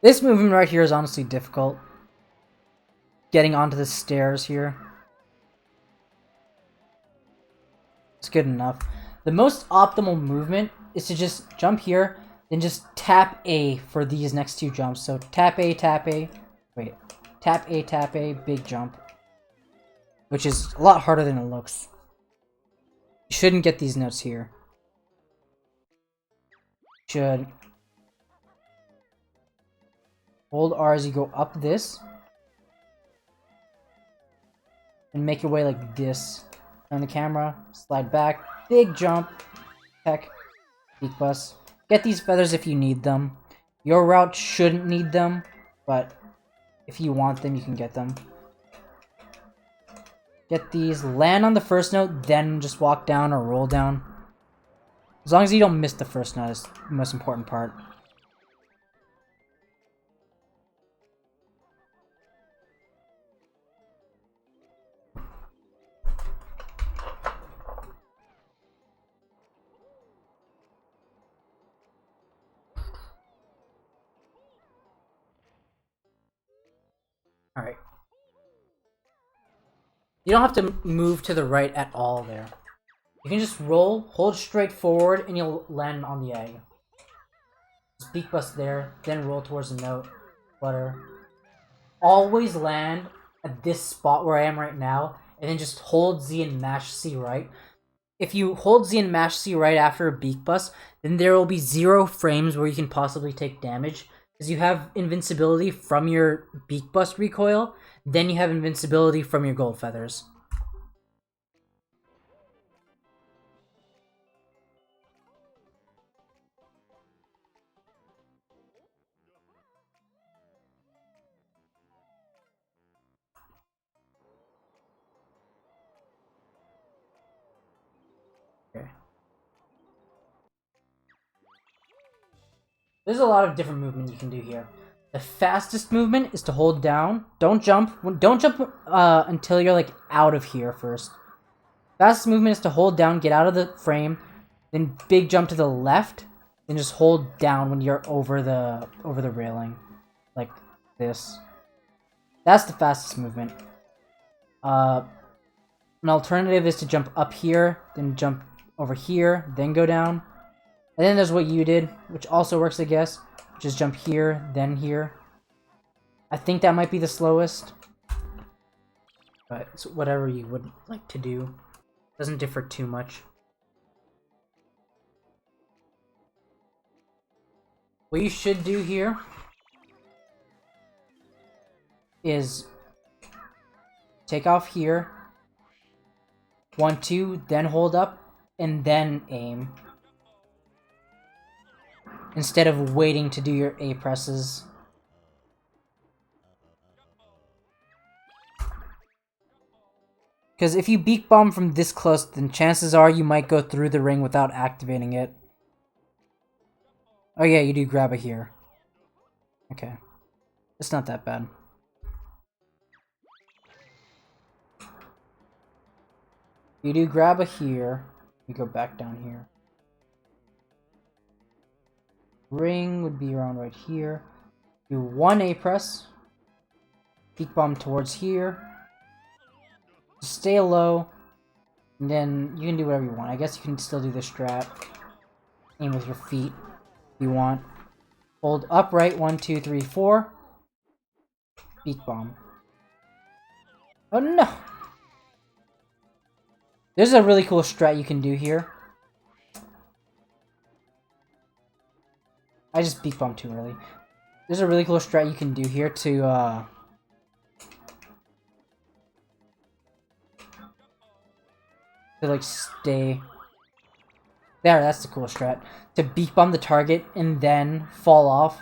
This movement right here is honestly difficult. Getting onto the stairs here. good enough. The most optimal movement is to just jump here, then just tap A for these next two jumps. So tap A, wait, tap A, big jump. Which is a lot harder than it looks. You shouldn't get these notes here. Should hold R as you go up this. And make your way like this. Turn the camera, slide back, big jump, peck, beak bus. Get these feathers if you need them. Your route shouldn't need them, but if you want them, you can get them. Get these, land on the first note, then just walk down or roll down. As long as you don't miss the first note is the most important part. Alright. You don't have to move to the right at all there. You can just roll, hold straight forward, and you'll land on the egg. Just beak bust there, then roll towards the note. Flutter. Always land at this spot where I am right now, and then just hold Z and mash C right. If you hold Z and mash C right after a beak bust, then there will be 0 frames where you can possibly take damage. Because you have invincibility from your beak bust recoil, then you have invincibility from your gold feathers. Okay. There's a lot of different movement you can do here. The fastest movement is to hold down. Don't jump. Don't jump until you're like out of here first. Fastest movement is to hold down, get out of the frame, then big jump to the left, then just hold down when you're over the railing, like this. That's the fastest movement. An alternative is to jump up here, then jump over here, then go down. And then there's what you did, which also works, I guess. Just jump here, then here. I think that might be the slowest. But it's whatever you would like to do. Doesn't differ too much. What you should do here is take off here. 1, 2, then hold up, and then aim. Instead of waiting to do your A presses. Because if you beak bomb from this close, then chances are you might go through the ring without activating it. Oh yeah, you do grab it here. Okay. It's not that bad. You do grab a here. You go back down here. Ring would be around right here. Do 1 A press. Peak bomb towards here. Stay low. And then you can do whatever you want. I guess you can still do the strat. Aim with your feet if you want. Hold upright 1, 2, 3, 4. Peak bomb. Oh no! There's a really cool strat you can do here. I just beak bombed too early. There's a really cool strat you can do here to like stay there. That's the cool strat, to beak bomb the target and then fall off.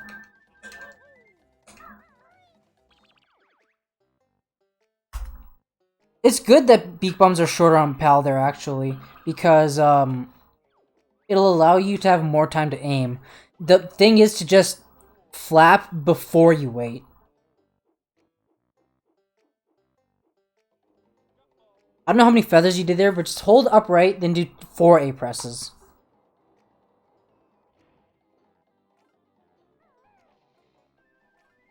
It's good that beak bombs are shorter on PAL there, actually, because it'll allow you to have more time to aim. The thing is to just flap before you wait. I don't know how many feathers you did there, but just hold upright, then do 4 A presses.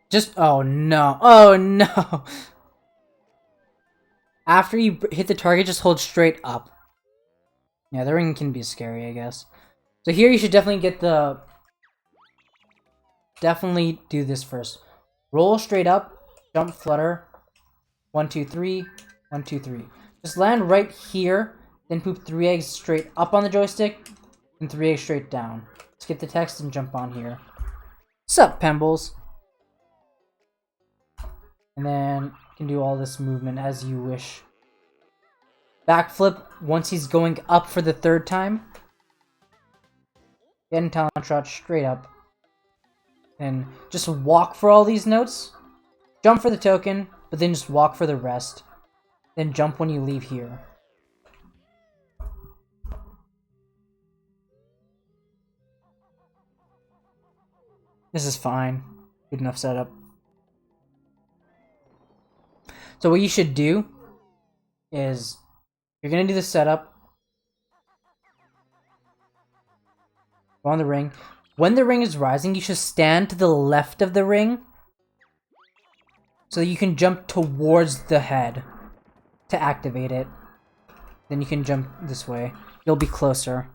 Just, oh no, oh no. After you hit the target, just hold straight up. Yeah, the ring can be scary, I guess. So here you should definitely get the... Definitely do this first. Roll straight up, jump, flutter. 1, 2, 3. 1, 2, 3. Just land right here, then poop 3 eggs straight up on the joystick, and 3 eggs straight down. Skip the text and jump on here. Sup, Pembles? And then you can do all this movement as you wish. Backflip once he's going up for the 3rd time. Get in talent shot straight up. And just walk for all these notes. Jump for the token, but then just walk for the rest. Then jump when you leave here. This is fine. Good enough setup. So what you should do is you're gonna do the setup. Go on the ring. When the ring is rising, you should stand to the left of the ring so that you can jump towards the head to activate it. Then you can jump this way. You'll be closer.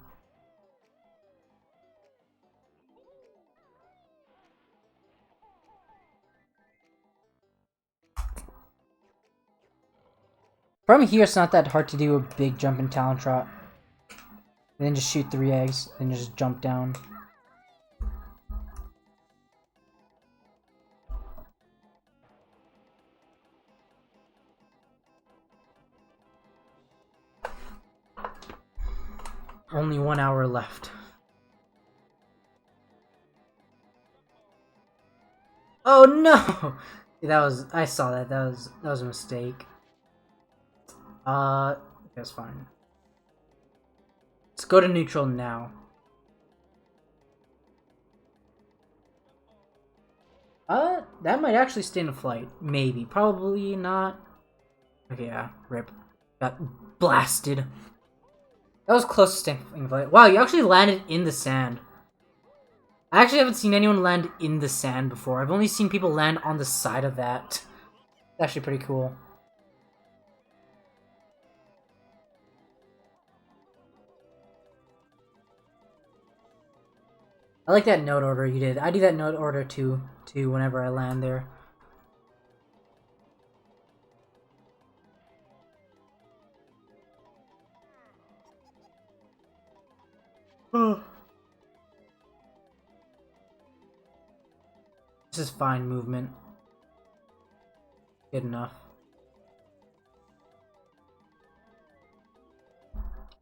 From here, it's not that hard to do a big jump in talent trot. And then just shoot 3 eggs, then just jump down. Only 1 hour left. Oh no! I saw that. That was a mistake. That's fine. Let's go to neutral now. That might actually stay in flight. Maybe. Probably not. Okay, yeah. Rip. Got blasted. That was close to staying in flight. Wow, you actually landed in the sand. I actually haven't seen anyone land in the sand before. I've only seen people land on the side of that. It's actually pretty cool. I like that note order you did. I do that note order too whenever I land there. This is fine movement. Good enough.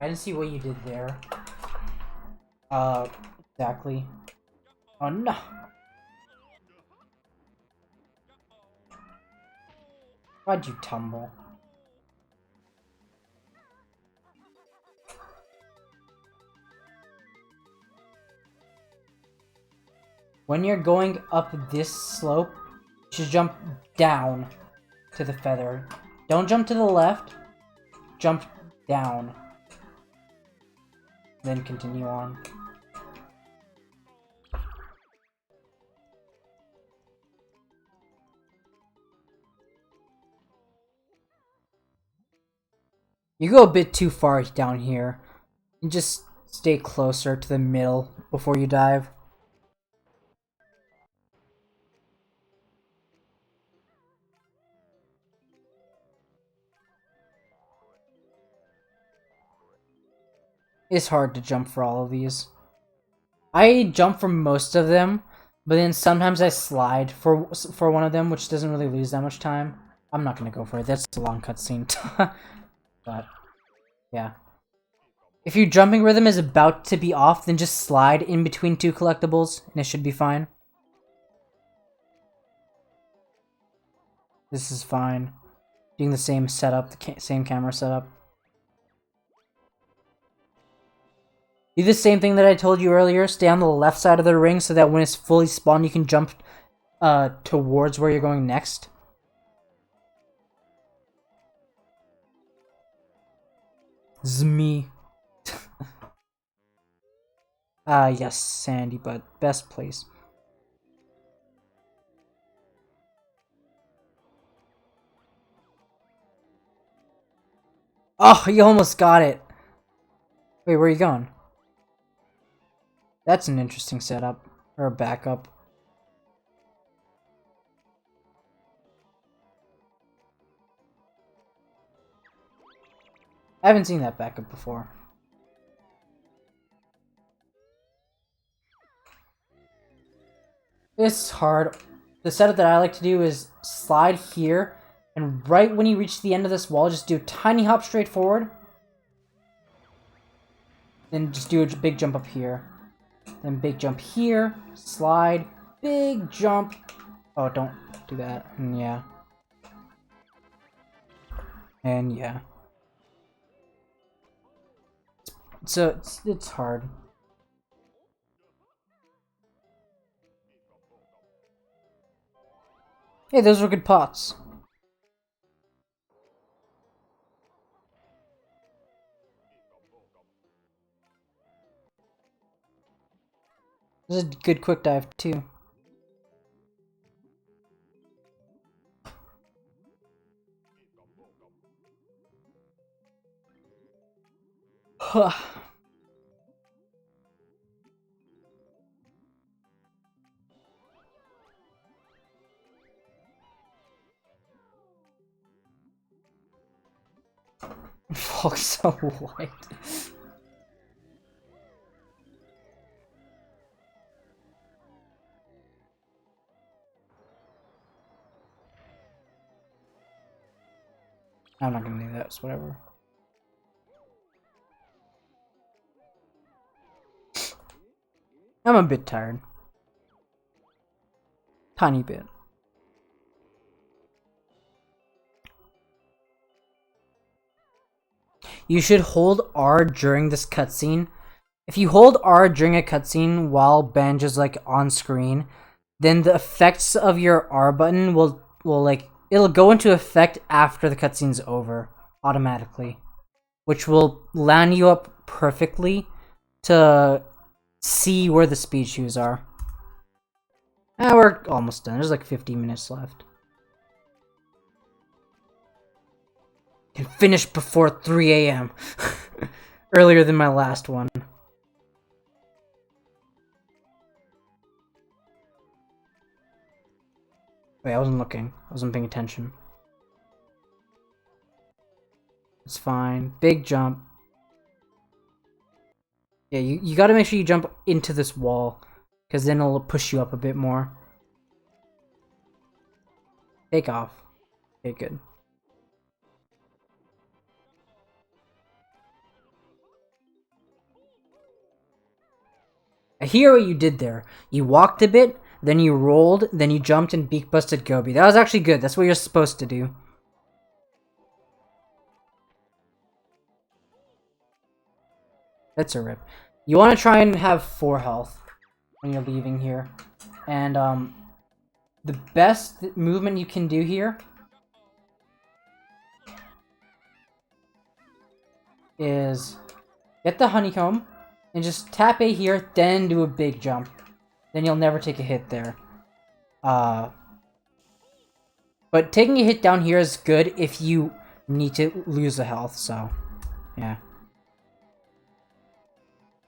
I didn't see what you did there. Exactly. Oh no! Why'd you tumble? When you're going up this slope, you should jump down to the feather. Don't jump to the left. Jump down. Then continue on. You go a bit too far down here. And just stay closer to the middle before you dive. It's hard to jump for all of these. I jump for most of them, but then sometimes I slide for one of them, which doesn't really lose that much time. I'm not gonna go for it. That's a long cutscene. But yeah, if your jumping rhythm is about to be off, then just slide in between 2 collectibles, and it should be fine. This is fine. Doing the same setup, the same camera setup. Do the same thing that I told you earlier. Stay on the left side of the ring so that when it's fully spawned, you can jump towards where you're going next. Zme. Yes, Sandy, but best place. Oh, you almost got it. Wait, where are you going? That's an interesting setup. Or a backup. I haven't seen that backup before. This is hard. The setup that I like to do is slide here, and right when you reach the end of this wall, just do a tiny hop straight forward. Then just do a big jump up here. Then big jump here, slide, big jump. Oh, don't do that. And yeah. And yeah. So it's hard. Hey, those were good pots. This is a good quick dive too. Huh. Fuck, so white. I'm not gonna do that, so whatever. I'm a bit tired. Tiny bit. You should hold R during this cutscene. If you hold R during a cutscene while Banjo's like on screen, then the effects of your R button will like it'll go into effect after the cutscene's over automatically, which will line you up perfectly to see where the speed shoes are. We're almost done. There's like 50 minutes left. Can finish before 3 a.m. Earlier than my last one. Wait, I wasn't looking. I wasn't paying attention. It's fine. Big jump. Yeah, you gotta make sure you jump into this wall, because then it'll push you up a bit more. Take off. Okay, good. I hear what you did there. You walked a bit, then you rolled, then you jumped and beak busted Gobi. That was actually good. That's what you're supposed to do. That's a rip. You want to try and have 4 health when you're leaving here. And, the best movement you can do here is get the honeycomb and just tap A here, then do a big jump. Then you'll never take a hit there. But taking a hit down here is good if you need to lose the health, so yeah.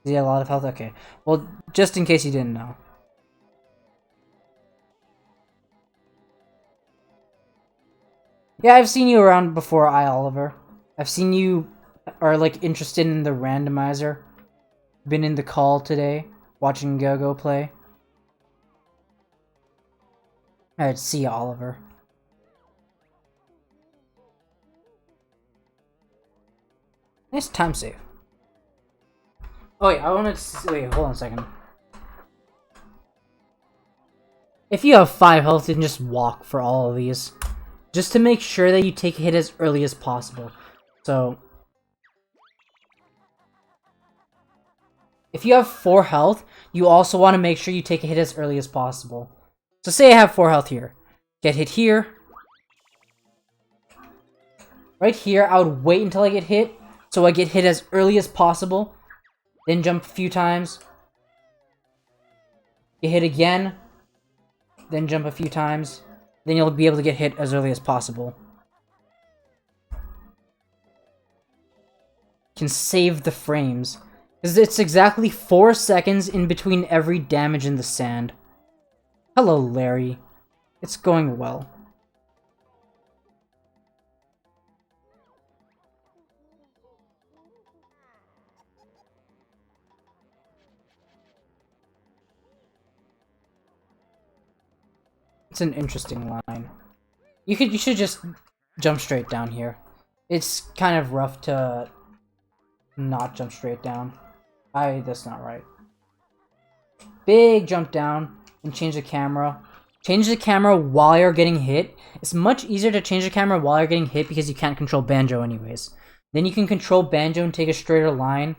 Is he a lot of health? Okay. Well, just in case you didn't know. Yeah, I've seen you around before, Oliver. I've seen you are like interested in the randomizer. Been in the call today, watching Go play. Alright, see ya, Oliver. Nice time save. Oh wait, I wanted to wait, hold on a second. If you have 5 health, then just walk for all of these. Just to make sure that you take a hit as early as possible. So if you have 4 health, you also want to make sure you take a hit as early as possible. So say I have 4 health here. Get hit here. Right here, I would wait until I get hit, so I get hit as early as possible. Then jump a few times. Get hit again. Then jump a few times. Then you'll be able to get hit as early as possible. Can save the frames. Because it's exactly 4 seconds in between every damage in the sand. Hello, Larry. It's going well. It's an interesting line. You should just jump straight down here. It's kind of rough to not jump straight down. That's not right. Big jump down and change the camera. Change the camera while you're getting hit. It's much easier to change the camera while you're getting hit because you can't control Banjo anyways. Then you can control Banjo and take a straighter line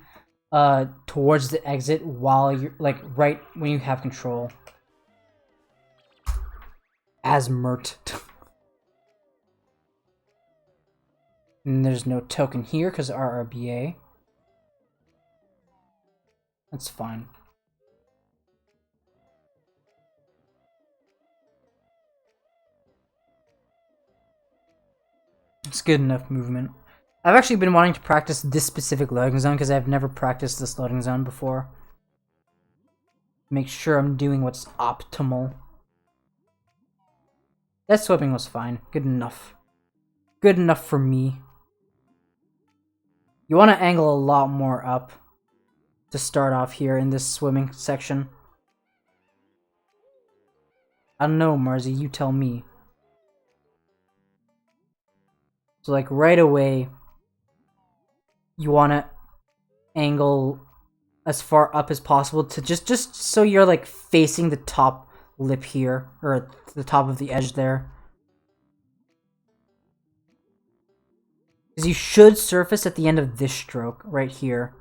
towards the exit while you're, like, right when you have control. As Mert. And there's no token here because RRBA. That's fine. It's good enough movement. I've actually been wanting to practice this specific loading zone because I've never practiced this loading zone before. Make sure I'm doing what's optimal. That swimming was fine. Good enough. Good enough for me. You want to angle a lot more up to start off here in this swimming section. I don't know, Marzi, you tell me. So like right away, you want to angle as far up as possible to just so you're like facing the top lip here, or the top of the edge there. Because you should surface at the end of this stroke right here.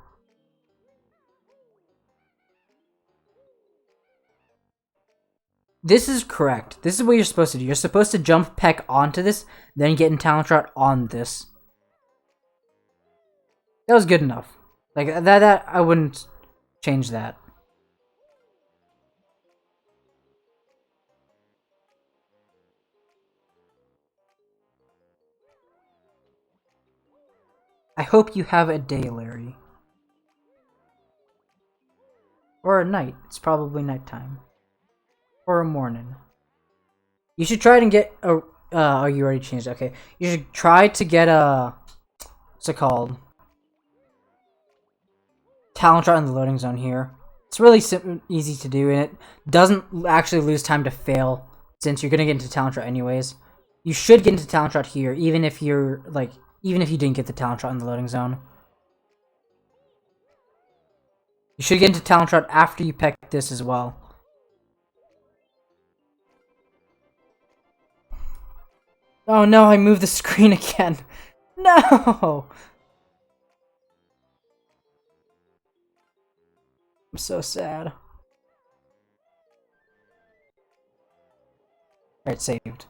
This is correct. This is what you're supposed to do. You're supposed to jump peck onto this, then get in talent shot on this. That was good enough. Like that I wouldn't change that. I hope you have a day, Larry. Or a night. It's probably nighttime. Or a morning. You should try to get a... oh, you already changed it. Okay. You should try to get a... What's it called? Talent shot in the loading zone here. It's really easy to do, and it doesn't actually lose time to fail, since you're gonna get into talent shot anyways. You should get into talent shot here, even if you're, like... Even if you didn't get the talent shot in the loading zone. You should get into talent shot after you peck this as well. Oh no, I moved the screen again. No! I'm so sad. Alright, saved.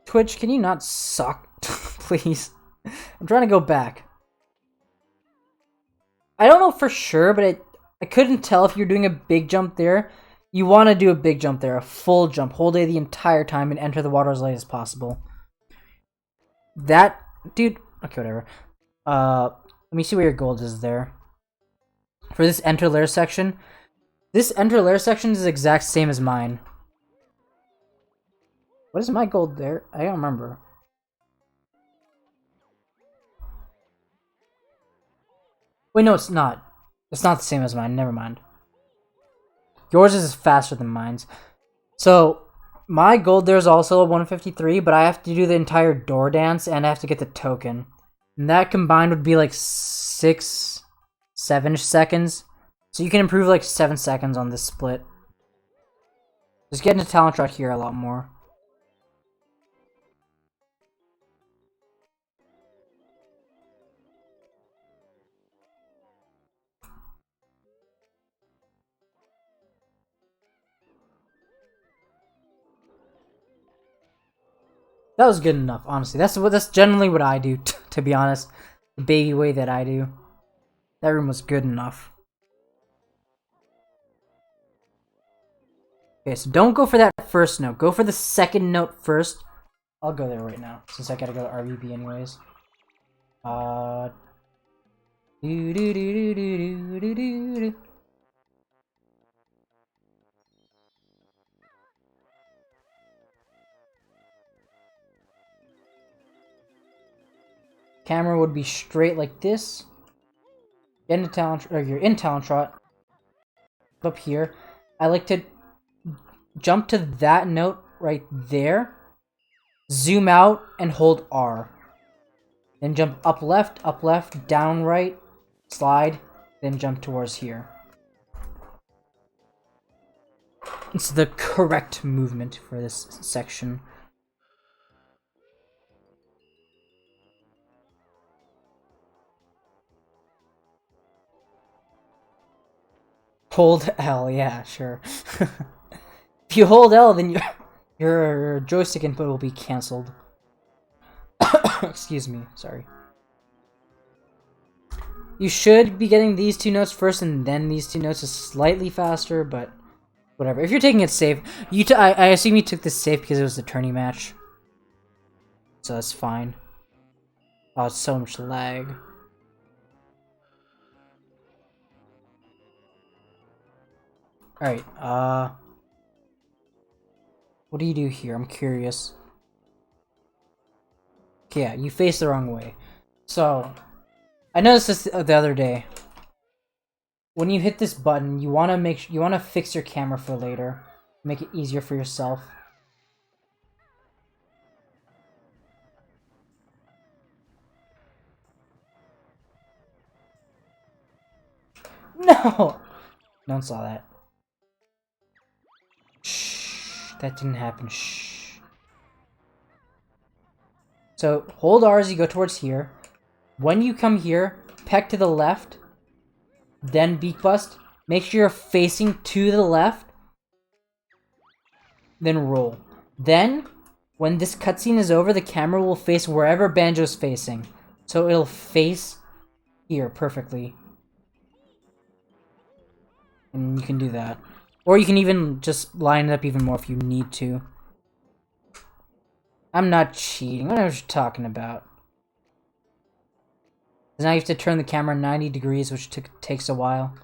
Twitch, can you not suck? Please. I'm trying to go back. I don't know for sure, but I couldn't tell if you're doing a big jump there. You want to do a big jump there, a full jump. Hold A the entire time and enter the water as late as possible. That... Dude... Okay, whatever. Let me see where your gold is there. For this enter layer section. This enter layer section is the exact same as mine. What is my gold there? I don't remember. Wait, no, it's not. It's not the same as mine. Never mind. Yours is faster than mine's. So, my gold there is also a 153, but I have to do the entire door dance, and I have to get the token. And that combined would be like 7-ish seconds. So you can improve like 7 seconds on this split. Just get into talent shot here a lot more. That was good enough, honestly. That's generally what I do, to be honest. The baby way that I do. That room was good enough. Okay, so don't go for that first note. Go for the second note first. I'll go there right now, since I gotta go to RVB anyways. Do do do do do do do do. Camera would be straight like this. Get into talent, or you're in talent trot. Up here, I like to jump to that note right there. Zoom out and hold R. Then jump up left, down right, slide, then jump towards here. It's the correct movement for this section. Hold L, yeah, sure. If you hold L, then your joystick input will be cancelled. Excuse me, sorry. You should be getting these two notes first and then these two notes is slightly faster, but whatever. If you're taking it safe, I assume you took this safe because it was the tourney match. So that's fine. Oh, it's so much lag. Alright, what do you do here? I'm curious. Okay, yeah, you face the wrong way. So, I noticed this the other day. When you hit this button, you want to fix your camera for later. Make it easier for yourself. No! No one saw that. Shh. That didn't happen. Shh. So, hold R as you go towards here. When you come here, peck to the left. Then beak bust. Make sure you're facing to the left. Then roll. Then, when this cutscene is over, the camera will face wherever Banjo's facing. So it'll face here perfectly. And you can do that. Or you can even just line it up even more if you need to. I'm not cheating. I don't know what you're talking about. Now you have to turn the camera 90 degrees, which takes a while.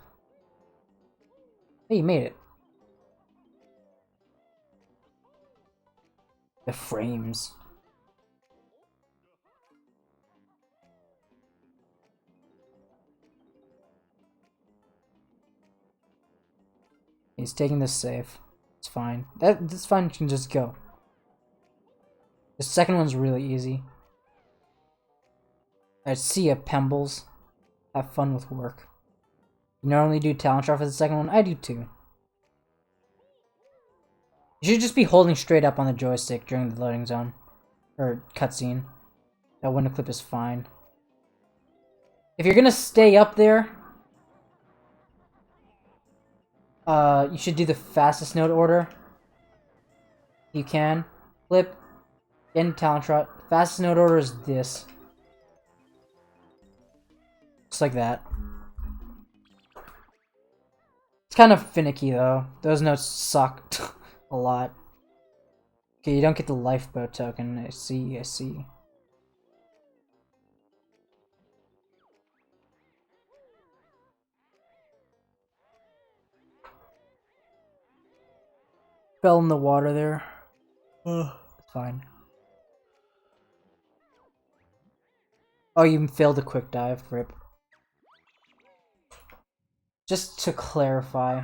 Hey, you made it. The frames. He's taking this safe. It's fine. That's fine, you can just go. The second one's really easy. Alright, see ya, Pembles. Have fun with work. You normally do talent draw for the second one? I do too. You should just be holding straight up on the joystick during the loading zone. Or cutscene. That window clip is fine. If you're gonna stay up there, you should do the fastest note order. You can. Flip. Get in talent trot. Fastest note order is this. Just like that. It's kind of finicky though. Those notes suck a lot. Okay, you don't get the lifeboat token. I see, I see. Fell in the water there. Ugh, it's fine. Oh, you failed a quick dive. Rip. Just to clarify,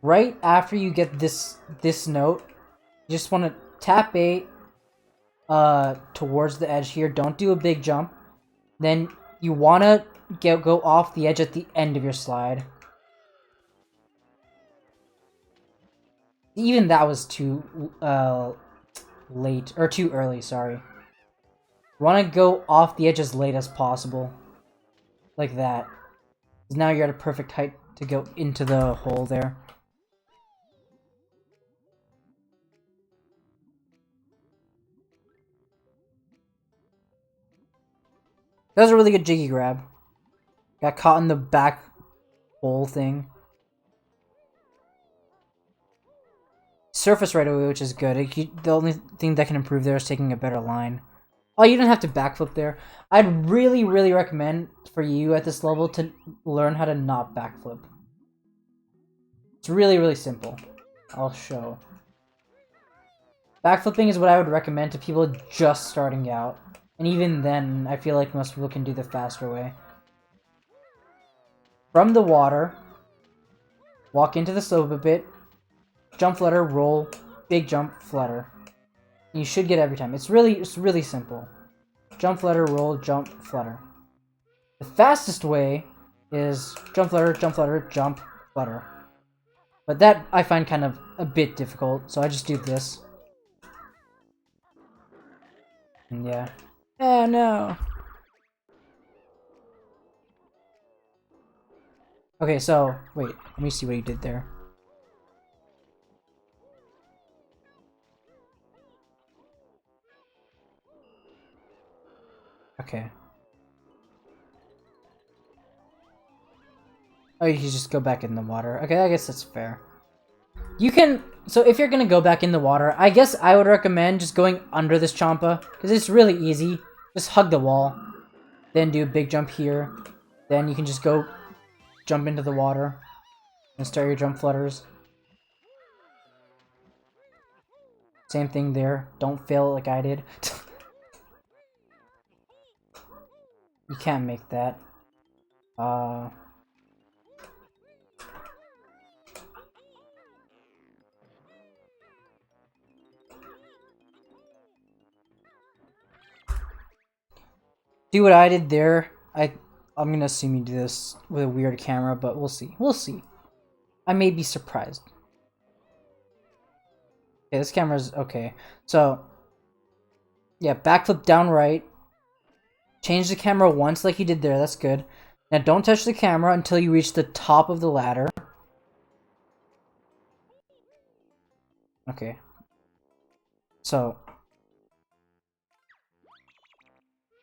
right after you get this note, you just want to tap A towards the edge here. Don't do a big jump. Then you want to go off the edge at the end of your slide. Even that was too late, or too early, sorry. You want to go off the edge as late as possible. Like that. Now you're at a perfect height to go into the hole there. That was a really good jiggy grab. Got caught in the back hole thing. Surface right away, which is good. The only thing that can improve there is taking a better line. Oh, you didn't have to backflip there. I'd really, really recommend for you at this level to learn how to not backflip. It's really, really simple. I'll show. Backflipping is what I would recommend to people just starting out. And even then, I feel like most people can do the faster way. From the water, walk into the slope a bit, jump, flutter, roll, big jump, flutter. You should get every time. It's really simple. Jump, flutter, roll, jump, flutter. The fastest way is jump, flutter, jump, flutter. But that I find kind of a bit difficult, so I just do this. And yeah. Oh no. Okay, so wait, let me see what he did there. Okay. Oh, you can just go back in the water. Okay, I guess that's fair. You can... So if you're gonna go back in the water, I guess I would recommend just going under this Champa, because it's really easy. Just hug the wall. Then do a big jump here. Then you can just go jump into the water and start your jump flutters. Same thing there. Don't fail like I did. You can't make that. Do what I did there. I'm gonna assume you do this with a weird camera, but we'll see. We'll see. I may be surprised. Okay, this camera's okay. So, yeah, backflip down right. Change the camera once like you did there. That's good. Now don't touch the camera until you reach the top of the ladder. Okay. So,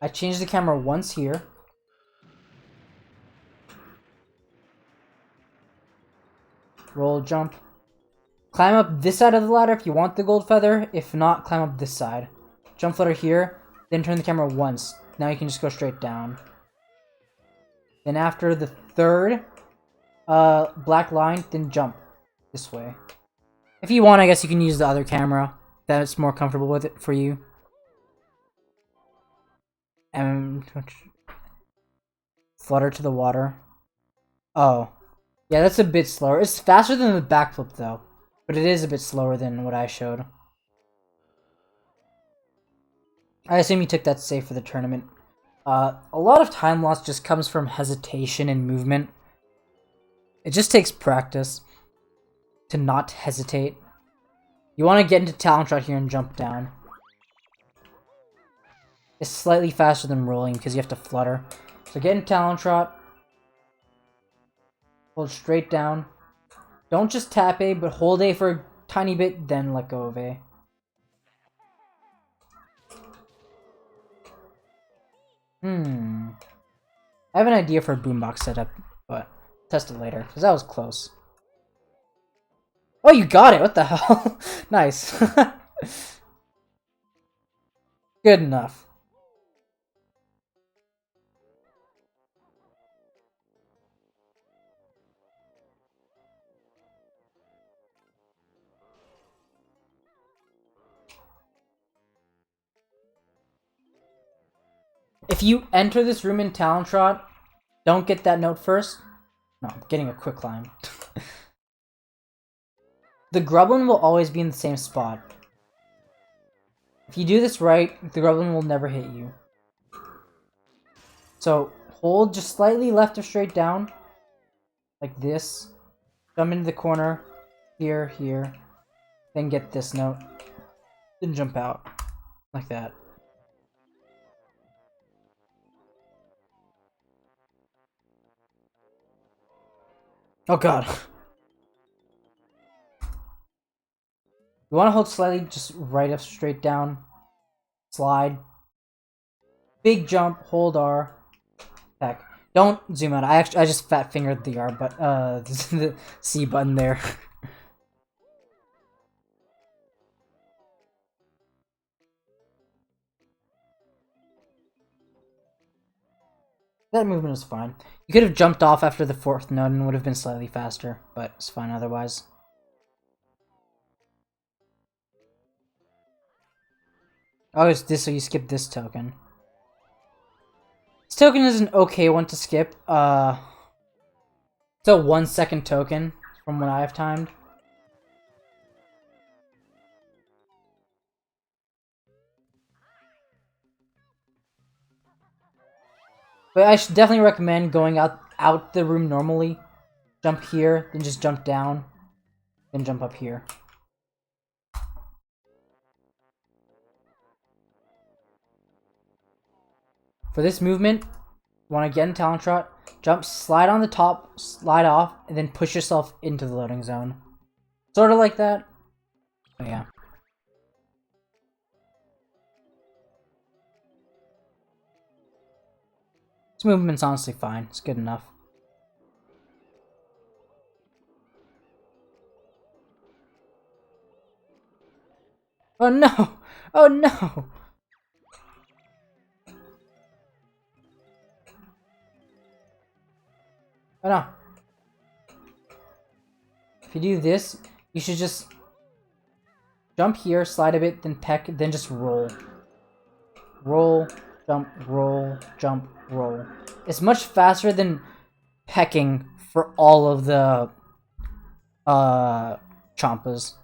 I changed the camera once here. Roll, jump. Climb up this side of the ladder if you want the gold feather. If not, climb up this side. Jump flutter here, then turn the camera once. Now you can just go straight down. Then after the third black line, then jump this way. If you want, I guess you can use the other camera. That's more comfortable with it for you. And flutter to the water. Oh. Yeah, that's a bit slower. It's faster than the backflip though. But it is a bit slower than what I showed. I assume you took that safe for the tournament. A lot of time loss just comes from hesitation and movement. It just takes practice to not hesitate. You want to get into talent shot here and jump down. It's slightly faster than rolling because you have to flutter. So get in talent shot. Hold straight down. Don't just tap A, but hold A for a tiny bit, then let go of A. I have an idea for a boombox setup, but test it later, because that was close. Oh, you got it! What the hell? Nice. Good enough. If you enter this room in talent shot, don't get that note first. No, I'm getting a quick climb. The Grublin will always be in the same spot. If you do this right, the Grublin will never hit you. So, hold just slightly left or straight down. Like this. Jump into the corner. Here, here. Then get this note. Then jump out. Like that. Oh god. You want to hold slightly just right up straight down. Slide. Big jump, hold R. Peck. Don't zoom out. I just fat fingered the R but the C button there. That movement was fine. You could have jumped off after the 4th node and would have been slightly faster, but it's fine otherwise. Oh, it's this, so you skip this token. This token is an okay one to skip. It's a 1-second token from what I have timed. But I should definitely recommend going out the room normally. Jump here, then just jump down, then jump up here. For this movement, want to get in talent trot, jump, slide on the top, slide off, and then push yourself into the loading zone. Sort of like that. But yeah. This movement's honestly fine. It's good enough. Oh no! Oh no! Oh no. If you do this, you should just jump here, slide a bit, then peck, then just roll. Roll, jump, roll. It's much faster than pecking for all of the chompas.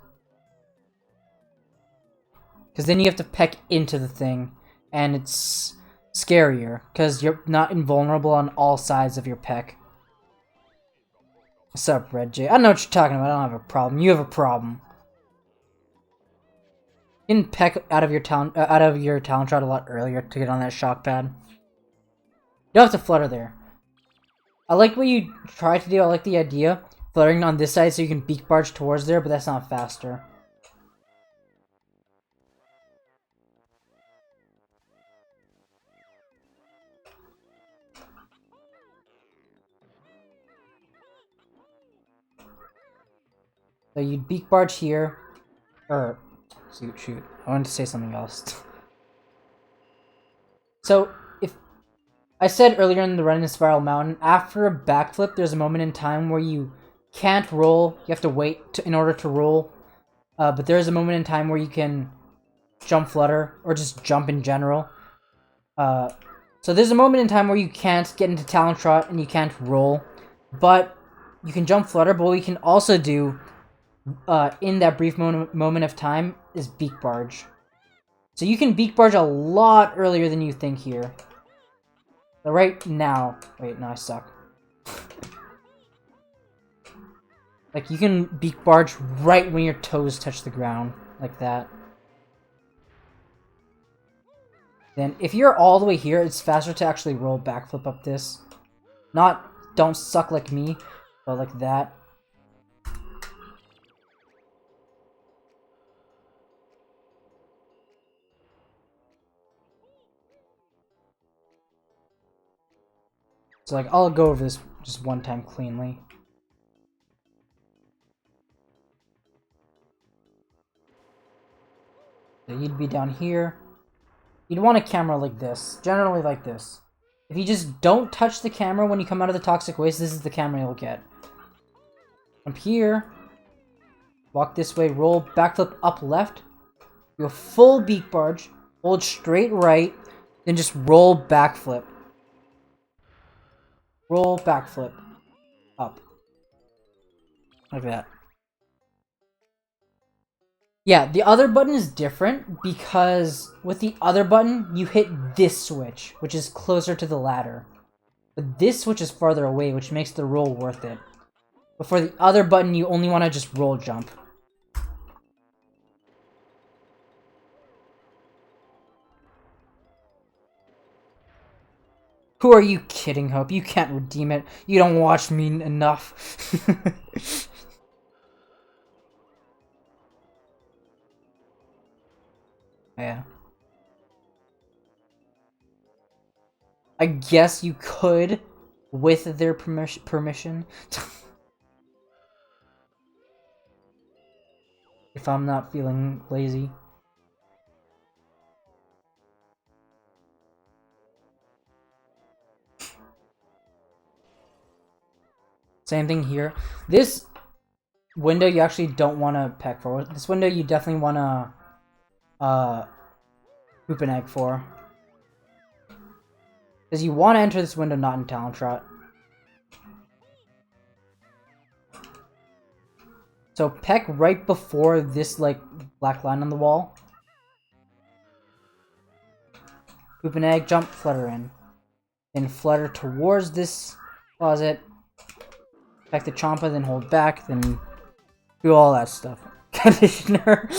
Because then you have to peck into the thing, and it's scarier, because you're not invulnerable on all sides of your peck. What's up, Red J? I know what you're talking about, I don't have a problem. You have a problem. You can peck out of your talent trot a lot earlier to get on that shock pad. You don't have to flutter there. I like what you try to do, I like the idea. Fluttering on this side so you can beak barge towards there, but that's not faster. So you'd beak barge here, or shoot, I wanted to say something else. So if I said earlier in the run in Spiral Mountain, after a backflip, there's a moment in time where you can't roll. You have to wait in order to roll. But there is a moment in time where you can jump flutter or just jump in general. So there's a moment in time where you can't get into talent trot and you can't roll, but you can jump flutter. But what we can also do in that brief moment of time is beak barge. So you can beak barge a lot earlier than you think here. But right now, wait, no, I suck. Like, you can beak barge right when your toes touch the ground, like that. Then, if you're all the way here, it's faster to actually roll backflip up this. Not, don't suck like me, but like that. So, like, I'll go over this just one time cleanly. So you'd be down here. You'd want a camera like this, generally like this. If you just don't touch the camera when you come out of the toxic waste, this is the camera you'll get. From here, walk this way, roll, backflip up left, do a full beak barge, hold straight right, then just roll backflip. Roll backflip. Up. Like that. Yeah, the other button is different because with the other button, you hit this switch, which is closer to the ladder. But this switch is farther away, which makes the roll worth it. But for the other button, you only want to just roll jump. Who are you kidding, Hope? You can't redeem it. You don't watch me enough. Yeah. I guess you could with their permission. If I'm not feeling lazy. Same thing here. This window you actually don't want to peck for. This window you definitely want to poop an egg for. Because you want to enter this window not in Talon Trot. So peck right before this like black line on the wall. Poop an egg, jump, flutter in. Then flutter towards this closet. Peck the Champa, then hold back, then do all that stuff. Conditioner.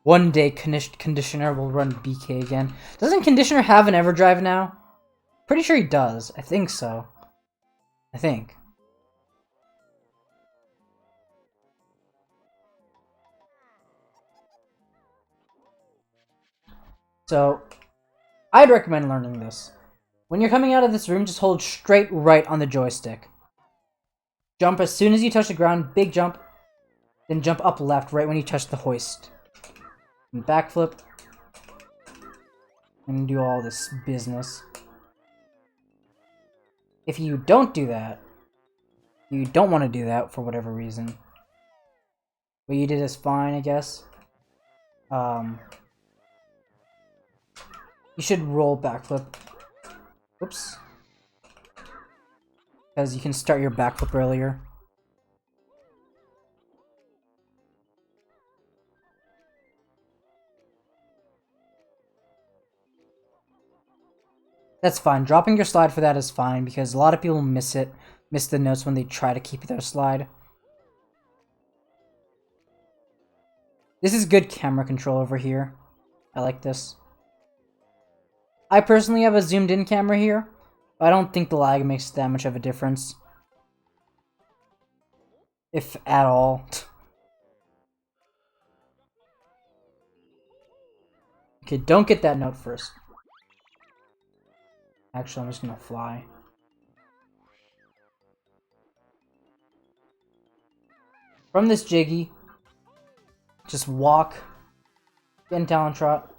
One day Conditioner will run BK again. Doesn't Conditioner have an Everdrive now? Pretty sure he does. I think so. I think. So, I'd recommend learning this. When you're coming out of this room, just hold straight right on the joystick. Jump as soon as you touch the ground, big jump. Then jump up left right when you touch the hoist. And backflip. And do all this business. If you don't do that, you don't want to do that for whatever reason. What you did is fine, I guess. You should roll backflip. Oops. Because you can start your backflip earlier. That's fine. Dropping your slide for that is fine because a lot of people miss the notes when they try to keep their slide. This is good camera control over here. I like this. I personally have a zoomed in camera here, but I don't think the lag makes that much of a difference. If at all. Okay, don't get that note first. Actually, I'm just gonna fly. From this jiggy, just walk, get in Talon Trot,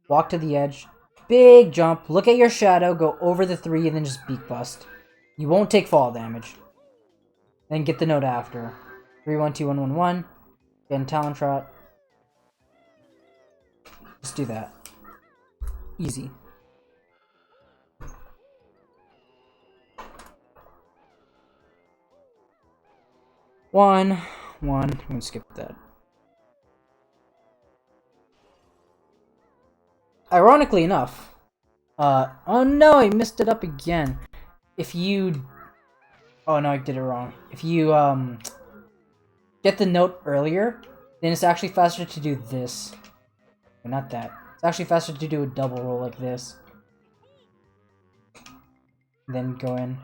walk to the edge, big jump, look at your shadow, go over the 3, and then just beak bust. You won't take fall damage. Then get the note after. 3, 1, 2, 1, 1, 1. Get in Talon Trot. Just do that. Easy. One. I'm gonna skip that. Ironically enough, oh no, I messed it up again. If you, oh no, I did it wrong. If you, get the note earlier, then it's actually faster to do this. Not that. It's actually faster to do a double roll like this. Then go in.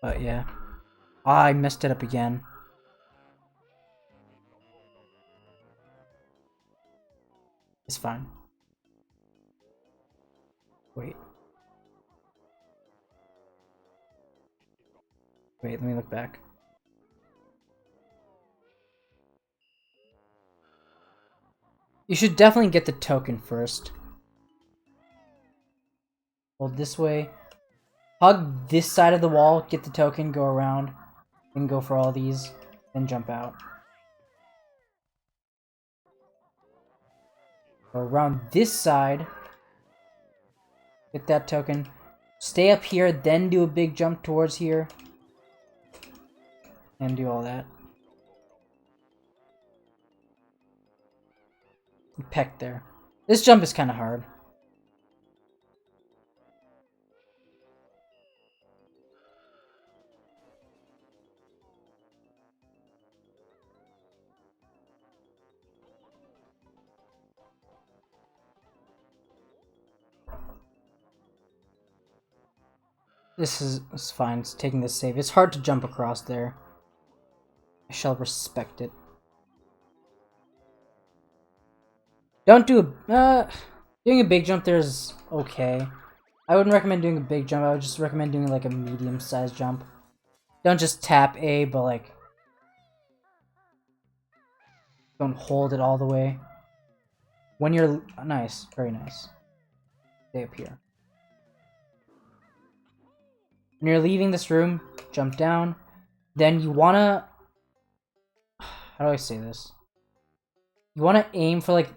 But yeah. I messed it up again. It's fine. Wait, let me look back. You should definitely get the token first. Hold this way. Hug this side of the wall, get the token, go around, then go for all these, then jump out. Go around this side. Get that token. Stay up here, then do a big jump towards here. And do all that. Peck there. This jump is kind of hard. This is fine. It's taking this save. It's hard to jump across there. I shall respect it. Don't do doing a big jump there is okay. I wouldn't recommend doing a big jump. I would just recommend doing like a medium-sized jump. Don't just tap A, but like don't hold it all the way. When you're nice, very nice. Stay up here. When you're leaving this room, jump down. Then you wanna, how do I say this? You wanna aim for like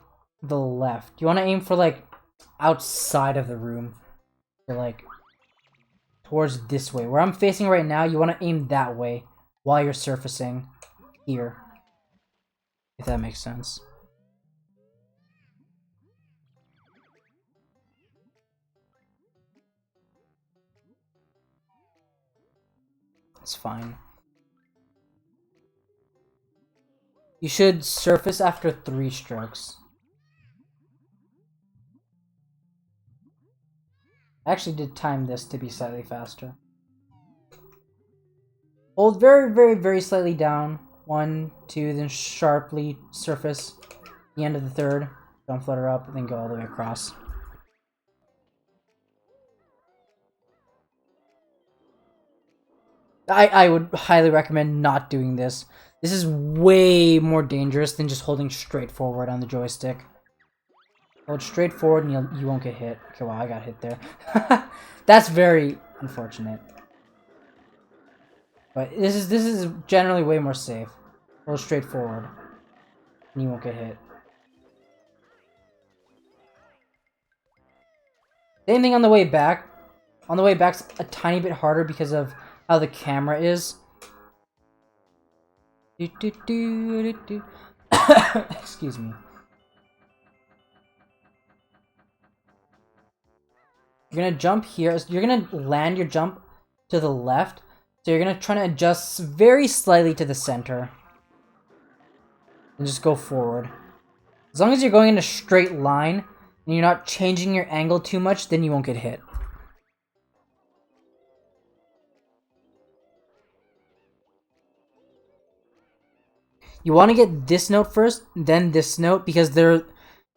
the left. You wanna aim for like outside of the room. Or like towards this way. Where I'm facing right now, you wanna aim that way while you're surfacing here. If that makes sense. It's fine. You should surface after 3 strokes. I actually did time this to be slightly faster. Hold very, very, very slightly down. 1, 2, then sharply surface the end of the 3rd. Don't flutter up, and then go all the way across. I would highly recommend not doing this. This is way more dangerous than just holding straight forward on the joystick. Hold straight forward and you won't get hit. Okay, well, I got hit there. That's very unfortunate. But this is generally way more safe. Hold straight forward and you won't get hit. Same thing on the way back. On the way back's a tiny bit harder because of how the camera is. Excuse me. You're gonna jump here. You're gonna land your jump to the left. So you're gonna try to adjust very slightly to the center. And just go forward. As long as you're going in a straight line and you're not changing your angle too much, then you won't get hit. You want to get this note first, then this note, because the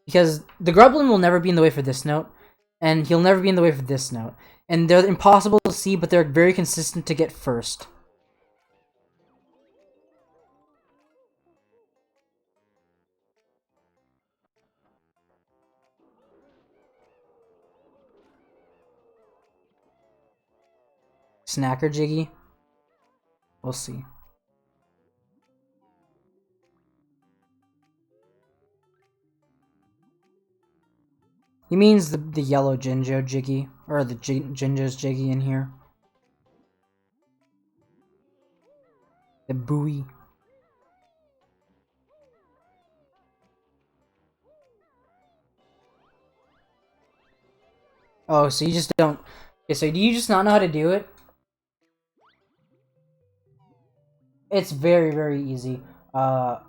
Grublin will never be in the way for this note, and he'll never be in the way for this note. And they're impossible to see, but they're very consistent to get first. Snacker Jiggy? We'll see. He means the yellow Jinjo Jiggy, or the Jinjo's Jiggy in here. The buoy. Oh, so you just don't... Okay, so do you just not know how to do it? It's very, very easy. Like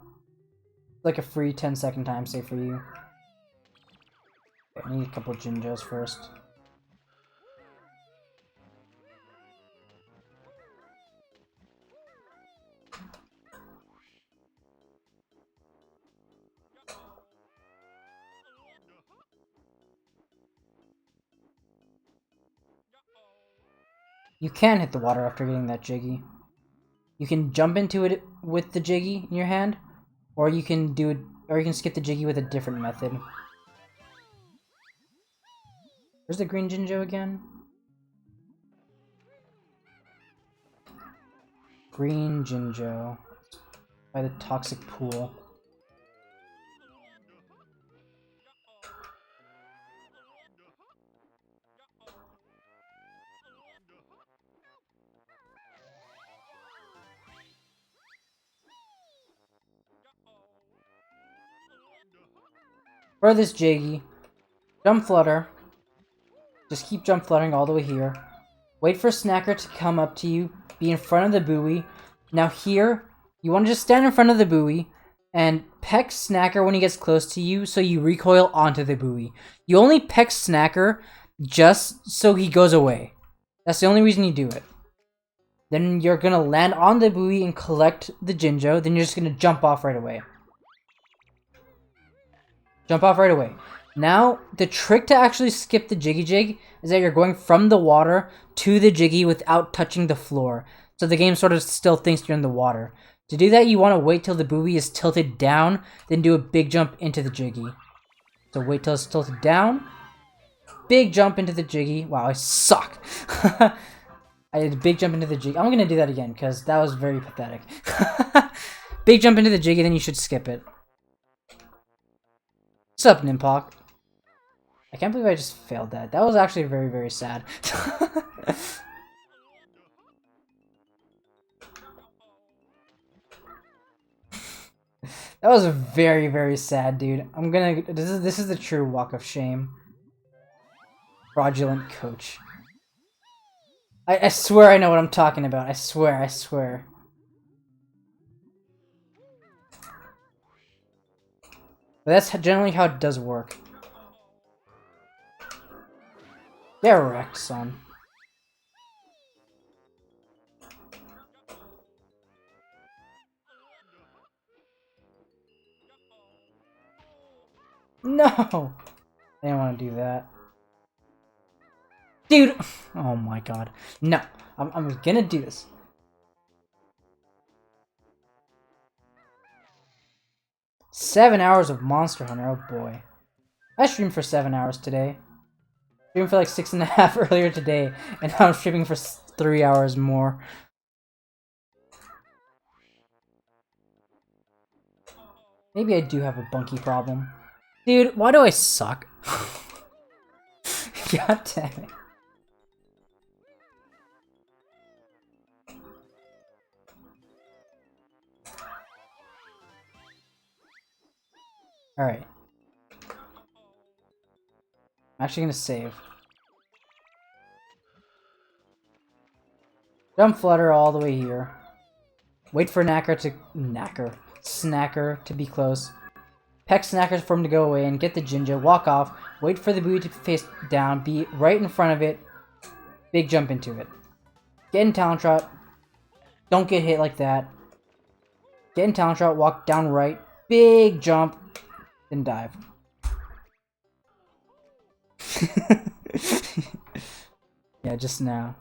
a free 10-second time save for you. I need a couple Jinjos first. You can hit the water after getting that Jiggy. You can jump into it with the Jiggy in your hand, or you can do it, or you can skip the Jiggy with a different method. Where's the green Jinjo again? Green Jinjo. By the toxic pool. For this Jiggy, jump flutter. Just keep jump fluttering all the way here. Wait for Snacker to come up to you. Be in front of the buoy. Now here, you want to just stand in front of the buoy and peck Snacker when he gets close to you so you recoil onto the buoy. You only peck Snacker just so he goes away. That's the only reason you do it. Then you're going to land on the buoy and collect the Jinjo. Then you're just going to jump off right away. Jump off right away. Now, the trick to actually skip the Jiggy Jig is that you're going from the water to the Jiggy without touching the floor. So the game sort of still thinks you're in the water. To do that, you want to wait till the booby is tilted down, then do a big jump into the Jiggy. So wait till it's tilted down. Big jump into the Jiggy. Wow, I suck. I did a big jump into the Jiggy. I'm going to do that again because that was very pathetic. Big jump into the Jiggy, then you should skip it. What's up, Nimpok? I can't believe I just failed that. That was actually very, very sad. That was very, very sad, dude. I'm gonna... This is the true walk of shame. Fraudulent coach. I swear I know what I'm talking about. I swear, I swear. But that's generally how it does work. Get wrecked, son. No! I didn't want to do that. Dude! Oh my god. No. I'm gonna do this. "7 hours of Monster Hunter." Oh boy. I streamed for 7 hours today. Streamed for like 6.5 earlier today, and now I'm streaming for 3 hours more. Maybe I do have a bunky problem. Dude, why do I suck? God damn it. Alright. I'm actually gonna save. Jump flutter all the way here. Wait for Snacker to be close. Peck Snacker for him to go away and get the Jinja. Walk off. Wait for the booty to face down. Be right in front of it. Big jump into it. Get in Talon Trot. Don't get hit like that. Get in Talon Trot. Walk down right. Big jump. Then dive. Yeah, just now.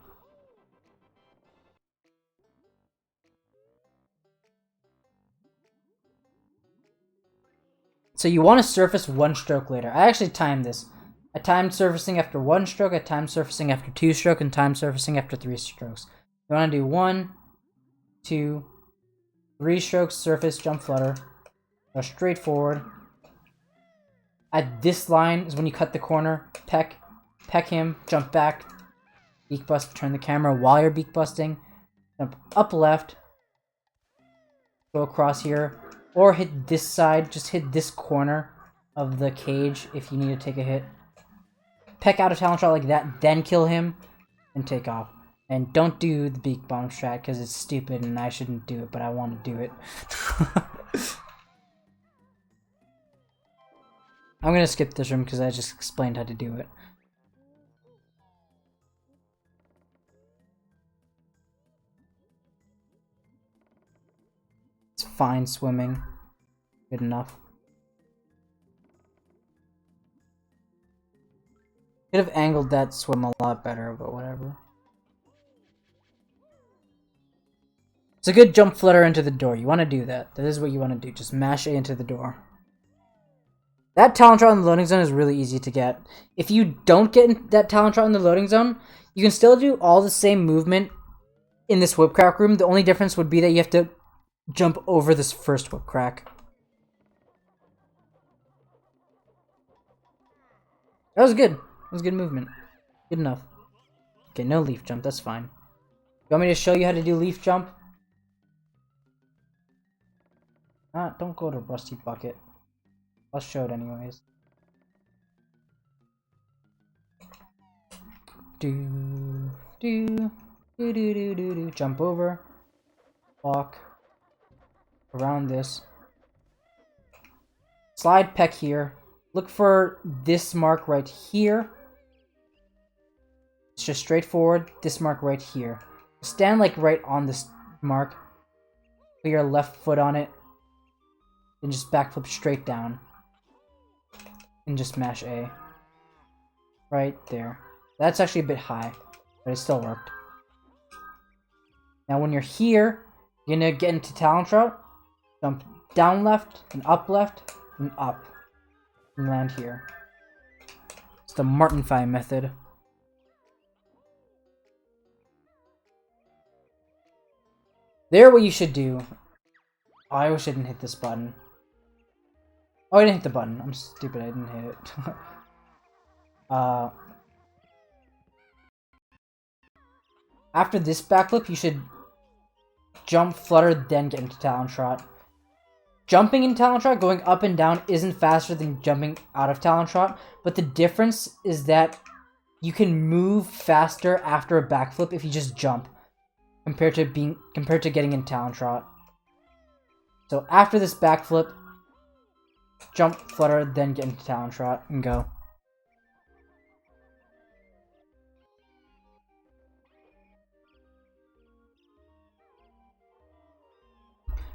So you want to surface 1 stroke later. I actually timed this. I timed surfacing after 1 stroke, I timed surfacing after 2 strokes, and timed surfacing after 3 strokes. You want to do 1, 2, 3 strokes, surface, jump, flutter. Go straight forward. At this line is when you cut the corner. Peck him, jump back, beak bust, turn the camera while you're beak busting. Jump up left. Go across here. Or hit this side, just hit this corner of the cage if you need to take a hit. Peck out a talent shot like that, then kill him, and take off. And don't do the beak bomb strat, because it's stupid and I shouldn't do it, but I want to do it. I'm gonna skip this room because I just explained how to do it. It's fine swimming. Good enough. Could have angled that swim a lot better, but whatever. It's a good jump flutter into the door. You want to do that. That is what you want to do. Just mash A into the door. That talent shot in the loading zone is really easy to get. If you don't get that talent shot in the loading zone, you can still do all the same movement in this whip crack room. The only difference would be that you have to jump over this first whip crack. That was good. That was good movement. Good enough. Okay, no leaf jump. That's fine. You want me to show you how to do leaf jump? Don't go to Rusty Bucket. I'll show it anyways. Jump over. Walk. Around this. Slide peck here. Look for this mark right here. It's just straightforward. This mark right here. Stand like right on this mark. Put your left foot on it. Then just backflip straight down. and just mash A. Right there. That's actually a bit high, but it still worked. Now when you're here, you're gonna get into Talon Trout, jump down left, and up, and land here. It's the Martin-Fy method. There, what you should do. Oh, I wish I didn't hit this button. Oh, I didn't hit the button. I'm stupid, I didn't hit it. After this backflip, you should jump, flutter, then get into Talon Trot. Jumping in Talon Trot, going up and down, isn't faster than jumping out of Talon Trot, but the difference is that you can move faster after a backflip if you just jump, compared to getting in Talon Trot. So after this backflip, jump, flutter, then get into Talon Trot and go.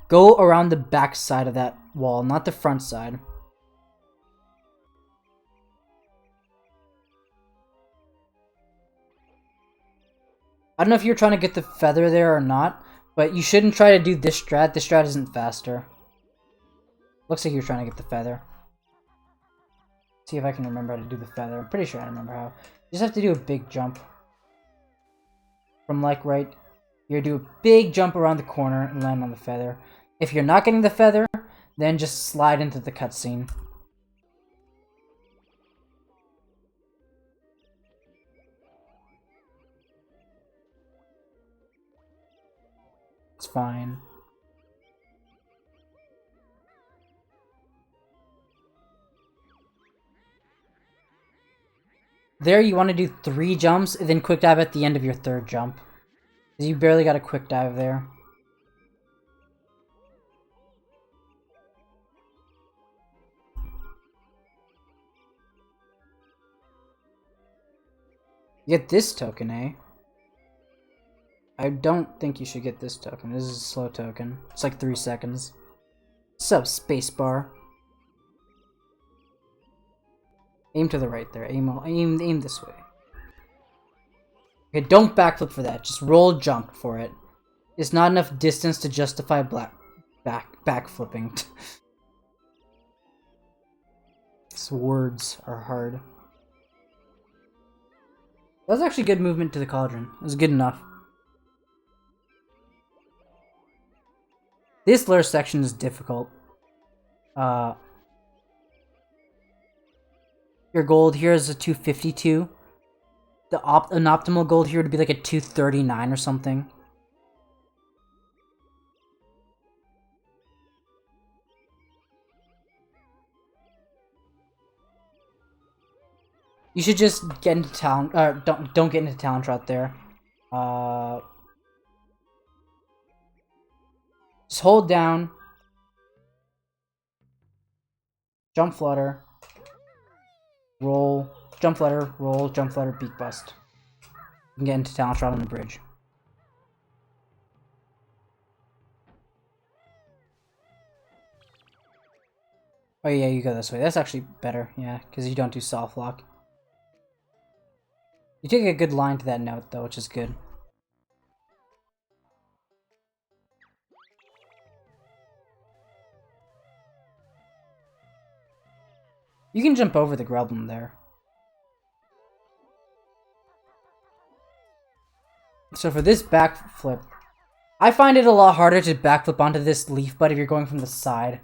Go around the back side of that wall, not the front side. I don't know if you're trying to get the feather there or not, but you shouldn't try to do this strat. This strat isn't faster. Looks like you're trying to get the feather. See if I can remember how to do the feather. I'm pretty sure I remember how. You just have to do a big jump. From like right, you're gonna do a big jump around the corner and land on the feather. If you're not getting the feather, then just slide into the cutscene. It's fine. There, you want to do 3 jumps, and then quick dive at the end of your 3rd jump. You barely got a quick dive there. You get this token, eh? I don't think you should get this token. This is a slow token. It's like 3 seconds. Sub spacebar. Aim to the right there. Aim this way. Okay, don't backflip for that. Just roll jump for it. It's not enough distance to justify backflipping. These words are hard. That was actually good movement to the cauldron. It was good enough. This lure section is difficult. Your gold here is a 252. An optimal gold here would be like a 239 or something. You should just get into Talon, don't get into Talon Trot there. Just hold down. Jump flutter. Roll. Jump flutter. Roll. Jump flutter. Beak bust. You can get into Talon Trot on the bridge. Oh yeah, you go this way. That's actually better, yeah, because you don't do soft lock. You take a good line to that note, though, which is good. You can jump over the Grublin there. So for this backflip, I find it a lot harder to backflip onto this leaf bud if you're going from the side.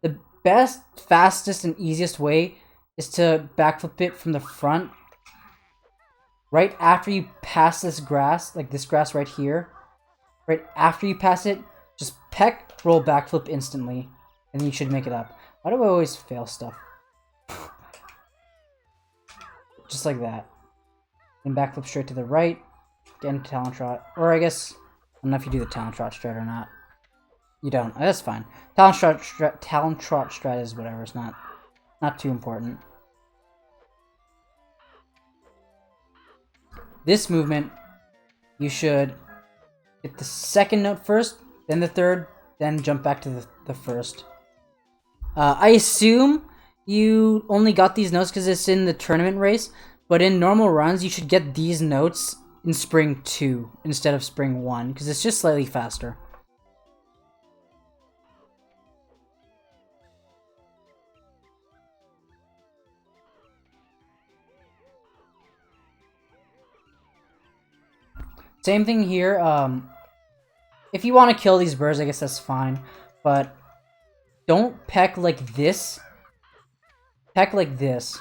The best, fastest, and easiest way is to backflip it from the front. Right after you pass this grass, like this grass right here, right after you pass it, just peck, roll, backflip instantly, and then you should make it up. Why do I always fail stuff? Just like that. And backflip straight to the right, get into Talon Trot. Or I guess, I don't know if you do the Talon Trot strat or not. You don't. That's fine. Talon Trot strat is whatever. It's not too important. This movement, you should hit the second note first, then the third, then jump back to the first. I assume You only got these notes because it's in the tournament race, but in normal runs, you should get these notes in Spring 2 instead of Spring 1, because it's just slightly faster. Same thing here. If you want to kill these birds, I guess that's fine, but don't peck like this. Peck like this.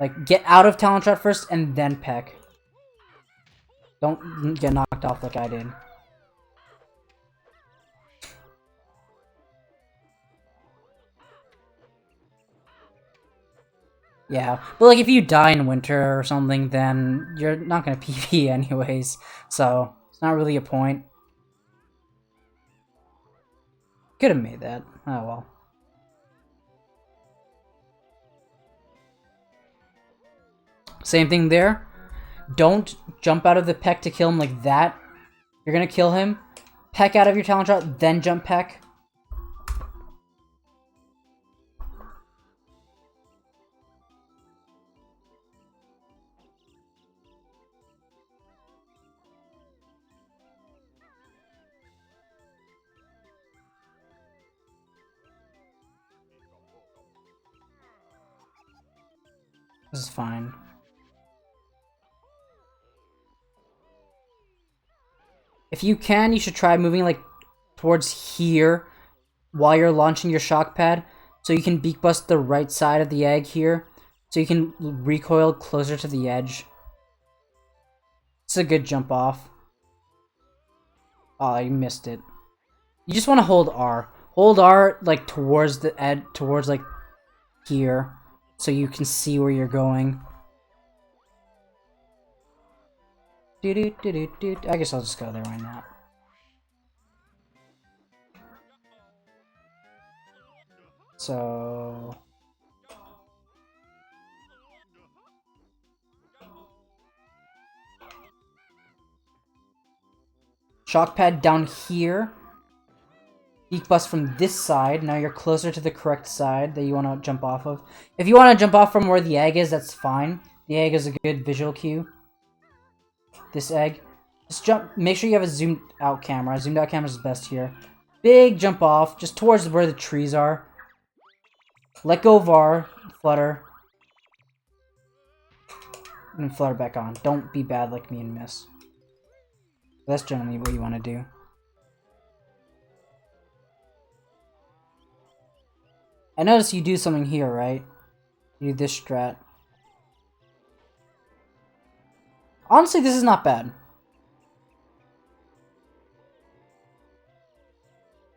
Like, get out of talent shot first and then peck. Don't get knocked off like I did. Yeah, but like if you die in winter or something, then you're not gonna PvP anyways, so it's not really a point. Could have made that. Oh well. Same thing there. Don't jump out of the peck to kill him like that. You're gonna kill him. Peck out of your talent shot, then jump peck. This is fine. If you can, you should try moving like towards here while you're launching your shock pad, so you can beak bust the right side of the egg here, so you can recoil closer to the edge. It's a good jump off. Oh, you missed it. You just want to hold R. Hold R like towards the edge, towards like here, so you can see where you're going. I guess I'll just go there right now. So shock pad down here. Beak bust from this side. Now you're closer to the correct side that you want to jump off of. If you want to jump off from where the egg is, that's fine. The egg is a good visual cue. This egg. Just jump. Make sure you have a zoomed out camera. Zoomed out camera is best here. Big jump off, just towards where the trees are. Let go of R. Flutter. And flutter back on. Don't be bad like me and miss. That's generally what you want to do. I notice you do something here, right? You do this strat. Honestly, this is not bad.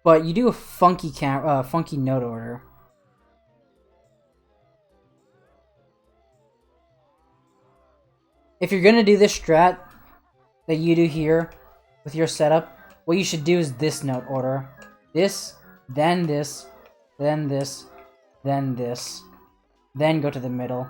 But you do a funky funky note order. If you're gonna do this strat that you do here with your setup, what you should do is this note order. This, then this, then this, then this, then go to the middle.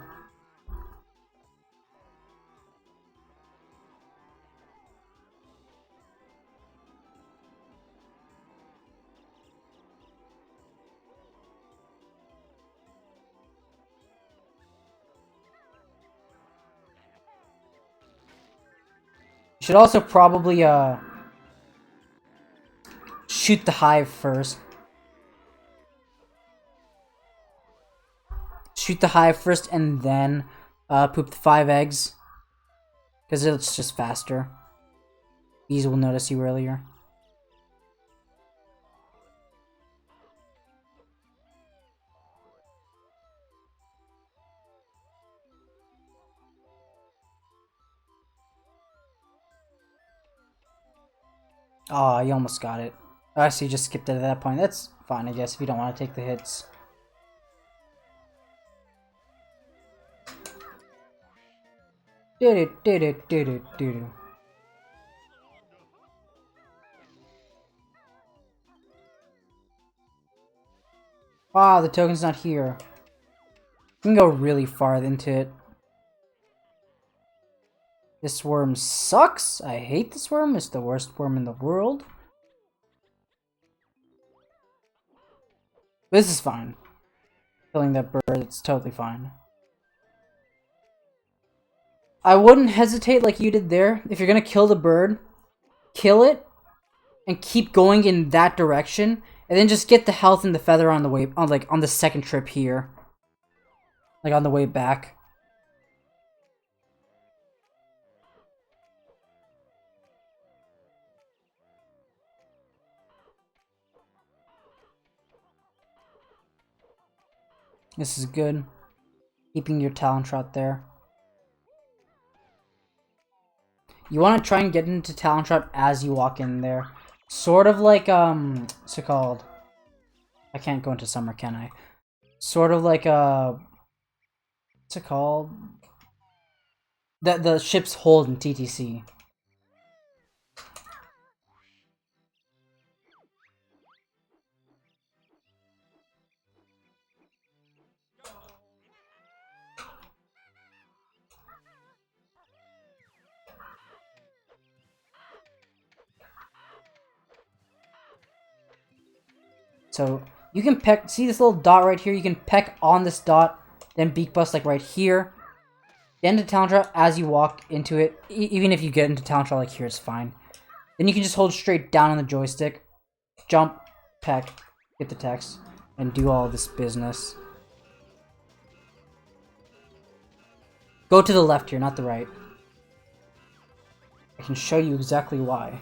You should also probably shoot the hive first. Shoot the hive first and then poop the 5 eggs. Because it's just faster. Bees will notice you earlier. Oh, you almost got it. Oh, so you just skipped it at that point. That's fine, I guess, if you don't want to take the hits. Wow, the token's not here. You can go really far into it. This worm sucks. I hate this worm. It's the worst worm in the world. This is fine. killing that bird, it's totally fine. I wouldn't hesitate like you did there. If you're gonna kill the bird, kill it, and keep going in that direction, and then just get the health and the feather on the way, on the second trip here. Like on the way back. This is good. Keeping your talent shot there. You want to try and get into talent shot as you walk in there. Sort of like, what's it called? I can't go into summer, can I? Sort of like, what's it called? The ship's hold in TTC. So, you can peck, see this little dot right here? You can peck on this dot, then beak bust like right here. Get into talent shot as you walk into it. Even if you get into talent shot like here, it's fine. Then you can just hold straight down on the joystick, jump, peck, hit the text, and do all this business. Go to the left here, not the right. I can show you exactly why.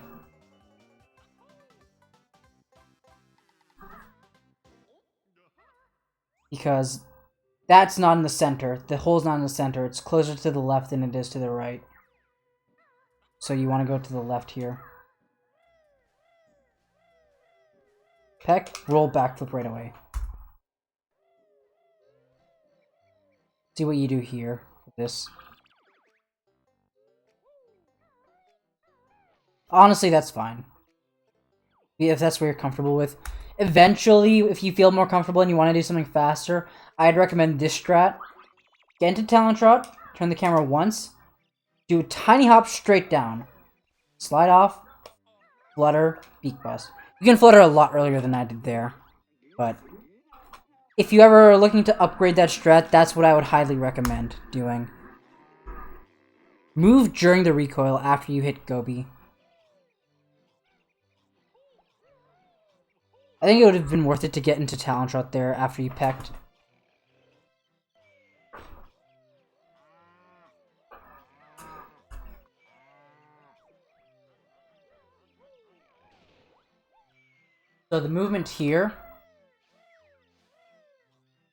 Because that's not in the center. The hole's not in the center. It's closer to the left than it is to the right. So you want to go to the left here. Peck, roll, backflip right away. See what you do here with this. Honestly, that's fine. If that's what you're comfortable with. Eventually, if you feel more comfortable and you want to do something faster, I'd recommend this strat. Get into talent shot, turn the camera once, do a tiny hop straight down. Slide off, flutter, beak bust. You can flutter a lot earlier than I did there, but if you ever are looking to upgrade that strat, that's what I would highly recommend doing. Move during the recoil after you hit Gobi. I think it would have been worth it to get into talent shot there after you pecked. So the movement here,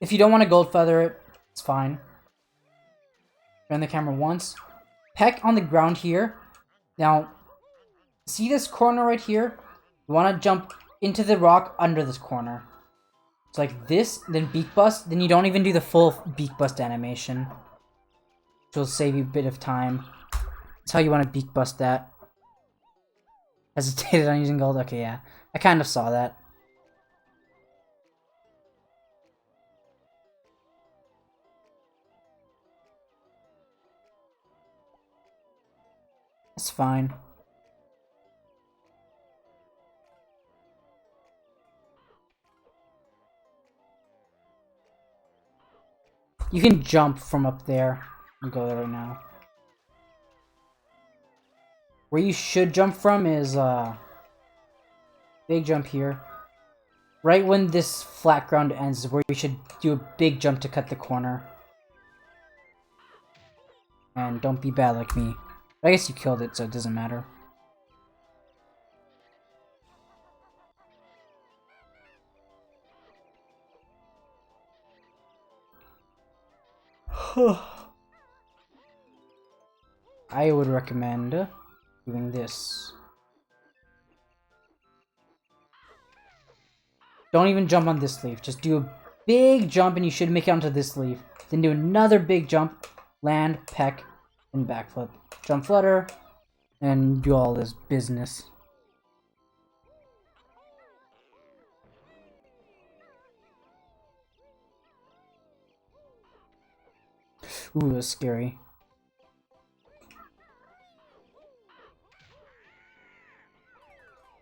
if you don't want to gold feather it, it's fine. Turn the camera once. Peck on the ground here. Now, see this corner right here? You want to jump into the rock under this corner. It's like this, then beak bust, then you don't even do the full beak bust animation, which will save you a bit of time. That's how you want to beak bust that. Hesitated on using gold? Okay, yeah. I kind of saw that. It's fine. You can jump from up there. I'll go there right now. Where you should jump from is, big jump here. Right when this flat ground ends is where you should do a big jump to cut the corner. And don't be bad like me. But I guess you killed it, so it doesn't matter. I would recommend doing this. Don't even jump on this leaf. Just do a big jump and you should make it onto this leaf. Then do another big jump, land, peck, and backflip. Jump flutter, and do all this business. Ooh, that's scary.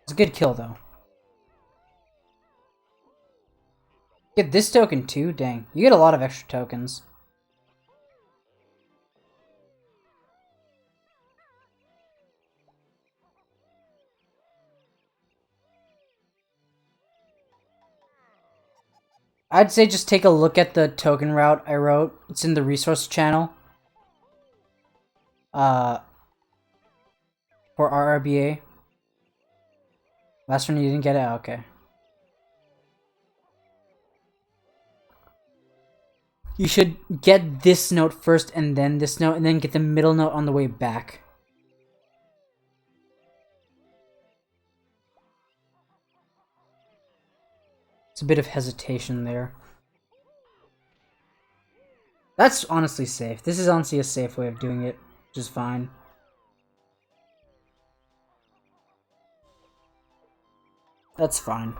It's a good kill, though. Get this token too? Dang. You get a lot of extra tokens. I'd say just take a look at the token route I wrote. It's in the resource channel. For RRBA. Last one you didn't get it? Okay. You should get this note first and then this note and then get the middle note on the way back. It's a bit of hesitation there. That's honestly safe. This is honestly a safe way of doing it, which is fine. That's fine.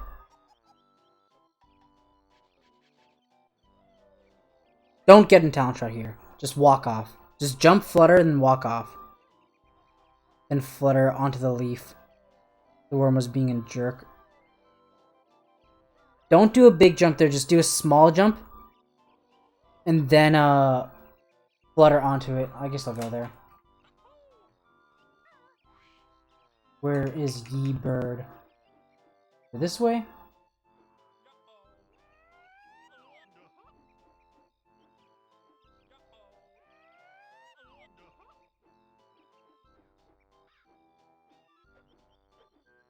Don't get in talent shot here. Just walk off. Just jump, flutter, and walk off. Then flutter onto the leaf. The worm was being a jerk. Don't do a big jump there. Just do a small jump. And then, flutter onto it. I guess I'll go there. Where is ye bird? This way?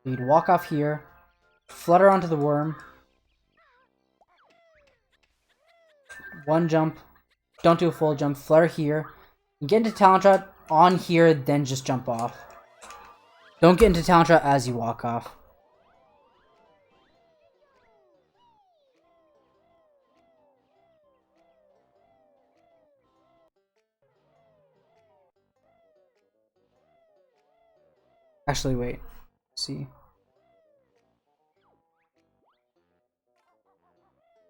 You'd walk off here. Flutter onto the worm. One jump. Don't do a full jump. Flutter here. You get into talent shot on here, then just jump off. Don't get into talent shot as you walk off. Actually, wait. See.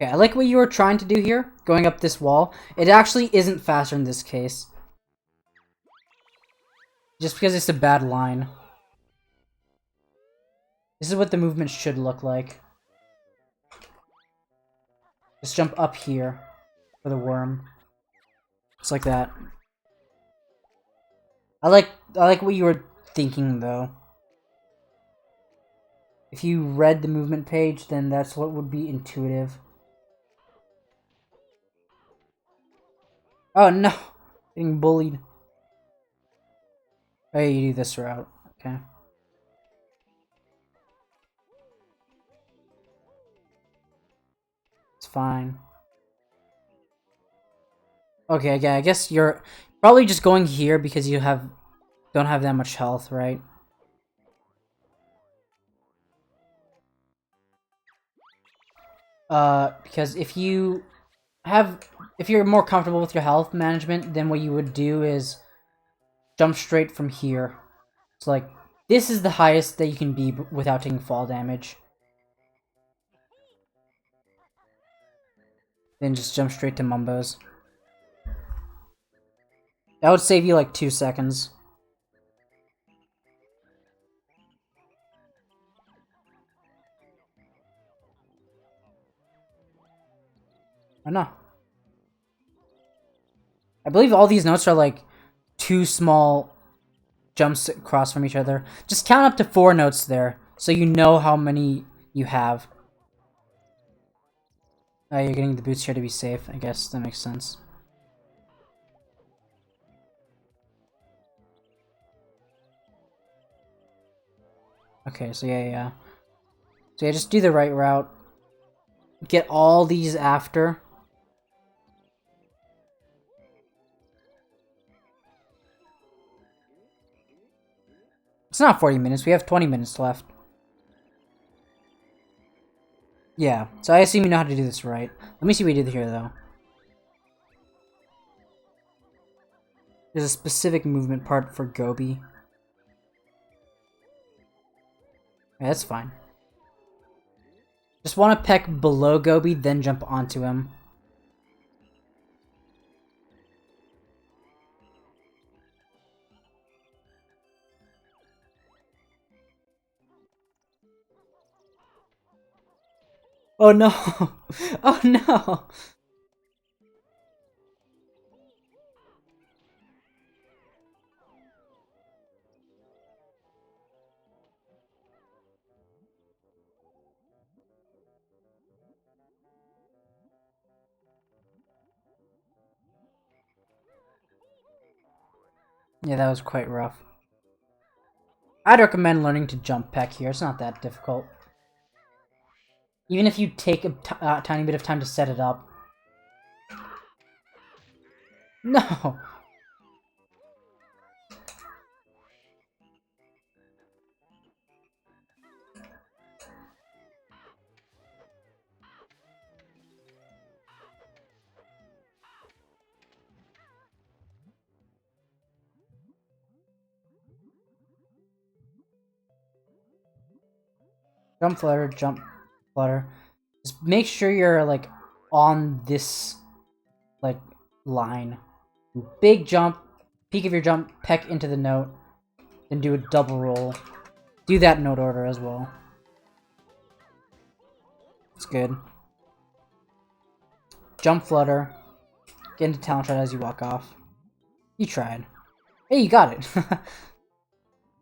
Okay, I like what you were trying to do here, going up this wall. It actually isn't faster in this case. Just because it's a bad line. This is what the movement should look like. Just jump up here for the worm. Just like that. I like what you were thinking though. If you read the movement page, then that's what would be intuitive. Oh no! Getting bullied. Oh, you do this route. Okay. It's fine. Okay, yeah, I guess you're probably just going here because you don't have that much health, right? Because if you're more comfortable with your health management, then what you would do is jump straight from here. So like, this is the highest that you can be without taking fall damage. Then just jump straight to Mumbo's. That would save you like 2 seconds. Oh no. I believe all these notes are like 2 small jumps across from each other. Just count up to 4 notes there, so you know how many you have. You're getting the boots here to be safe. I guess that makes sense. Okay, so yeah. So yeah, just do the right route. Get all these after. It's not 40 minutes, we have 20 minutes left. Yeah, so I assume you know how to do this right. Let me see what we did here, though. There's a specific movement part for Gobi. Yeah, that's fine. Just want to peck below Gobi, then jump onto him. Oh no! Oh no! Yeah, that was quite rough. I'd recommend learning to jump peck here. It's not that difficult. Even if you take a tiny bit of time to set it up. No! Jump flutter, jump flutter. Just make sure you're like on this like line. Big jump, peak of your jump, peck into the note, then do a double roll. Do that note order as well. It's good. Jump flutter. Get into talent shot as you walk off. You tried. Hey, you got it.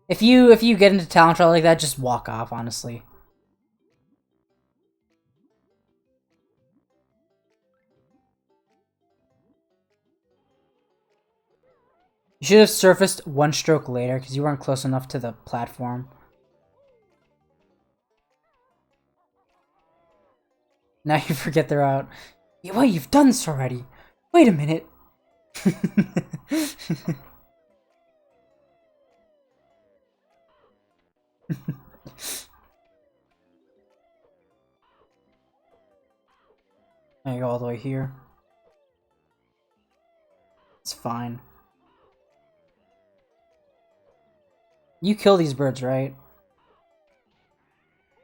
if you get into talent shot like that, just walk off, honestly. You should have surfaced one stroke later because you weren't close enough to the platform. Now you forget they're out. Yeah, wait, you've done this already. Wait a minute. Now you go all the way here. It's fine. You kill these birds, right?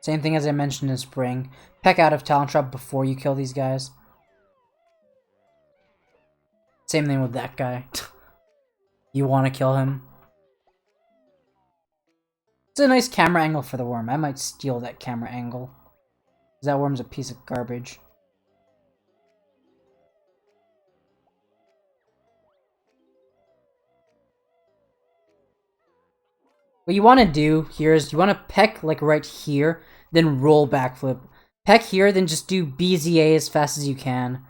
Same thing as I mentioned in spring. Peck out of talent trap before you kill these guys. Same thing with that guy. You want to kill him. It's a nice camera angle for the worm. I might steal that camera angle. That worm's a piece of garbage. What you want to do here is you want to peck like right here, then roll backflip. Peck here, then just do BZA as fast as you can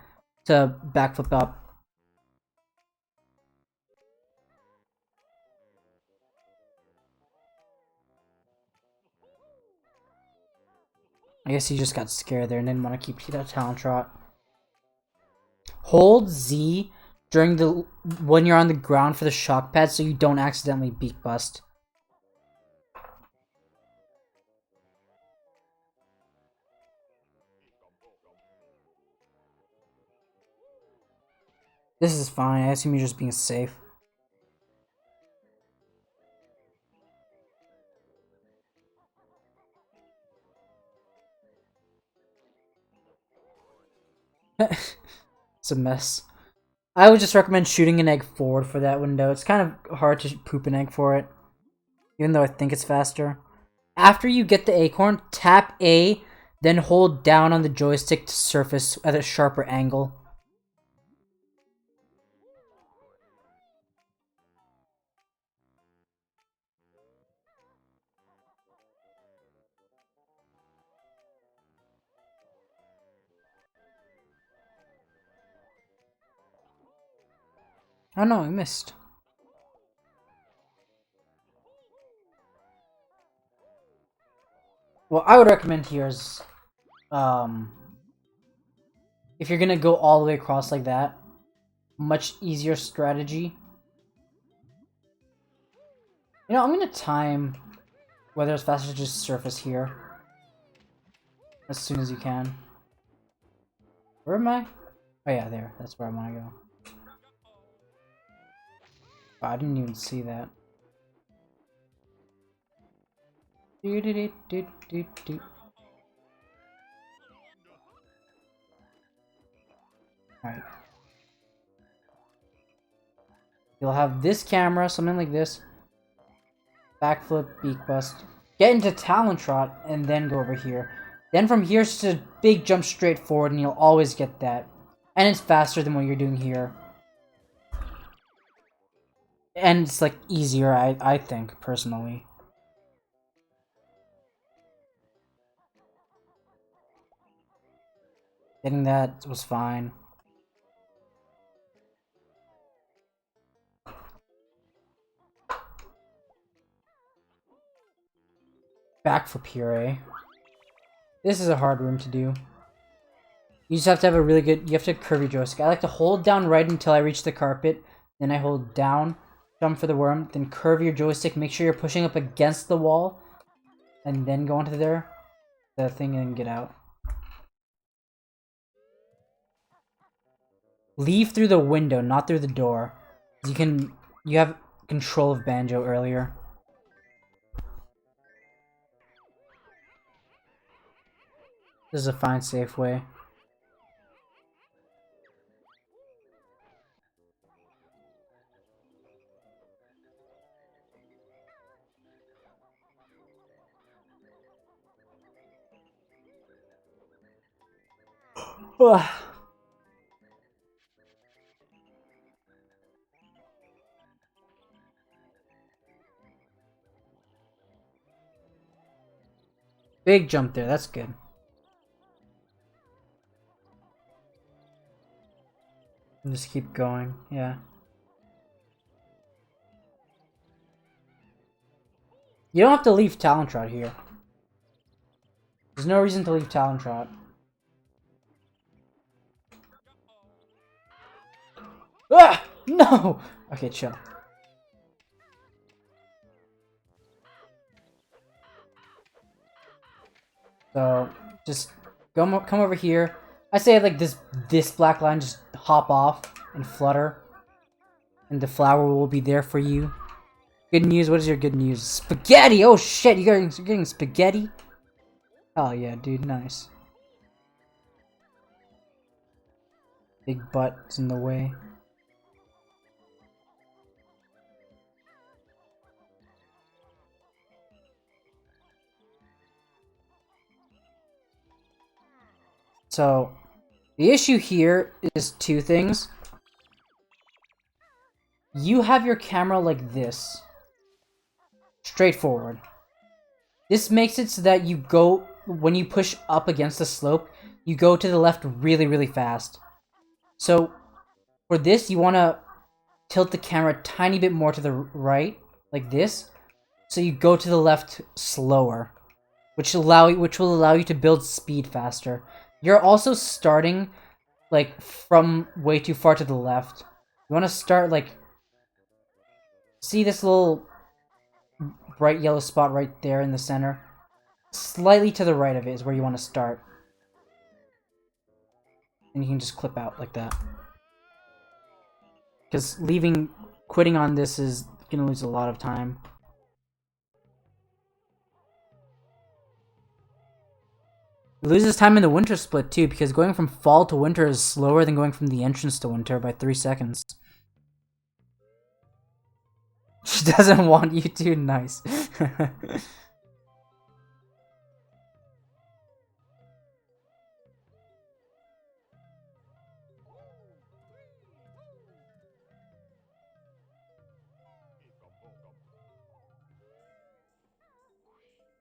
to backflip up. I guess he just got scared there and didn't want to keep that talent trot. Hold Z during the when you're on the ground for the shock pad so you don't accidentally beak bust. This is fine. I assume you're just being safe. It's a mess. I would just recommend shooting an egg forward for that window. It's kind of hard to poop an egg for it, even though I think it's faster. After you get the acorn, tap A, then hold down on the joystick to surface at a sharper angle. Oh no, I missed. What I would recommend here is, if you're gonna go all the way across like that, much easier strategy. You know, I'm gonna time whether it's faster to just surface here as soon as you can. Where am I? Oh yeah, there. That's where I want to go. Oh, I didn't even see that. Alright. You'll have this camera, something like this. Backflip, beak bust. Get into talent trot, and then go over here. Then from here, it's just a big jump straight forward, and you'll always get that. And it's faster than what you're doing here. And it's, like, easier, I think, personally. Getting that was fine. Back for puree. This is a hard room to do. You just have to have a really good... You have to curve your joystick. I like to hold down right until I reach the carpet. Then I hold down, jump for the worm, then curve your joystick. Make sure you're pushing up against the wall. And then go onto there. The thing and get out. Leave through the window, not through the door. You have control of Banjo earlier. This is a fine, safe way. Big jump there, that's good. And just keep going, yeah. You don't have to leave Talon Trot here. There's no reason to leave Talon Trot. Ah! No! Okay, chill. So, just come over here. I say like this black line, just hop off and flutter. And the flower will be there for you. Good news, what is your good news? Spaghetti! Oh shit, you're getting spaghetti? Oh yeah, dude, nice. Big butt's in the way. So, the issue here is two things. You have your camera like this. Straightforward. This makes it so that you go, when you push up against the slope, you go to the left really, really fast. So, for this, you want to tilt the camera a tiny bit more to the right, like this. So you go to the left slower, which will allow you to build speed faster. You're also starting, like, from way too far to the left. You want to start, like... See this little bright yellow spot right there in the center? Slightly to the right of it is where you want to start. And you can just clip out like that. Because quitting on this is going to lose a lot of time. It loses time in the winter split too, because going from fall to winter is slower than going from the entrance to winter by 3 seconds. She doesn't want you to. Nice.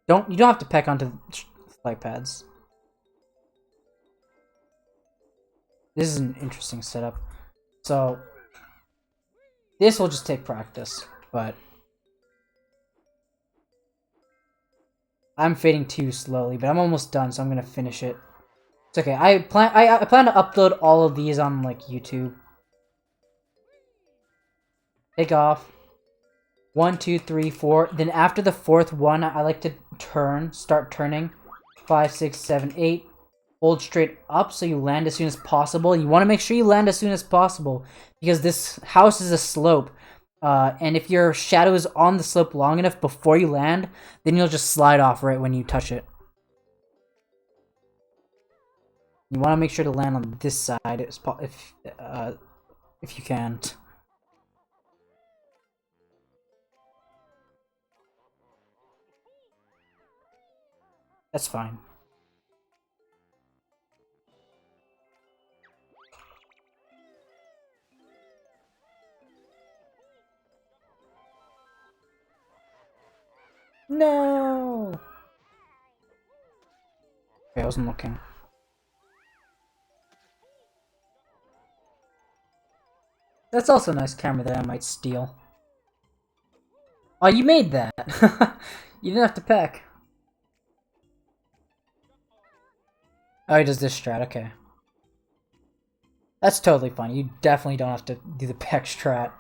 You don't have to peck onto flight pads. This is an interesting setup. So this will just take practice, but I'm fading too slowly, but I'm almost done, so I'm gonna finish it. It's okay. I plan to upload all of these on like YouTube. Take off. 1, 2, 3, 4. Then after the fourth one, I like to start turning. 5, 6, 7, 8. Hold straight up so you land as soon as possible. You want to make sure you land as soon as possible because this house is a slope. And if your shadow is on the slope long enough before you land, then you'll just slide off right when you touch it. You want to make sure to land on this side if you can. That's fine. No! Okay, I wasn't looking. That's also a nice camera that I might steal. Oh, you made that! You didn't have to peck. Oh, he does this strat, okay. That's totally fine. You definitely don't have to do the peck strat.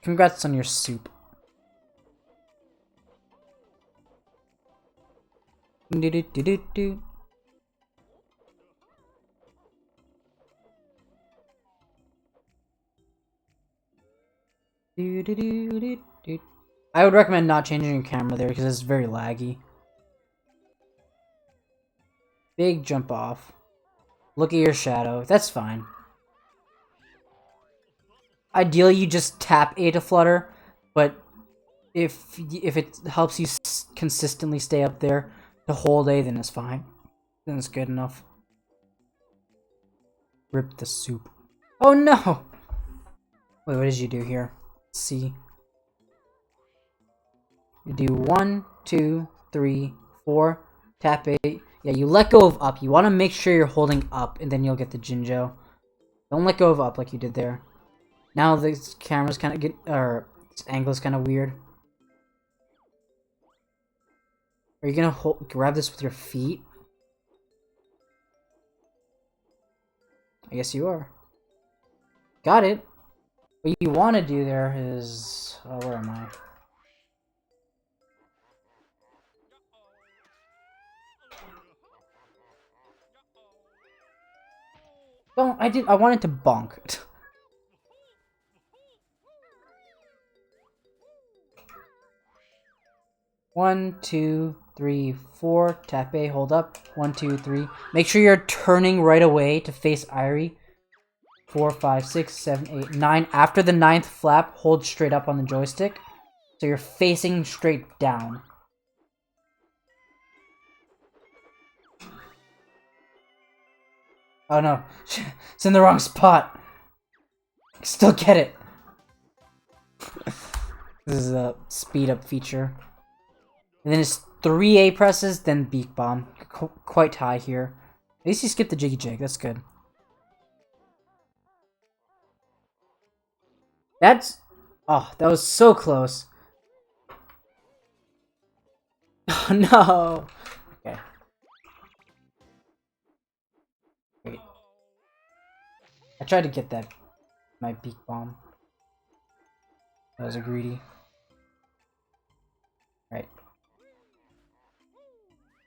Congrats on your soup. Do-do-do-do-do. I would recommend not changing your camera there because it's very laggy. Big jump off. Look at your shadow. That's fine. Ideally, you just tap A to flutter, but if it helps you consistently stay up there to hold A, then it's fine. Then it's good enough. Rip the soup. Oh no! Wait, what did you do here? Let's see. You do 1, 2, 3, 4. Tap A. Yeah, you let go of up. You want to make sure you're holding up, and then you'll get the Jinjo. Don't let go of up like you did there. Now this camera's kind of this angle's kind of weird. Are you gonna grab this with your feet? I guess you are. Got it. What you want to do there is... Oh, where am I? Don't... I wanted to bonk. One, 2, 3, 4. Tap A, hold up. 1, 2, 3. Make sure you're turning right away to face Irie. 4, 5, 6, 7, 8, 9. After the 9th flap, hold straight up on the joystick. So you're facing straight down. Oh no. It's in the wrong spot. Still get it. This is a speed up feature. And then it's 3 A presses, then Beak Bomb. Quite high here. At least you skipped the Jiggy Jig. That's good. That's... Oh, that was so close. Oh, no. Okay. Wait. I tried to get that. My Beak Bomb. That was a greedy. Right.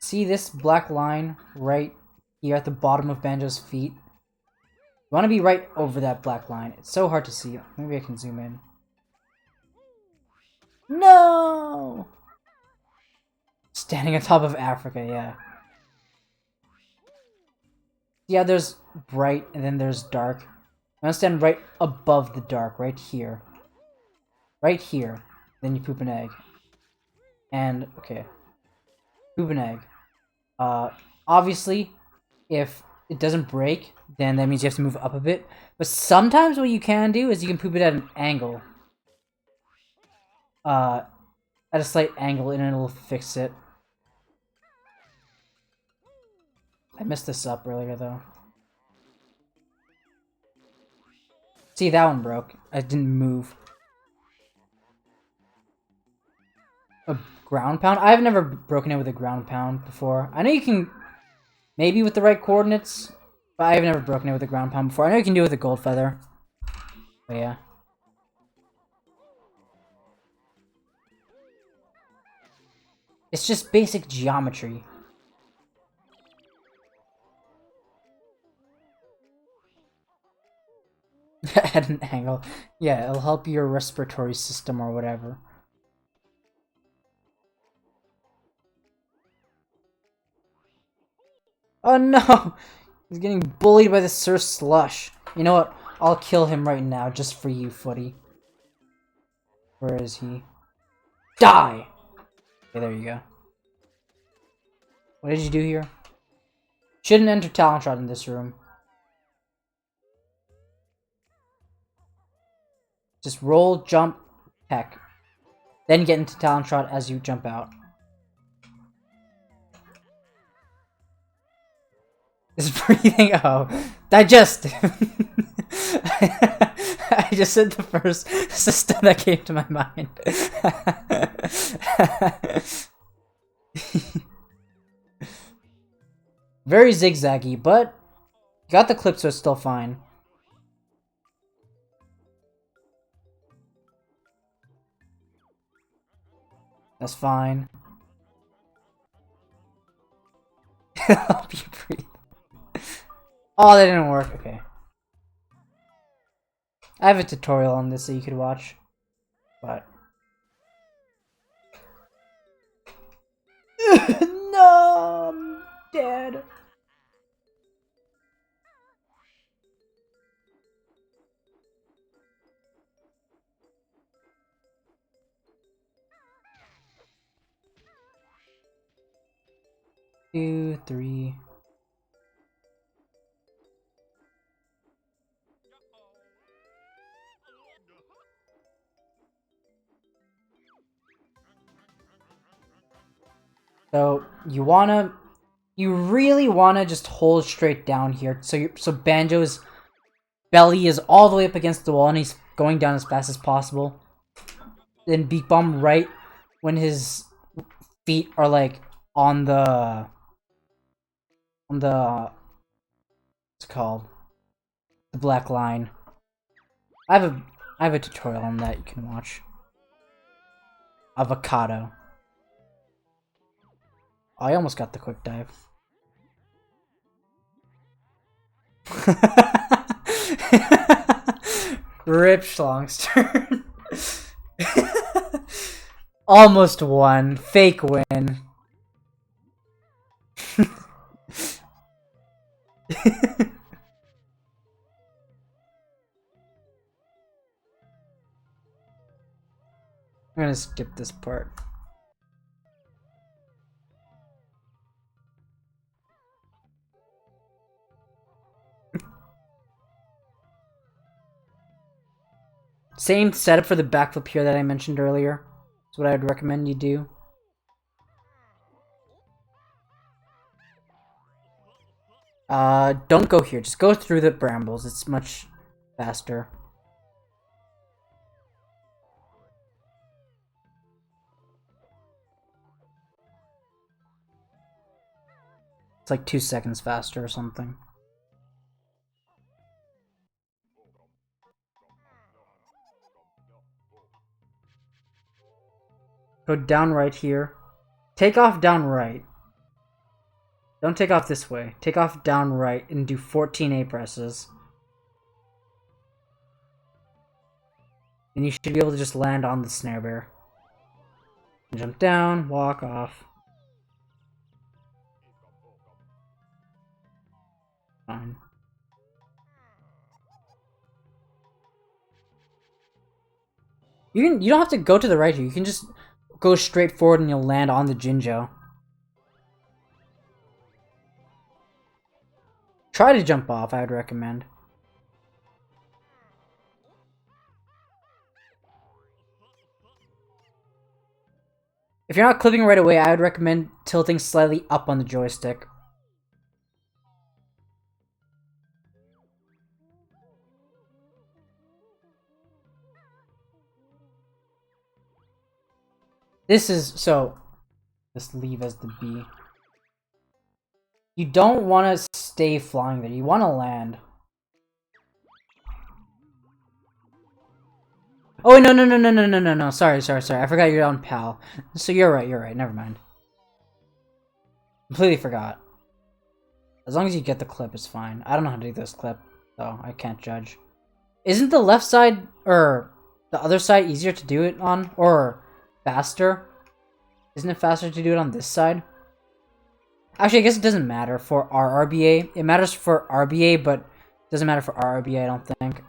See this black line right here at the bottom of Banjo's feet? You want to be right over that black line. It's so hard to see. Maybe I can zoom in. No! Standing on top of Africa, yeah. Yeah, there's bright and then there's dark. I'm gonna stand right above the dark, right here. Right here. Then you poop an egg. And, okay. Poop an egg. Obviously, if it doesn't break, then that means you have to move up a bit. But sometimes what you can do is you can poop it at an angle. At a slight angle, and it'll fix it. I messed this up earlier, though. See, that one broke. I didn't move. A ground pound? I've never broken it with a ground pound before. I know you can... Maybe with the right coordinates, but I've never broken it with a ground pound before. I know you can do it with a gold feather. But yeah. It's just basic geometry. At an angle. Yeah, it'll help your respiratory system or whatever. Oh no! He's getting bullied by the Sir Slush. You know what? I'll kill him right now just for you, Footy. Where is he? Die! Okay, there you go. What did you do here? Shouldn't enter Talent Shot in this room. Just roll, jump, peck. Then get into talent shot as you jump out. Is breathing. Oh, digestive. I just said the first system that came to my mind. Very zigzaggy, but got the clip, so it's still fine. That's fine. Help you breathe. Oh, that didn't work. Okay. I have a tutorial on this that you could watch, but no, I'm dead. Two, three. So you really wanna just hold straight down here. So Banjo's belly is all the way up against the wall, and he's going down as fast as possible. Then Beak Bomb right when his feet are like on the what's it called? The black line. I have a tutorial on that you can watch. Avocado. Oh, I almost got the quick dive. Rip Schlong's turn. Almost won. Fake win. I'm gonna skip this part. Same setup for the backflip here that I mentioned earlier. That's what I would recommend you do. Don't go here. Just go through the brambles. It's much faster. It's like 2 seconds faster or something. Go down right here. Take off down right. Don't take off this way. Take off down right and do 14 A presses. And you should be able to just land on the snare bear. Jump down, walk off. Fine. You don't have to go to the right here. You can just go straight forward and you'll land on the Jinjo. Try to jump off, I would recommend. If you're not clipping right away, I would recommend tilting slightly up on the joystick. This is, so, let's leave as the B. You don't want to stay flying there, you want to land. Oh, no, sorry, I forgot you're on PAL. So you're right, never mind. Completely forgot. As long as you get the clip, it's fine. I don't know how to do this clip, so I can't judge. Isn't the left side, or the other side, easier to do it on? Or faster? Isn't it faster to do it on this side? Actually, I guess it doesn't matter for RRBA. It matters for RBA, but it doesn't matter for RRBA, I don't think.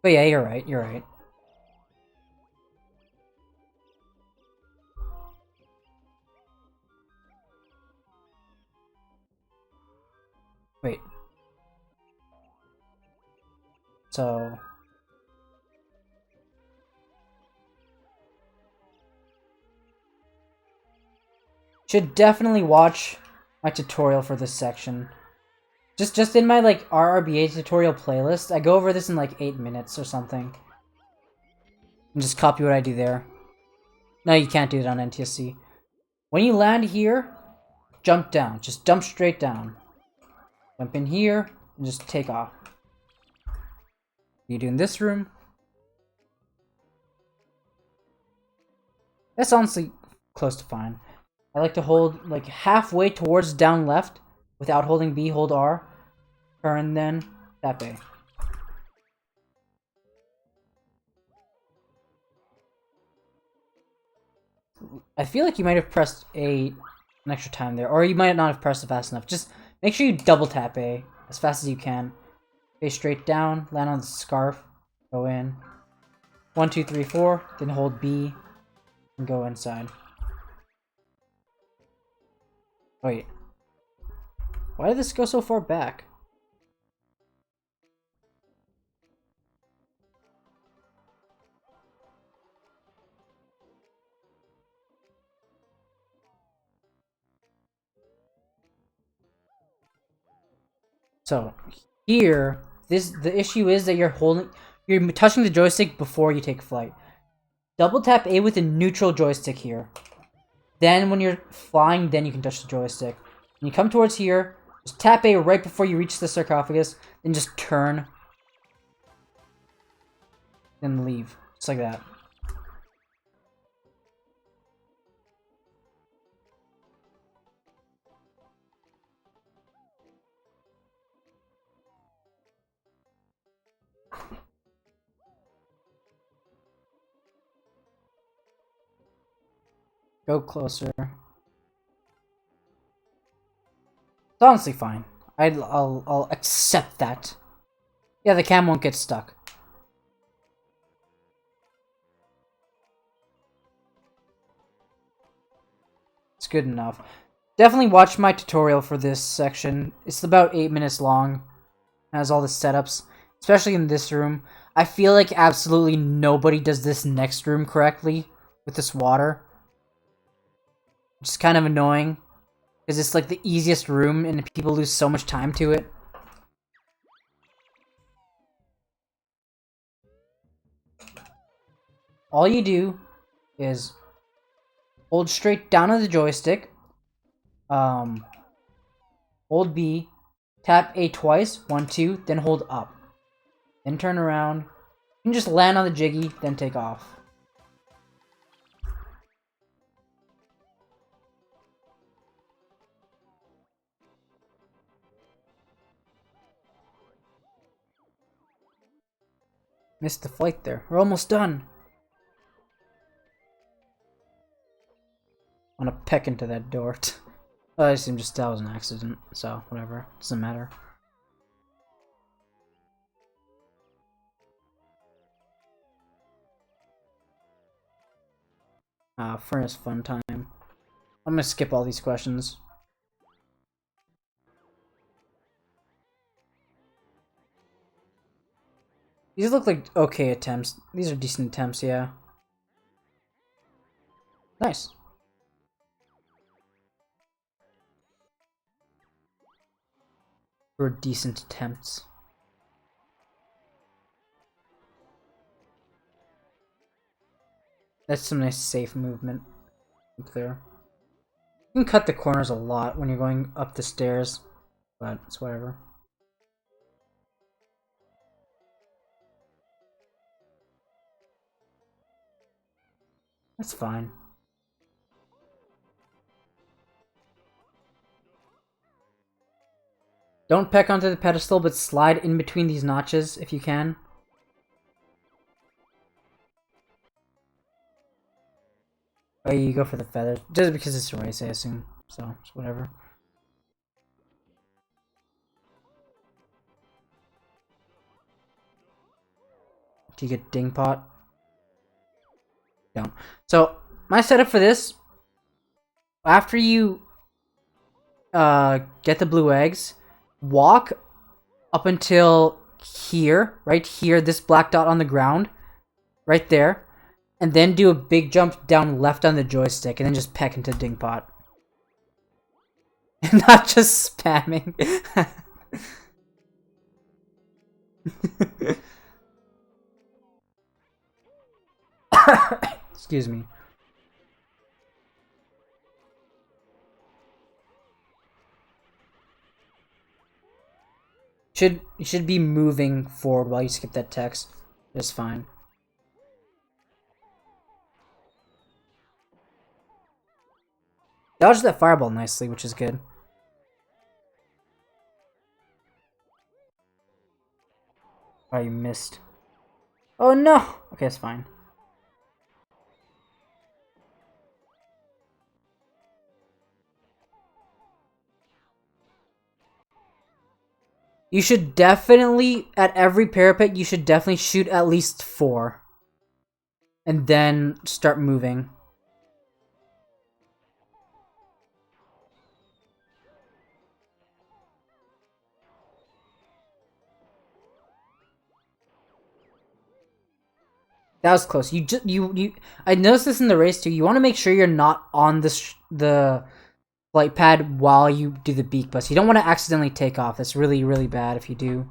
But yeah, you're right. Wait. So... should definitely watch my tutorial for this section. Just in my like RRBA tutorial playlist, I go over this in like 8 minutes or something. And just copy what I do there. No, you can't do it on NTSC. When you land here, jump down. Just jump straight down. Jump in here and just take off. You do in this room. That's honestly close to fine. I like to hold like halfway towards down left without holding B, hold R. Turn then tap A. I feel like you might have pressed A an extra time there, or you might not have pressed it fast enough. Just make sure you double tap A as fast as you can. Face straight down, land on the scarf, go in. 1, 2, 3, 4, then hold B and go inside. Wait. Why did this go so far back? So here, the issue is that you're touching the joystick before you take flight. Double tap A with a neutral joystick here. Then when you're flying, then you can touch the joystick. When you come towards here, just tap A right before you reach the sarcophagus, then just turn. Then leave. Just like that. Go closer. It's honestly fine. I'll accept that. Yeah, the cam won't get stuck. It's good enough. Definitely watch my tutorial for this section. It's about 8 minutes long. It has all the setups, especially in this room. I feel like absolutely nobody does this next room correctly with this water. Which is kind of annoying, because it's like the easiest room and people lose so much time to it. All you do is hold straight down on the joystick, hold B, tap A twice, 1, 2, then hold up. Then turn around, and just land on the jiggy, then take off. Missed the flight there. We're almost done. I'm gonna peck into that door. I assume just that was an accident, so whatever. Doesn't matter. Furnace fun time. I'm gonna skip all these questions. These look like okay attempts. These are decent attempts, yeah. Nice. Or decent attempts. That's some nice safe movement up there. You can cut the corners a lot when you're going up the stairs, but it's whatever. That's fine. Don't peck onto the pedestal, but slide in between these notches if you can. Oh, you go for the feathers. Just because it's a race, I assume. So, it's whatever. Do you get ding pot? Don't. So, my setup for this, after you get the blue eggs, walk up until here, right here, this black dot on the ground, right there, and then do a big jump down left on the joystick, and then just peck into ding pot. Not just spamming. Excuse me. You should be moving forward while you skip that text. It's fine. Dodged that fireball nicely, which is good. Oh, you missed. Oh no! Okay, it's fine. You should definitely, at every parapet, you should definitely shoot at least 4. And then start moving. That was close. I noticed this in the race too. You want to make sure you're not on the flight pad while you do the beak bust. You don't want to accidentally take off. That's really, really bad if you do.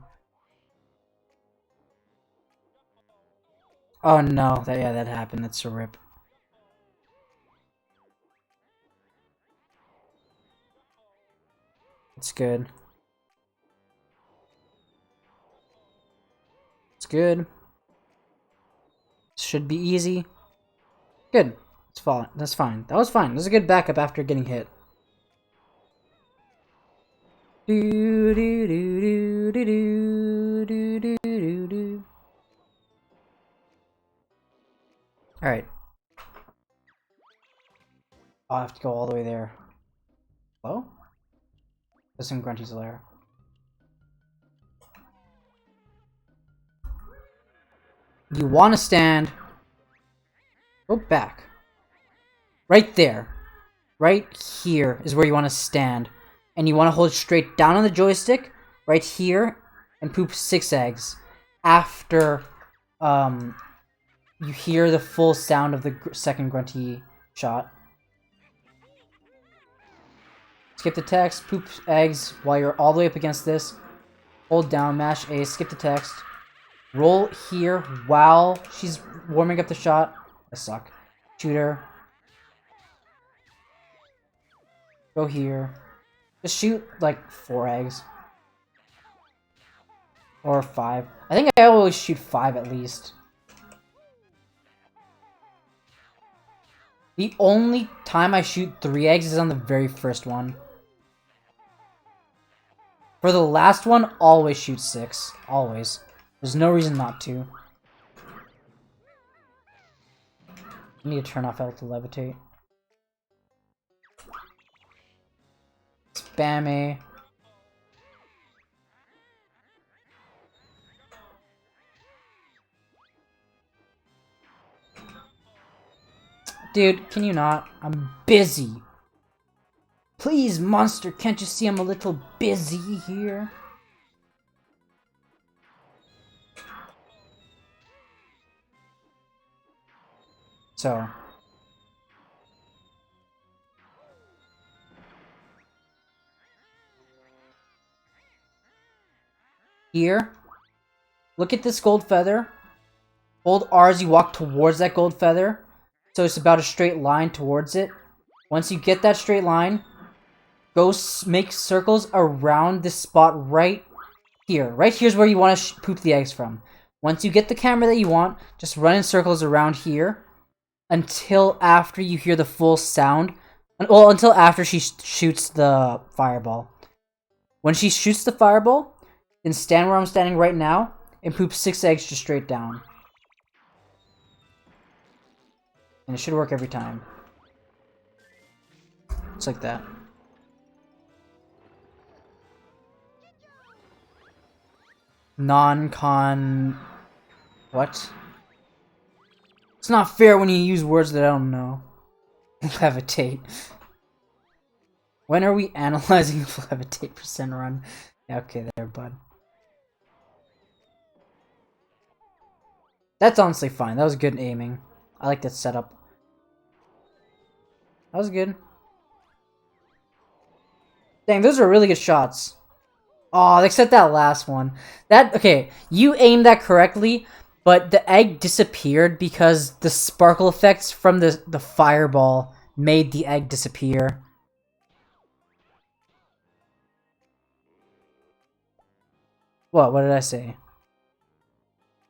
Oh no, that happened. That's a rip. It's good. It's good. Should be easy. Good. It's fine. That's fine. That was fine. That was a good backup after getting hit. Do do do do do do do do do. All right. I'll have to go all the way there. Hello? There's some Grunty's lair. You want to stand. Go back. Right there. Right here is where you want to stand. And you want to hold straight down on the joystick. Right here. And poop 6 eggs. After you hear the full sound of the second Grunty shot. Skip the text. Poop eggs while you're all the way up against this. Hold down. Mash A. Skip the text. Roll here while she's warming up the shot. I suck. Shoot her. Go here. Just shoot like 4 eggs. Or 5. I think I always shoot 5 at least. The only time I shoot 3 eggs is on the very first one. For the last one, always shoot 6. Always. There's no reason not to. I need to turn off L to levitate. Spam A. Dude, can you not? I'm busy. Please, monster, can't you see I'm a little busy here? So. Here. Look at this gold feather. Hold R as you walk towards that gold feather. So it's about a straight line towards it. Once you get that straight line, go make circles around this spot right here. Right here's where you want to poop the eggs from. Once you get the camera that you want, just run in circles around here until after you hear the full sound. Well, until after she shoots the fireball. When she shoots the fireball, then stand where I'm standing right now and poop 6 eggs just straight down. And it should work every time. Just like that. Non-con... What? It's not fair when you use words that I don't know. Levitate. When are we analyzing the levitate percent run? Yeah, okay, there, bud. That's honestly fine. That was good aiming. I like that setup. That was good. Dang, those are really good shots. Oh, except that last one. Okay, you aimed that correctly, but the egg disappeared because the sparkle effects from the fireball made the egg disappear. What did I say?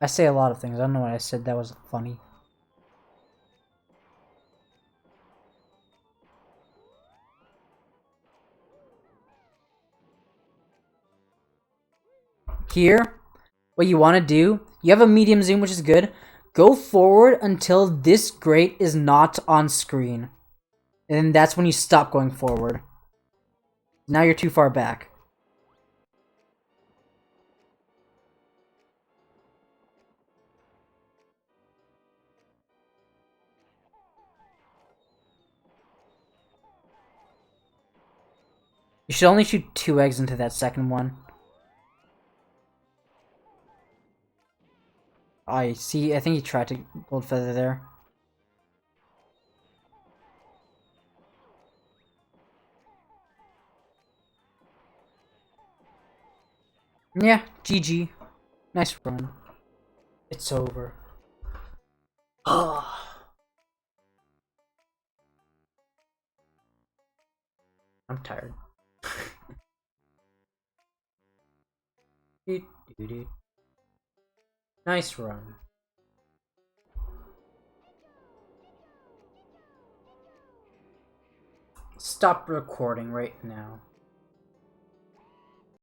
I say a lot of things. I don't know what I said that was funny. Here, what you want to do, you have a medium zoom, which is good. Go forward until this grate is not on screen. And that's when you stop going forward. Now you're too far back. You should only shoot 2 eggs into that second one. I see. I think he tried to gold feather there. Yeah, GG. Nice run. It's over. I'm tired. Nice run. Stop recording right now.